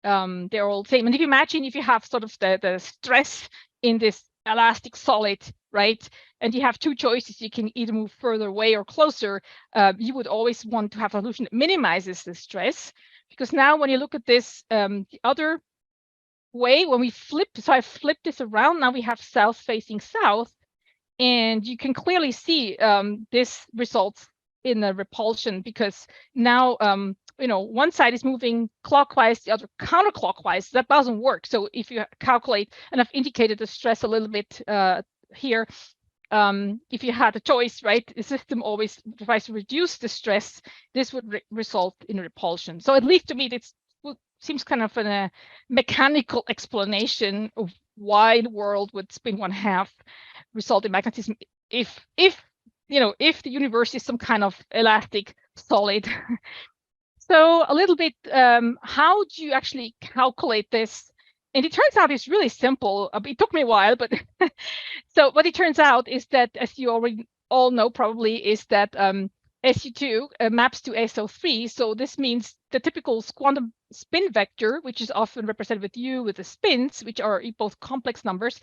they're all the same. And if you imagine if you have sort of the stress in this elastic solid, right? And you have two choices, you can either move further away or closer. You would always want to have a solution that minimizes the stress. Because now when you look at this, the other way, when we flip, so I flipped this around, now we have south facing south. And you can clearly see this results in a repulsion because now, one side is moving clockwise, the other counterclockwise. That doesn't work. So if you calculate, and I've indicated the stress a little bit here, if you had a choice, right, the system always tries to reduce the stress. This would result in repulsion. So at least to me, this seems kind of a mechanical explanation of why the world would spin 1/2 result in magnetism if the universe is some kind of elastic solid. So a little bit, how do you actually calculate this? And it turns out it's really simple. It took me a while, but so what it turns out is that, as you already all know probably, is that SU2 maps to SO3. So this means the typical quantum spin vector, which is often represented with U with the spins, which are both complex numbers.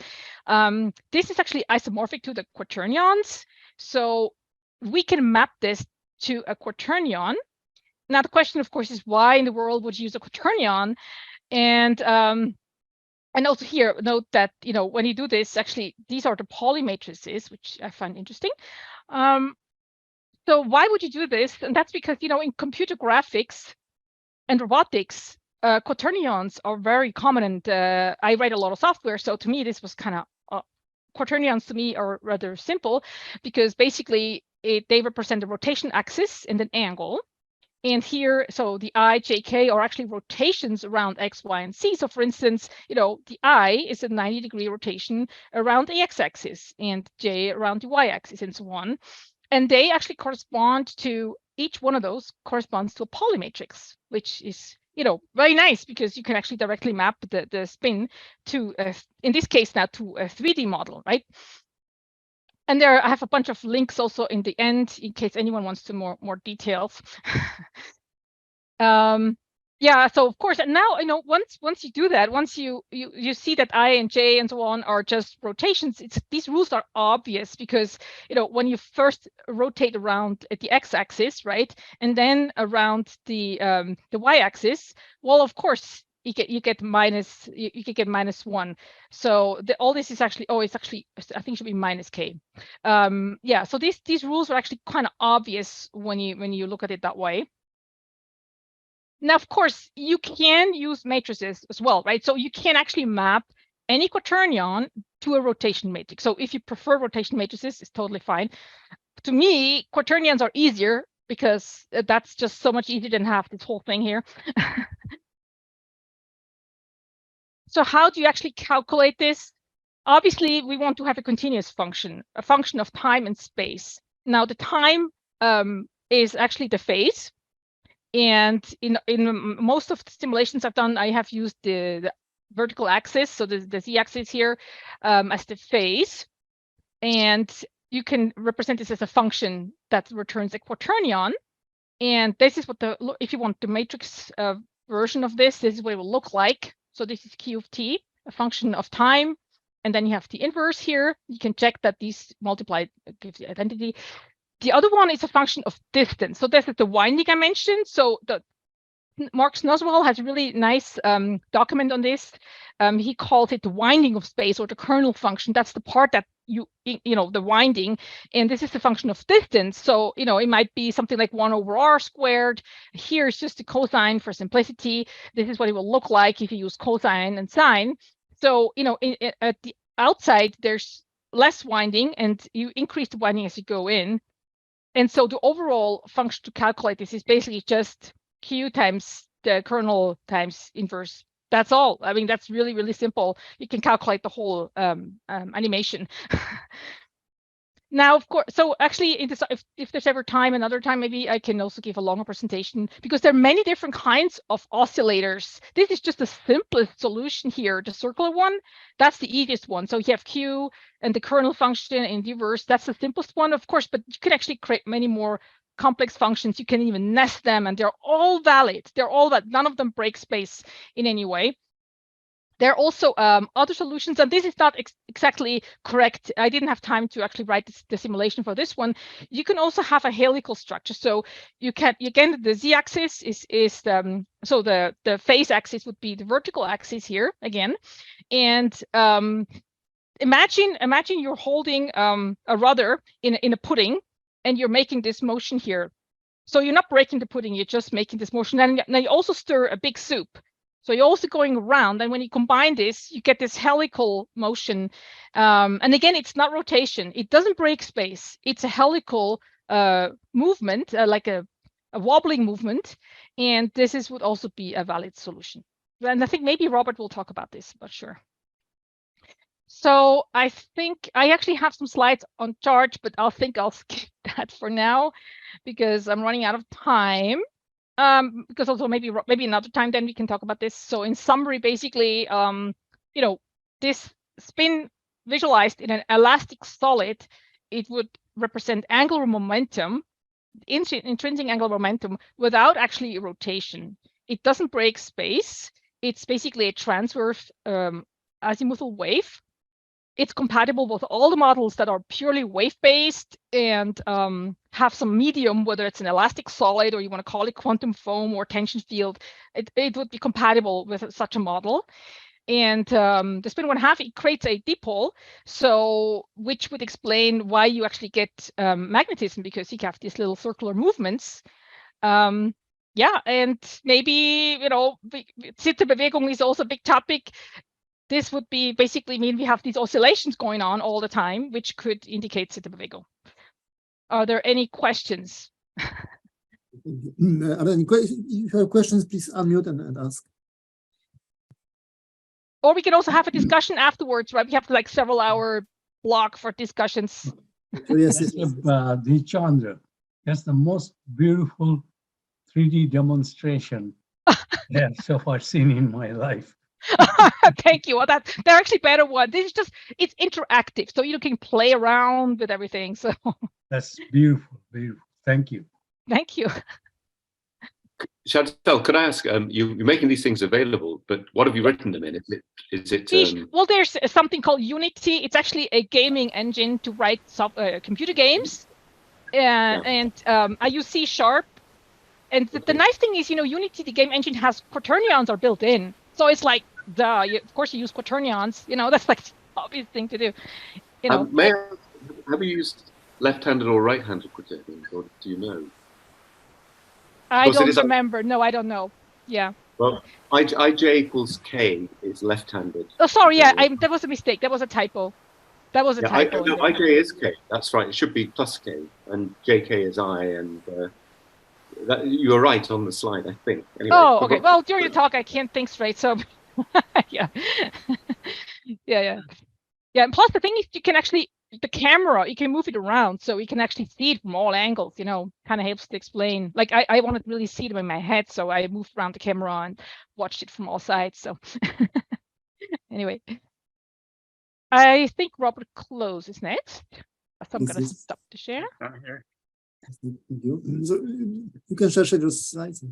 This is actually isomorphic to the quaternions. So we can map this to a quaternion. Now the question, of course, is why in the world would you use a quaternion? And also here, note that when you do this, actually these are the Pauli matrices, which I find interesting. So why would you do this? And that's because in computer graphics and robotics, quaternions are very common, and I write a lot of software, so to me this was kind of quaternions to me are rather simple, because basically they represent the rotation axis and an angle. And here, so the I, J, K are actually rotations around X, Y, and Z. So for instance, the I is a 90-degree rotation around the X-axis, and J around the Y-axis, and so on. And they actually correspond to, each one of those corresponds to a Pauli matrix, which is, very nice, because you can actually directly map the spin to, in this case now, to a 3D model, right? And there, I have a bunch of links also in the end, in case anyone wants to more details. Yeah, so of course, and now, once you do that, once you see that I and J and so on are just rotations, these rules are obvious, because, when you first rotate around at the X-axis, right, and then around the Y-axis, well, of course, you get minus, you can get -1. So all this is actually, it's actually, I think it should be -k. Yeah, so these rules are actually kind of obvious when you look at it that way. Now, of course, you can use matrices as well, right? So you can actually map any quaternion to a rotation matrix. So if you prefer rotation matrices, it's totally fine. To me, quaternions are easier, because that's just so much easier than have this whole thing here. So how do you actually calculate this? Obviously, we want to have a continuous function, a function of time and space. Now, the time is actually the phase. And in most of the simulations I've done, I have used the vertical axis, so the z-axis here, as the phase. And you can represent this as a function that returns a quaternion. And this is what if you want the matrix version of this is what it will look like. So this is Q of t, a function of time. And then you have the inverse here. You can check that these multiplied gives the identity. The other one is a function of distance. So this is the winding I mentioned. So Mark Snoswell has a really nice document on this. He calls it the winding of space, or the kernel function. That's the part that the winding, and this is the function of distance. So, it might be something like 1 over r squared. Here is just the cosine for simplicity. This is what it will look like if you use cosine and sine. So, at the outside, there's less winding, and you increase the winding as you go in. And so the overall function to calculate this is basically just Q times the kernel times inverse. That's all. I mean, that's really, really simple. You can calculate the whole animation. Now, of course, so actually, if there's ever another time, maybe I can also give a longer presentation, because there are many different kinds of oscillators. This is just the simplest solution here, the circular one. That's the easiest one. So you have Q and the kernel function in the inverse. That's the simplest one, of course, but you can actually create many more complex functions. You can even nest them, and they're all valid. They're all valid. None of them break space in any way. There are also other solutions, and this is not exactly correct. I didn't have time to actually write the simulation for this one. You can also have a helical structure. So you can, again, the z-axis is so the phase axis would be the vertical axis here again. And imagine you're holding a rudder in a pudding, and you're making this motion here. So you're not breaking the pudding, you're just making this motion. And then you also stir a big soup. So you're also going around, and when you combine this, you get this helical motion. And again, it's not rotation. It doesn't break space. It's a helical movement, like a wobbling movement. And this would also be a valid solution. And I think maybe Robert will talk about this, but sure. So I think I actually have some slides on charge, but I'll skip that for now, because I'm running out of time. Because also maybe another time then we can talk about this. So in summary, basically, this spin visualized in an elastic solid, it would represent angular momentum, intrinsic angular momentum, without actually rotation. It doesn't break space. It's basically a transverse azimuthal wave. It's compatible with all the models that are purely wave-based and have some medium, whether it's an elastic solid or you want to call it quantum foam or tension field. It would be compatible with such a model. And the spin 1/2, it creates a dipole, which would explain why you actually get magnetism, because you have these little circular movements. yeah, and maybe, zitterbewegung is also a big topic. This would be basically mean we have these oscillations going on all the time, which could indicate zitterbewegung. Are there any questions? Are there any questions? If you have questions, please unmute and ask. Or we can also have a discussion afterwards, right? We have like several hour block for discussions. Yes, Chandra, that's the most beautiful 3D demonstration I have so far seen in my life. Thank you. Well, they're actually better one. This is just, it's interactive, so you can play around with everything. So that's beautiful, beautiful. Thank you. Thank you. Chantal, could I ask, you're making these things available, but what have you written them in? Is it well, there's something called Unity. It's actually a gaming engine to write computer games. And I use C#. And the nice thing is, Unity, the game engine, has quaternions are built in. So it's like, of course you use quaternions, that's like the obvious thing to do. have you used left-handed or right-handed quaternions, or do you know? I don't remember. No, I don't know. Yeah. Well, ij = k is left-handed. Oh, sorry. Yeah, that was a mistake. That was a typo. That was a typo. No, ij is k. That's right. It should be plus k, and jk is I, and you were right on the slide, I think. Anyway, oh, okay. Well, during the talk, I can't think straight, so yeah. Yeah. And plus, the thing is, you can actually, the camera, you can move it around, so you can actually see it from all angles, kind of helps to explain. Like, I wanted to really see them in my head, so I moved around the camera and watched it from all sides, so. Anyway. I think Robert Close is next. So I'm going to stop the share. Here. So you can share your slides.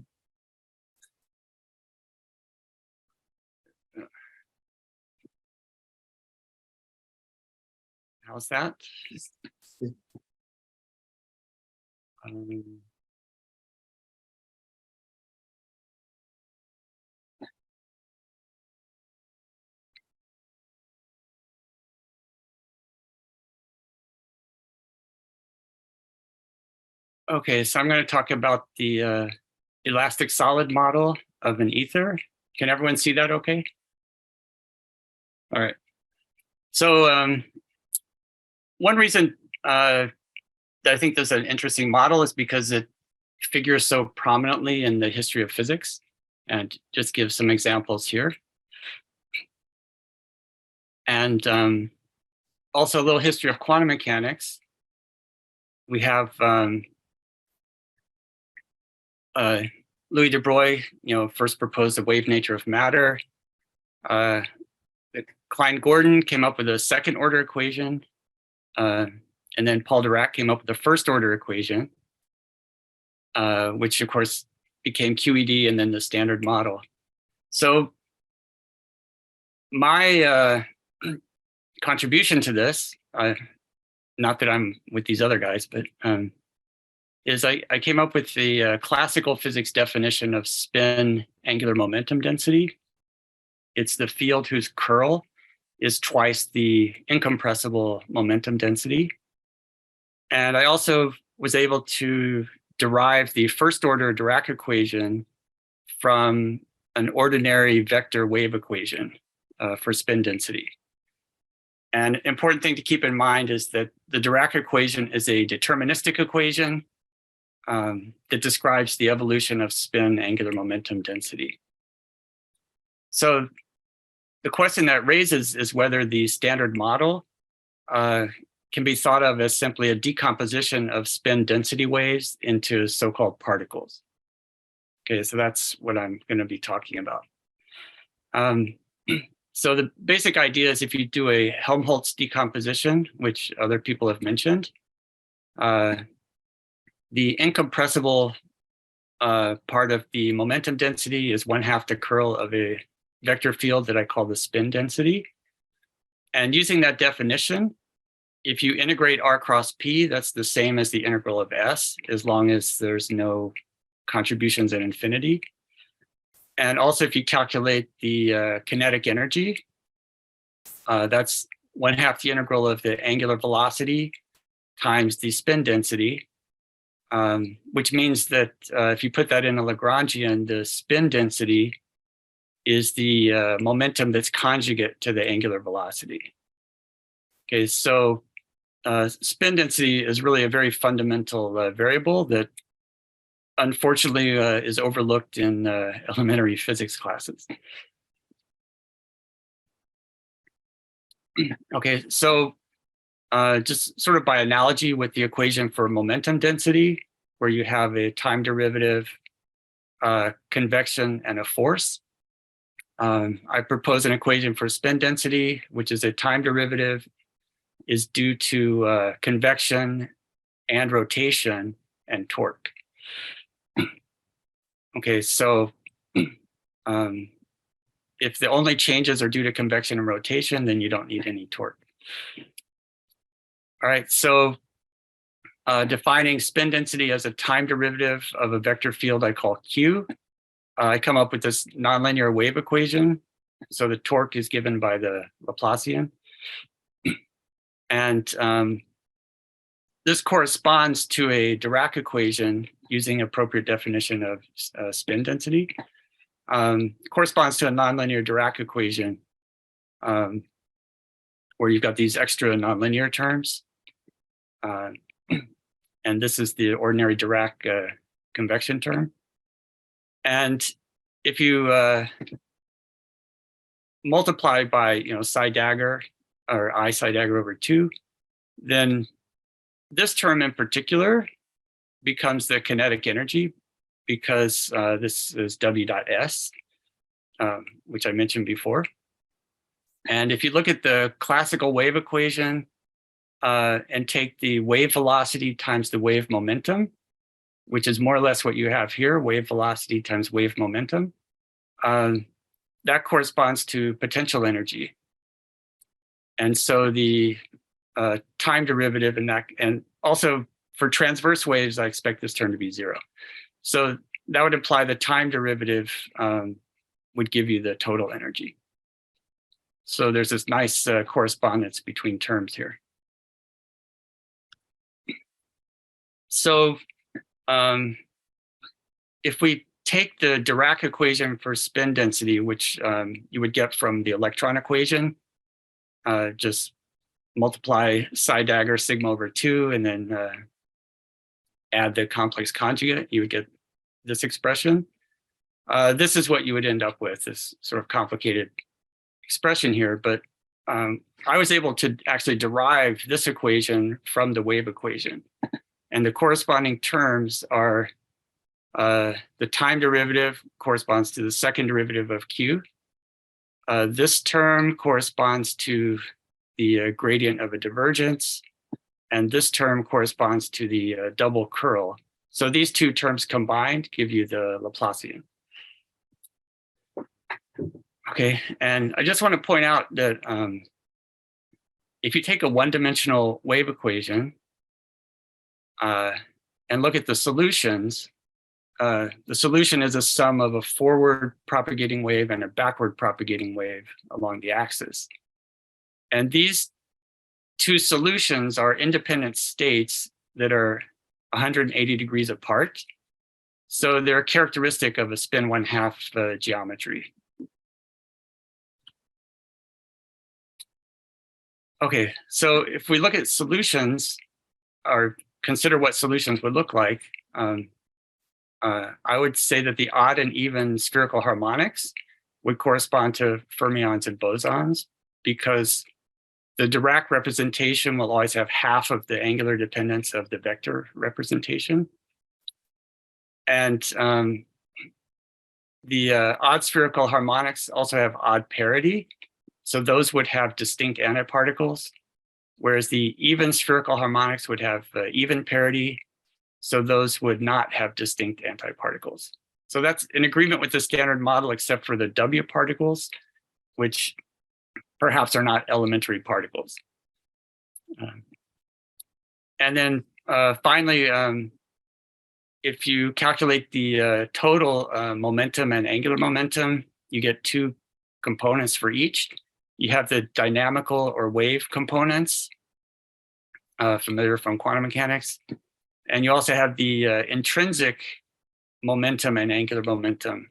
How's that? Okay, so I'm going to talk about the elastic solid model of an ether. Can everyone see that okay? All right. So one reason that I think this is an interesting model is because it figures so prominently in the history of physics, and just give some examples here. And also a little history of quantum mechanics. We have Louis de Broglie, first proposed the wave nature of matter. Klein-Gordon came up with a second order equation. And then Paul Dirac came up with the first order equation, which of course became QED and then the standard model. So my contribution to this, not that I'm with these other guys, but is I came up with the classical physics definition of spin angular momentum density. It's the field whose curl is twice the incompressible momentum density. And I also was able to derive the first order Dirac equation from an ordinary vector wave equation for spin density. And an important thing to keep in mind is that the Dirac equation is a deterministic equation that describes the evolution of spin angular momentum density. So the question that raises is whether the standard model can be thought of as simply a decomposition of spin density waves into so-called particles. Okay, so that's what I'm going to be talking about. So the basic idea is if you do a Helmholtz decomposition, which other people have mentioned, the incompressible part of the momentum density is 1/2 the curl of a vector field that I call the spin density. And using that definition, if you integrate R cross P, that's the same as the integral of S, as long as there's no contributions at infinity. And also if you calculate the kinetic energy, that's 1/2 the integral of the angular velocity times the spin density. which means that if you put that in a Lagrangian, the spin density is the momentum that's conjugate to the angular velocity. Okay, so spin density is really a very fundamental variable that unfortunately is overlooked in elementary physics classes. Okay, so just sort of by analogy with the equation for momentum density, where you have a time derivative, convection, and a force. I propose an equation for spin density, which is a time derivative is due to convection and rotation and torque. Okay, so if the only changes are due to convection and rotation, then you don't need any torque. All right, so defining spin density as a time derivative of a vector field I call Q, I come up with this nonlinear wave equation. So the torque is given by the Laplacian. And this corresponds to a Dirac equation using appropriate definition of spin density. Corresponds to a nonlinear Dirac equation where you've got these extra nonlinear terms. And this is the ordinary Dirac convection term. And if you multiply by psi dagger or I psi dagger over 2, then this term in particular becomes the kinetic energy because this is W dot S, which I mentioned before. And if you look at the classical wave equation and take the wave velocity times the wave momentum, which is more or less what you have here, wave velocity times wave momentum, that corresponds to potential energy. And so the time derivative in that, and also for transverse waves, I expect this term to be 0. So that would imply the time derivative would give you the total energy. So there's this nice correspondence between terms here. So if we take the Dirac equation for spin density, which you would get from the electron equation, just multiply psi dagger sigma over 2 and then add the complex conjugate, you would get this expression. This is what you would end up with, this sort of complicated expression here. But I was able to actually derive this equation from the wave equation. And the corresponding terms are the time derivative corresponds to the second derivative of Q. This term corresponds to the gradient of a divergence. And this term corresponds to the double curl. So these two terms combined give you the Laplacian. Okay, and I just want to point out that if you take a one-dimensional wave equation and look at the solutions, the solution is a sum of a forward propagating wave and a backward propagating wave along the axis. And these two solutions are independent states that are 180 degrees apart. So they're characteristic of a spin 1/2 geometry. Okay, so if we look at solutions or consider what solutions would look like, I would say that the odd and even spherical harmonics would correspond to fermions and bosons because the Dirac representation will always have half of the angular dependence of the vector representation. And the odd spherical harmonics also have odd parity. So those would have distinct antiparticles, whereas the even spherical harmonics would have even parity. So those would not have distinct antiparticles. So that's in agreement with the standard model, except for the W particles, which perhaps are not elementary particles. And then finally, if you calculate the total momentum and angular momentum, you get two components for each. You have the dynamical or wave components, familiar from quantum mechanics, And you also have the intrinsic momentum and angular momentum,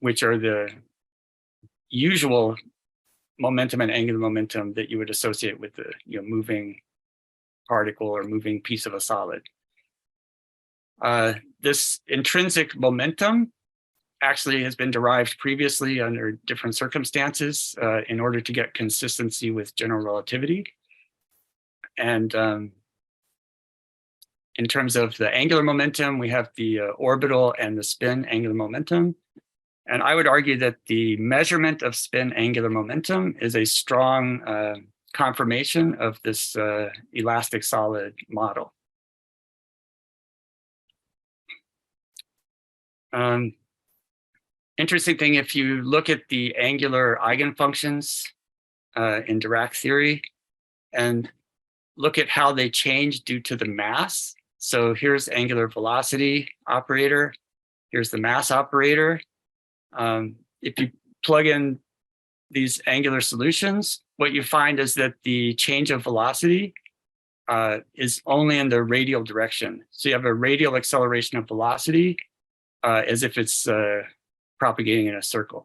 which are the usual momentum and angular momentum that you would associate with the moving particle or moving piece of a solid. This intrinsic momentum actually has been derived previously under different circumstances in order to get consistency with general relativity. And in terms of the angular momentum, we have the orbital and the spin angular momentum. And I would argue that the measurement of spin angular momentum is a strong confirmation of this elastic solid model. Interesting thing, if you look at the angular eigenfunctions in Dirac theory and look at how they change due to the mass. So here's angular velocity operator. Here's the mass operator. If you plug in these angular solutions, what you find is that the change of velocity is only in the radial direction. So you have a radial acceleration of velocity as if it's propagating in a circle.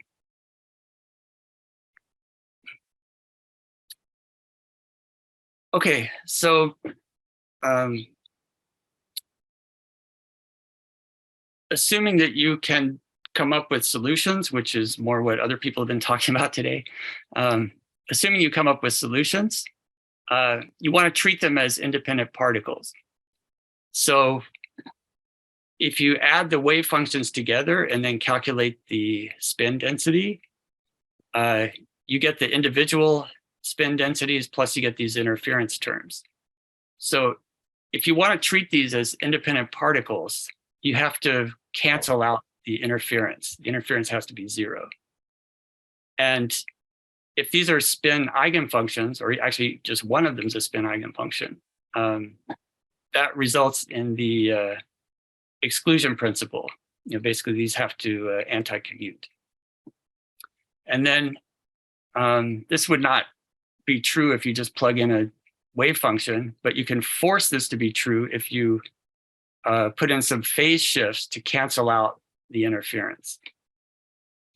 Okay, so assuming that you can come up with solutions, which is more what other people have been talking about today, assuming you come up with solutions, you want to treat them as independent particles. So if you add the wave functions together and then calculate the spin density, you get the individual spin densities, plus you get these interference terms. So if you want to treat these as independent particles, you have to cancel out the interference. The interference has to be 0. And if these are spin eigenfunctions, or actually just one of them is a spin eigenfunction, that results in the exclusion principle. Basically these have to anti-commute. And then this would not be true if you just plug in a wave function, but you can force this to be true if you put in some phase shifts to cancel out the interference.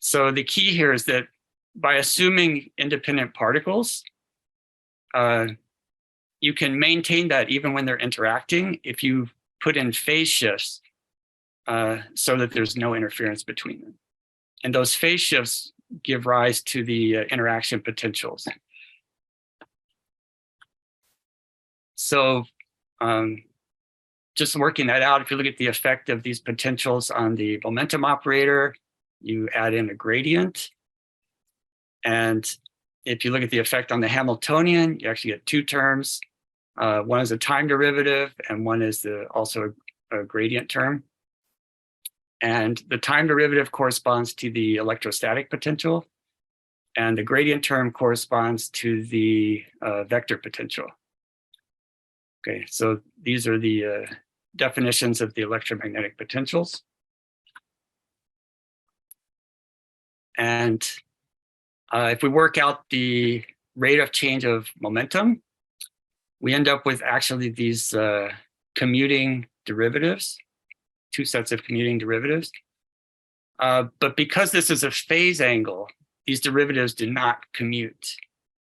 So the key here is that by assuming independent particles, you can maintain that even when they're interacting if you put in phase shifts so that there's no interference between them. And those phase shifts give rise to the interaction potentials. So just working that out, if you look at the effect of these potentials on the momentum operator, you add in a gradient. And if you look at the effect on the Hamiltonian, you actually get 2 terms. One is a time derivative, and one is also a gradient term. And the time derivative corresponds to the electrostatic potential, and the gradient term corresponds to the vector potential. Okay, so these are the definitions of the electromagnetic potentials. And if we work out the rate of change of momentum, we end up with actually these commuting derivatives, 2 sets of commuting derivatives. But because this is a phase angle, these derivatives do not commute,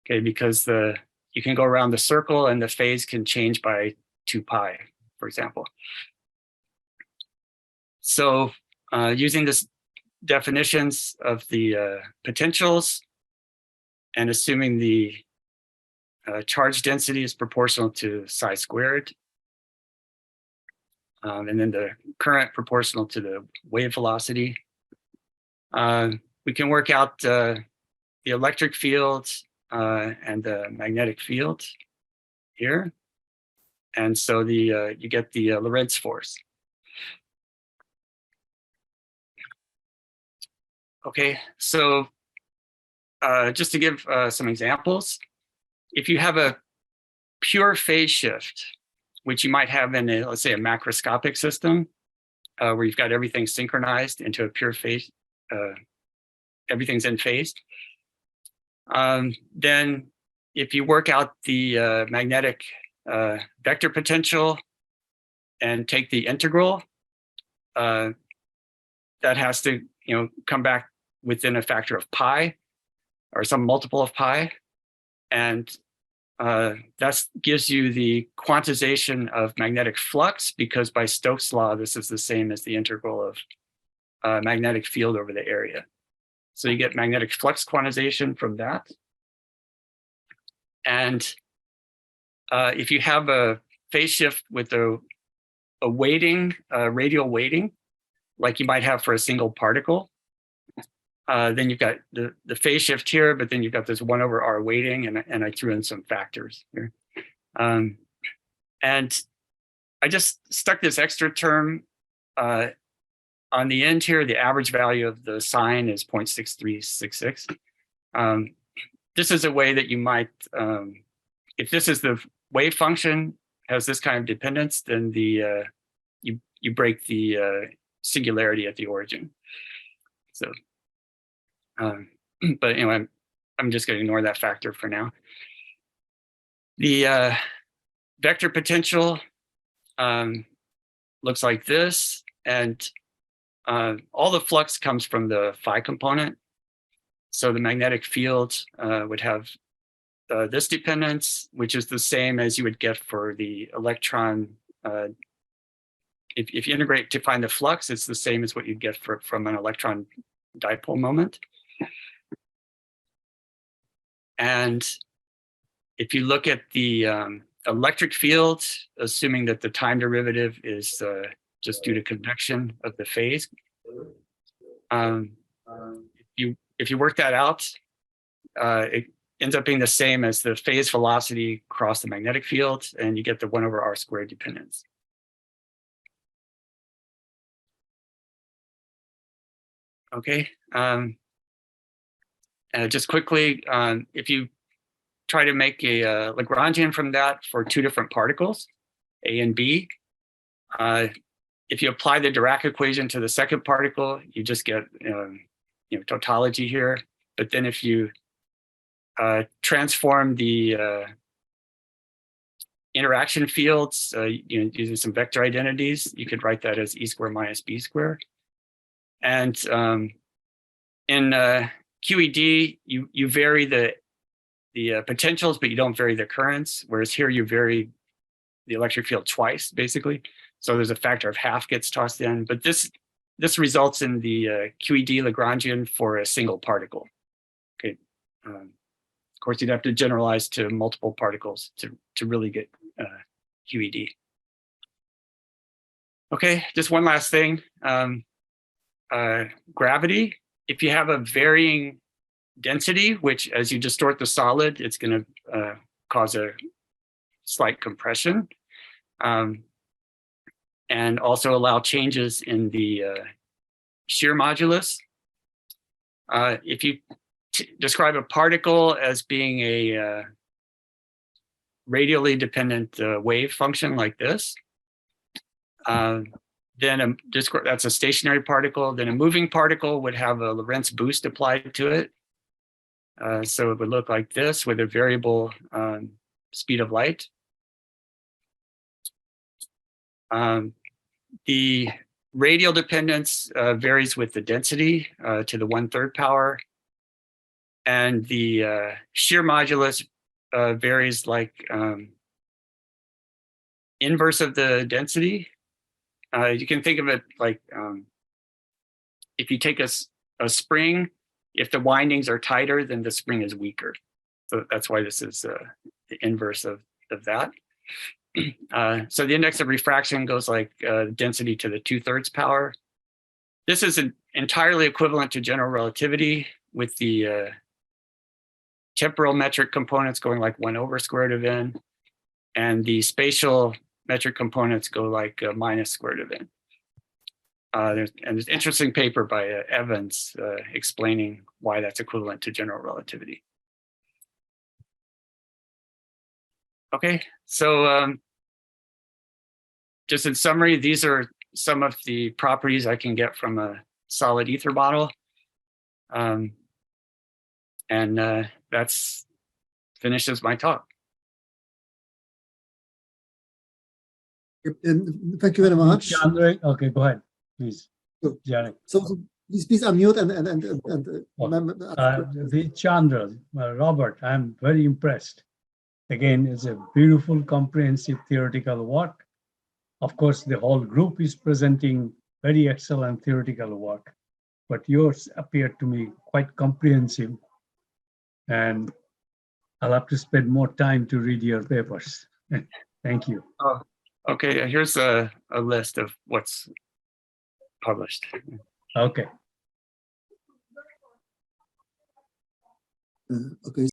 okay, because you can go around the circle and the phase can change by 2 pi, for example. So using this definitions of the potentials and assuming the charge density is proportional to psi squared, and then the current proportional to the wave velocity, we can work out the electric field and the magnetic field here. And so you get the Lorentz force. Okay, so just to give some examples, if you have a pure phase shift, which you might have in let's say a macroscopic system, where you've got everything synchronized into a pure phase, everything's in phase, then if you work out the magnetic vector potential and take the integral, that has to, come back within a factor of pi or some multiple of pi. And that gives you the quantization of magnetic flux, because by Stokes' law, this is the same as the integral of magnetic field over the area. So you get magnetic flux quantization from that. And if you have a phase shift with a weighting, radial weighting, like you might have for a single particle, then you've got the phase shift here, but then you've got this 1/r weighting, and I threw in some factors here. And I just stuck this extra term on the end here. The average value of the sine is 0.6366. This is a way that you might, if this is the wave function, has this kind of dependence, then you break the singularity at the origin. So, but anyway, I'm just going to ignore that factor for now. The vector potential looks like this, and all the flux comes from the phi component. So the magnetic field would have this dependence, which is the same as you would get for the electron. If you integrate to find the flux, it's the same as what you'd get from an electron dipole moment. And if you look at the electric field, assuming that the time derivative is just due to convection of the phase, if you work that out, it ends up being the same as the phase velocity across the magnetic field, and you get the 1/r² dependence. Okay, just quickly, if you try to make a Lagrangian from that for two different particles, A and B, if you apply the Dirac equation to the second particle, you just get tautology here. But then if you transform the interaction fields using some vector identities, you could write that as E² minus B². And in QED, you vary the potentials, but you don't vary the currents, whereas here you vary the electric field twice, basically. So there's a factor of half gets tossed in, but this results in the QED Lagrangian for a single particle. Okay, of course you'd have to generalize to multiple particles to really get QED. Okay, just one last thing. Gravity. If you have a varying density, which as you distort the solid, it's going to cause a slight compression, and also allow changes in the shear modulus. If you describe a particle as being a radially dependent wave function like this, then that's a stationary particle. Then a moving particle would have a Lorentz boost applied to it. So it would look like this with a variable speed of light. The radial dependence varies with the density to the 1/3 power. And the shear modulus varies like inverse of the density. You can think of it like if you take a spring, if the windings are tighter, then the spring is weaker. So that's why this is the inverse of that. So the index of refraction goes like density to the 2/3 power. This is entirely equivalent to general relativity, with the temporal metric components going like 1/(n), and the spatial metric components go like (-)(n). There's an interesting paper by Evans explaining why that's equivalent to general relativity. Okay, so just in summary, these are some of the properties I can get from a solid ether model. And that's finishes my talk. Thank you very much. Chandra, okay, go ahead, please. Good. Jarek. So please unmute The Chandra, Robert, I'm very impressed. Again, it's a beautiful, comprehensive theoretical work. Of course, the whole group is presenting very excellent theoretical work, but yours appeared to me quite comprehensive. And I'll have to spend more time to read your papers. Thank you. Okay, here's a list of what's published. Okay. Okay.